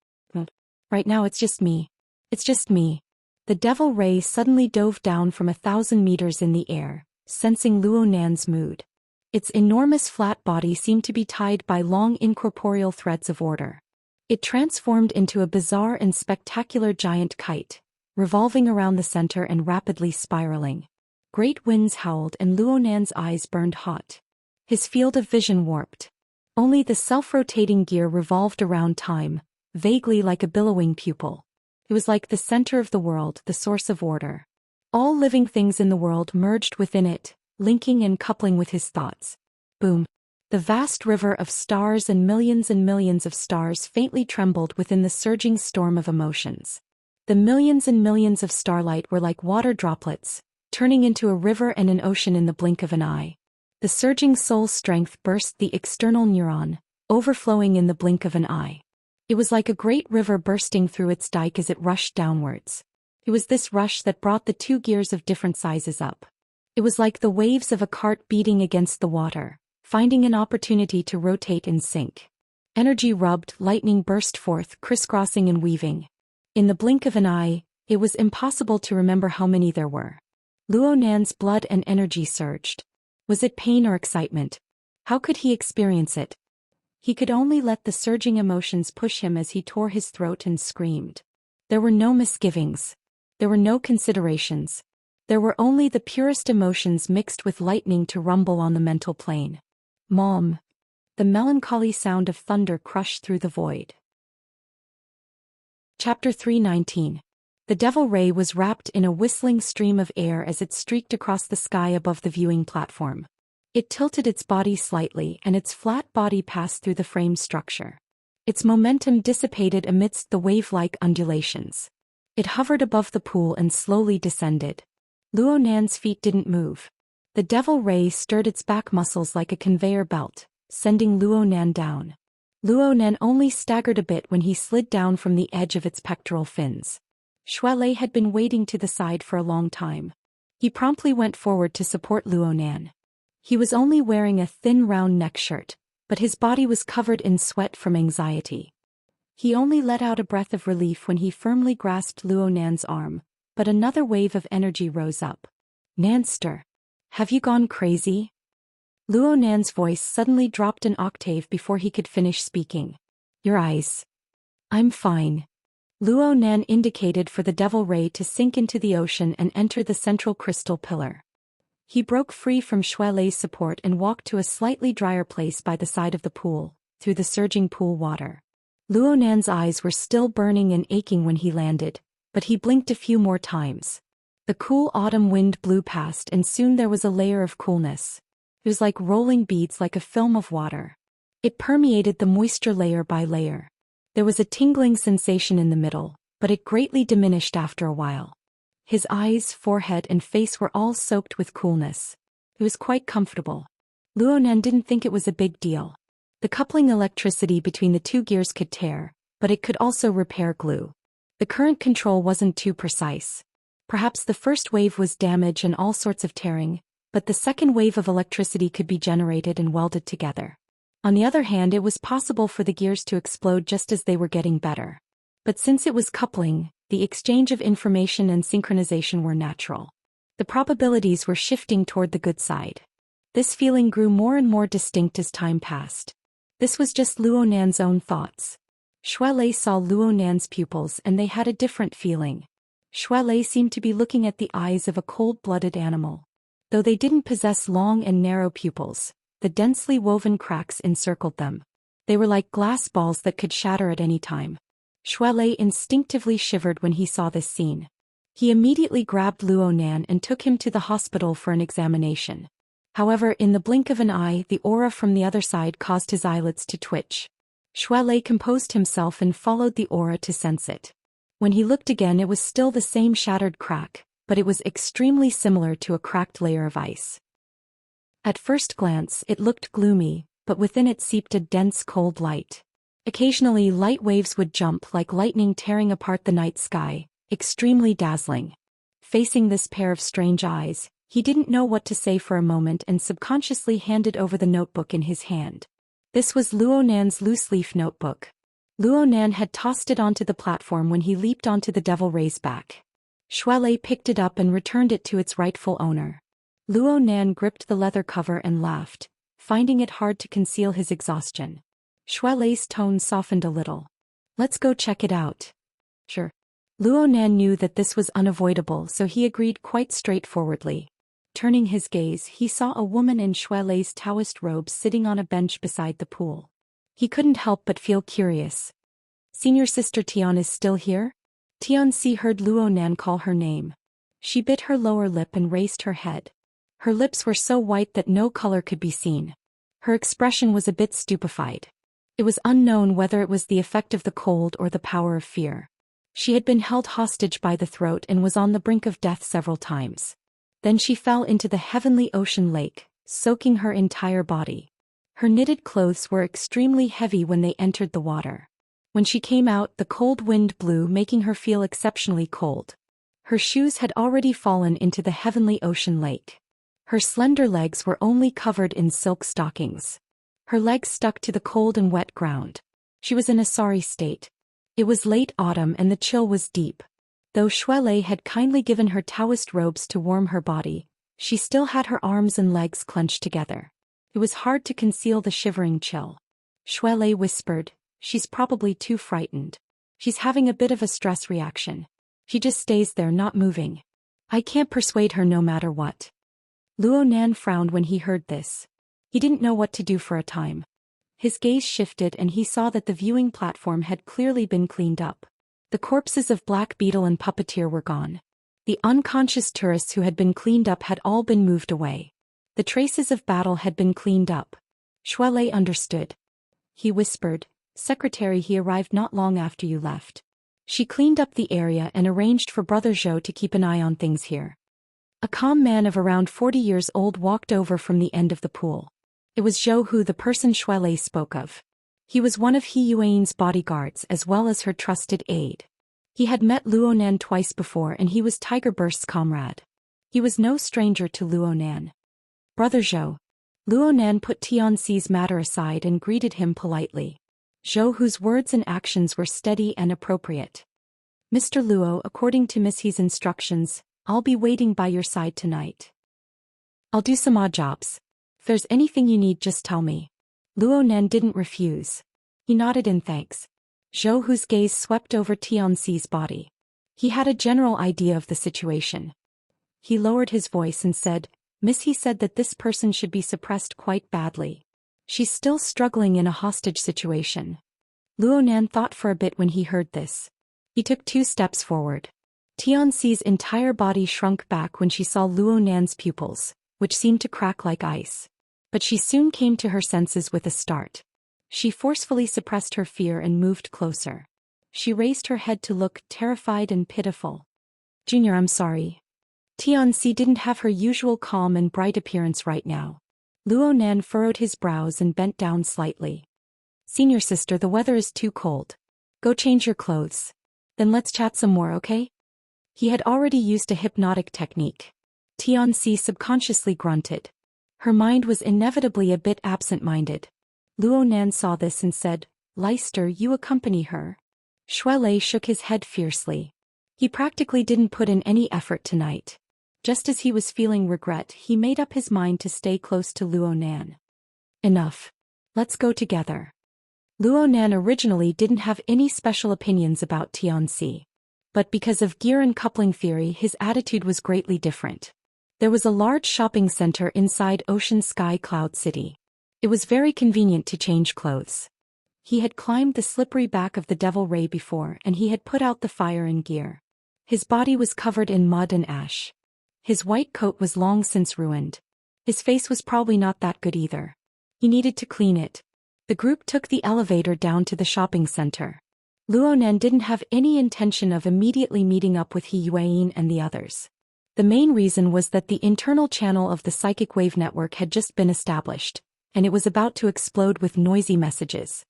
Right now it's just me. It's just me. The devil ray suddenly dove down from 1,000 meters in the air, sensing Luo Nan's mood. Its enormous flat body seemed to be tied by long incorporeal threads of order. It transformed into a bizarre and spectacular giant kite, revolving around the center and rapidly spiraling. Great winds howled and Luo Nan's eyes burned hot. His field of vision warped. Only the self-rotating gear revolved around time, vaguely like a billowing pupil. It was like the center of the world, the source of order. All living things in the world merged within it, linking and coupling with his thoughts. Boom. The vast river of stars and millions of stars faintly trembled within the surging storm of emotions. The millions and millions of starlight were like water droplets, turning into a river and an ocean in the blink of an eye. The surging soul strength burst the external neuron, overflowing in the blink of an eye. It was like a great river bursting through its dike as it rushed downwards. It was this rush that brought the two gears of different sizes up. It was like the waves of a cart beating against the water, finding an opportunity to rotate and sink. Energy rubbed, lightning burst forth, crisscrossing and weaving. In the blink of an eye, it was impossible to remember how many there were. Luo Nan's blood and energy surged. Was it pain or excitement? How could he experience it? He could only let the surging emotions push him as he tore his throat and screamed. There were no misgivings. There were no considerations. There were only the purest emotions mixed with lightning to rumble on the mental plane. Mom. The melancholy sound of thunder crushed through the void. Chapter 319. The devil ray was wrapped in a whistling stream of air as it streaked across the sky above the viewing platform. It tilted its body slightly and its flat body passed through the frame structure. Its momentum dissipated amidst the wave-like undulations. It hovered above the pool and slowly descended. Luo Nan's feet didn't move. The devil ray stirred its back muscles like a conveyor belt, sending Luo Nan down. Luo Nan only staggered a bit when he slid down from the edge of its pectoral fins. Shuelei had been waiting to the side for a long time. He promptly went forward to support Luo Nan. He was only wearing a thin round neck shirt, but his body was covered in sweat from anxiety. He only let out a breath of relief when he firmly grasped Luo Nan's arm, but another wave of energy rose up. Nanster. Have you gone crazy? Luo Nan's voice suddenly dropped an octave before he could finish speaking. Your eyes. I'm fine. Luo Nan indicated for the devil ray to sink into the ocean and enter the central crystal pillar. He broke free from Shui Lei's support and walked to a slightly drier place by the side of the pool, through the surging pool water. Luo Nan's eyes were still burning and aching when he landed, but he blinked a few more times. The cool autumn wind blew past and soon there was a layer of coolness. It was like rolling beads, like a film of water. It permeated the moisture layer by layer. There was a tingling sensation in the middle, but it greatly diminished after a while. His eyes, forehead and face were all soaked with coolness. It was quite comfortable. Luo Nan didn't think it was a big deal. The coupling electricity between the two gears could tear, but it could also repair glue. The current control wasn't too precise. Perhaps the first wave was damage and all sorts of tearing, but the second wave of electricity could be generated and welded together. On the other hand, it was possible for the gears to explode just as they were getting better. But since it was coupling, the exchange of information and synchronization were natural. The probabilities were shifting toward the good side. This feeling grew more and more distinct as time passed. This was just Luo Nan's own thoughts. Shui Lei saw Luo Nan's pupils and they had a different feeling. Shui Lei seemed to be looking at the eyes of a cold-blooded animal. Though they didn't possess long and narrow pupils, the densely woven cracks encircled them. They were like glass balls that could shatter at any time. Shui Lei instinctively shivered when he saw this scene. He immediately grabbed Luo Nan and took him to the hospital for an examination. However, in the blink of an eye, the aura from the other side caused his eyelids to twitch. Shui Lei composed himself and followed the aura to sense it. When he looked again, it was still the same shattered crack, but it was extremely similar to a cracked layer of ice. At first glance, it looked gloomy, but within it seeped a dense cold light. Occasionally, light waves would jump like lightning tearing apart the night sky, extremely dazzling. Facing this pair of strange eyes, he didn't know what to say for a moment and subconsciously handed over the notebook in his hand. This was Luo Nan's loose-leaf notebook. Luo Nan had tossed it onto the platform when he leaped onto the devil ray's back. Shui Lei picked it up and returned it to its rightful owner. Luo Nan gripped the leather cover and laughed, finding it hard to conceal his exhaustion. Shui Lei's tone softened a little. "Let's go check it out." "Sure." Luo Nan knew that this was unavoidable, so he agreed quite straightforwardly. Turning his gaze, he saw a woman in Shui Lei's Daoist robes sitting on a bench beside the pool. He couldn't help but feel curious. "Senior Sister Tian is still here?" Tianxi heard Luo Nan call her name. She bit her lower lip and raised her head. Her lips were so white that no color could be seen. Her expression was a bit stupefied. It was unknown whether it was the effect of the cold or the power of fear. She had been held hostage by the throat and was on the brink of death several times. Then she fell into the heavenly ocean lake, soaking her entire body. Her knitted clothes were extremely heavy when they entered the water. When she came out, the cold wind blew, making her feel exceptionally cold. Her shoes had already fallen into the heavenly ocean lake. Her slender legs were only covered in silk stockings. Her legs stuck to the cold and wet ground. She was in a sorry state. It was late autumn and the chill was deep. Though Shui Lei had kindly given her Daoist robes to warm her body, she still had her arms and legs clenched together. It was hard to conceal the shivering chill. Shui Lei whispered, "She's probably too frightened. She's having a bit of a stress reaction. She just stays there not moving. I can't persuade her no matter what." Luo Nan frowned when he heard this. He didn't know what to do for a time. His gaze shifted and he saw that the viewing platform had clearly been cleaned up. The corpses of Black Beetle and Puppeteer were gone. The unconscious tourists who had been cleaned up had all been moved away. The traces of battle had been cleaned up. Shui Lei understood. He whispered, "Secretary, he arrived not long after you left." She cleaned up the area and arranged for Brother Zhou to keep an eye on things here. A calm man of around 40 years old walked over from the end of the pool. It was Zhou Hu, the person Shui Lei spoke of. He was one of He Yuan's bodyguards as well as her trusted aide. He had met Luo Nan twice before and he was Tiger Burst's comrade. He was no stranger to Luo Nan. "Brother Zhou." Luo Nan put Tianxi's matter aside and greeted him politely. Zhou Hu's words and actions were steady and appropriate. "Mr. Luo, according to Miss He's instructions, I'll be waiting by your side tonight. I'll do some odd jobs. If there's anything you need, just tell me." Luo Nan didn't refuse. He nodded in thanks. Zhou Hu's gaze swept over Tianxi's body. He had a general idea of the situation. He lowered his voice and said, "Miss, he said that this person should be suppressed quite badly. She's still struggling in a hostage situation." Luonan thought for a bit when he heard this. He took 2 steps forward. Tianxi's entire body shrunk back when she saw Luonan's pupils, which seemed to crack like ice. But she soon came to her senses with a start. She forcefully suppressed her fear and moved closer. She raised her head to look terrified and pitiful. "Junior, I'm sorry." Tianxi didn't have her usual calm and bright appearance right now. Luonan furrowed his brows and bent down slightly. "Senior sister, the weather is too cold. Go change your clothes. Then let's chat some more, okay?" He had already used a hypnotic technique. Tianxi subconsciously grunted. Her mind was inevitably a bit absent-minded. Luonan saw this and said, "Leicester, you accompany her." Shuelei shook his head fiercely. He practically didn't put in any effort tonight. Just as he was feeling regret, he made up his mind to stay close to Luonan. "Enough. Let's go together." Luonan originally didn't have any special opinions about Tianxi. But because of gear and coupling theory, his attitude was greatly different. There was a large shopping center inside Ocean Sky Cloud City. It was very convenient to change clothes. He had climbed the slippery back of the Devil Ray before, and he had put out the fire in gear. His body was covered in mud and ash. His white coat was long since ruined. His face was probably not that good either. He needed to clean it. The group took the elevator down to the shopping center. Luonan didn't have any intention of immediately meeting up with He Yuan and the others. The main reason was that the internal channel of the psychic wave network had just been established, and it was about to explode with noisy messages.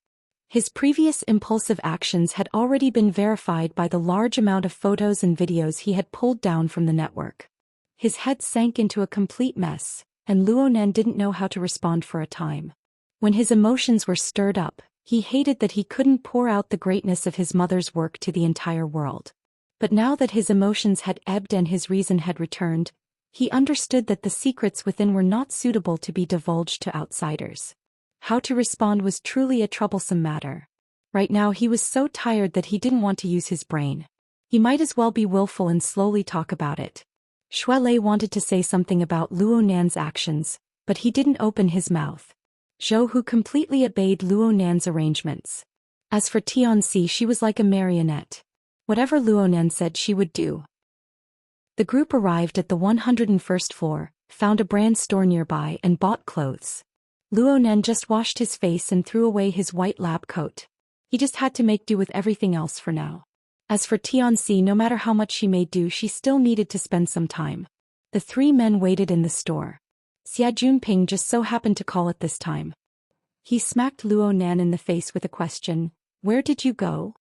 His previous impulsive actions had already been verified by the large amount of photos and videos he had pulled down from the network. His head sank into a complete mess, and Luonan didn't know how to respond for a time. When his emotions were stirred up, he hated that he couldn't pour out the greatness of his mother's work to the entire world. But now that his emotions had ebbed and his reason had returned, he understood that the secrets within were not suitable to be divulged to outsiders. How to respond was truly a troublesome matter. Right now he was so tired that he didn't want to use his brain. He might as well be willful and slowly talk about it. Shuelei wanted to say something about Luonan's actions, but he didn't open his mouth. Zhou Hu completely obeyed Luonan's arrangements. As for Tianxi, she was like a marionette. Whatever Luonan said she would do. The group arrived at the 101st floor, found a brand store nearby and bought clothes. Luonan just washed his face and threw away his white lab coat. He just had to make do with everything else for now. As for Tianxi, no matter how much she made do, she still needed to spend some time. The 3 men waited in the store. Xia Junping just so happened to call at this time. He smacked Luonan in the face with a question, "Where did you go?"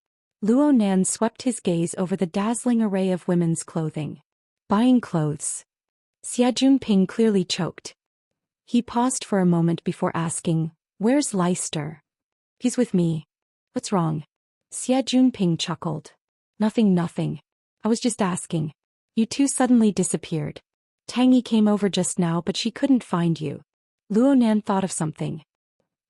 Luonan swept his gaze over the dazzling array of women's clothing. "Buying clothes." Xia Junping clearly choked. He paused for a moment before asking, "Where's Leicester?" "He's with me." "What's wrong?" Xia Junping chuckled. Nothing. I was just asking. You 2 suddenly disappeared. Tangy came over just now, but she couldn't find you." Luonan thought of something.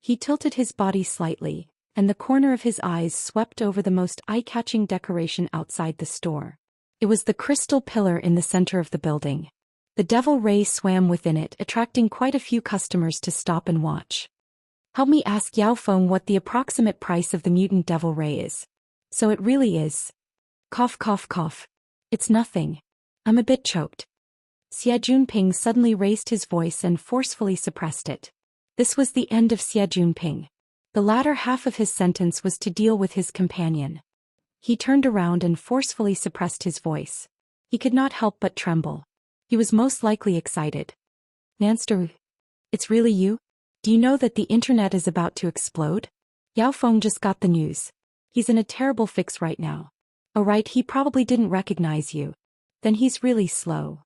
He tilted his body slightly, and the corner of his eyes swept over the most eye-catching decoration outside the store. It was the crystal pillar in the center of the building. The Devil Ray swam within it, attracting quite a few customers to stop and watch. "Help me ask Yao Feng what the approximate price of the mutant Devil Ray is." "So it really is." Cough, cough, cough. "It's nothing. I'm a bit choked." Xia Junping suddenly raised his voice and forcefully suppressed it. This was the end of Xia Junping. The latter half of his sentence was to deal with his companion. He turned around and forcefully suppressed his voice. He could not help but tremble. He was most likely excited. "Nanster, it's really you? Do you know that the internet is about to explode? Yao Feng just got the news. He's in a terrible fix right now." "Oh right, he probably didn't recognize you. Then he's really slow."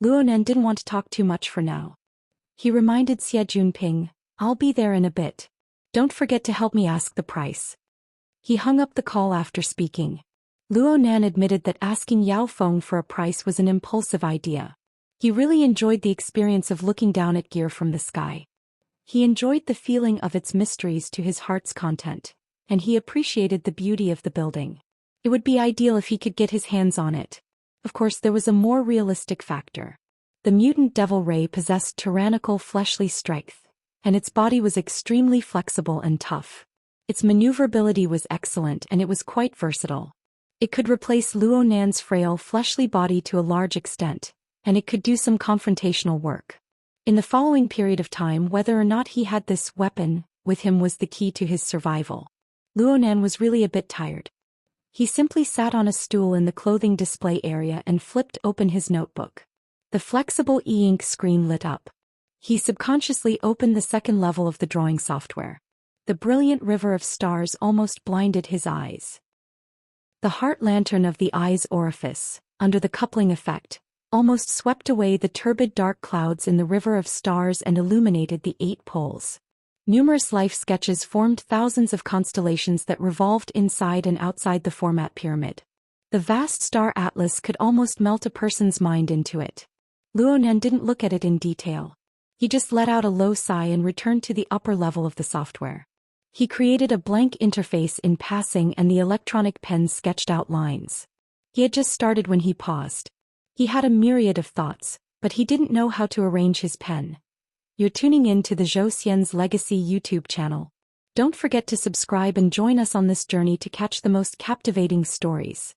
Luonan didn't want to talk too much for now. He reminded Xia Junping, "I'll be there in a bit. Don't forget to help me ask the price." He hung up the call after speaking. Luonan admitted that asking Yao Feng for a price was an impulsive idea. He really enjoyed the experience of looking down at gear from the sky. He enjoyed the feeling of its mysteries to his heart's content. and he appreciated the beauty of the building. It would be ideal if he could get his hands on it. Of course, there was a more realistic factor. The mutant devil ray possessed tyrannical fleshly strength, and its body was extremely flexible and tough. Its maneuverability was excellent and it was quite versatile. It could replace Luo Nan's frail fleshly body to a large extent, and it could do some confrontational work. In the following period of time, whether or not he had this weapon with him was the key to his survival. Luo Nan was really a bit tired. He simply sat on a stool in the clothing display area and flipped open his notebook. The flexible e-ink screen lit up. He subconsciously opened the second level of the drawing software. The brilliant river of stars almost blinded his eyes. The heart lantern of the eye's orifice, under the coupling effect, almost swept away the turbid dark clouds in the river of stars and illuminated the 8 poles. Numerous life sketches formed thousands of constellations that revolved inside and outside the format pyramid. The vast star atlas could almost melt a person's mind into it. Luo Nan didn't look at it in detail. He just let out a low sigh and returned to the upper level of the software. He created a blank interface in passing and the electronic pen sketched out lines. He had just started when he paused. He had a myriad of thoughts, but he didn't know how to arrange his pen. You're tuning in to the Zhou Xian's Legacy YouTube channel. Don't forget to subscribe and join us on this journey to catch the most captivating stories.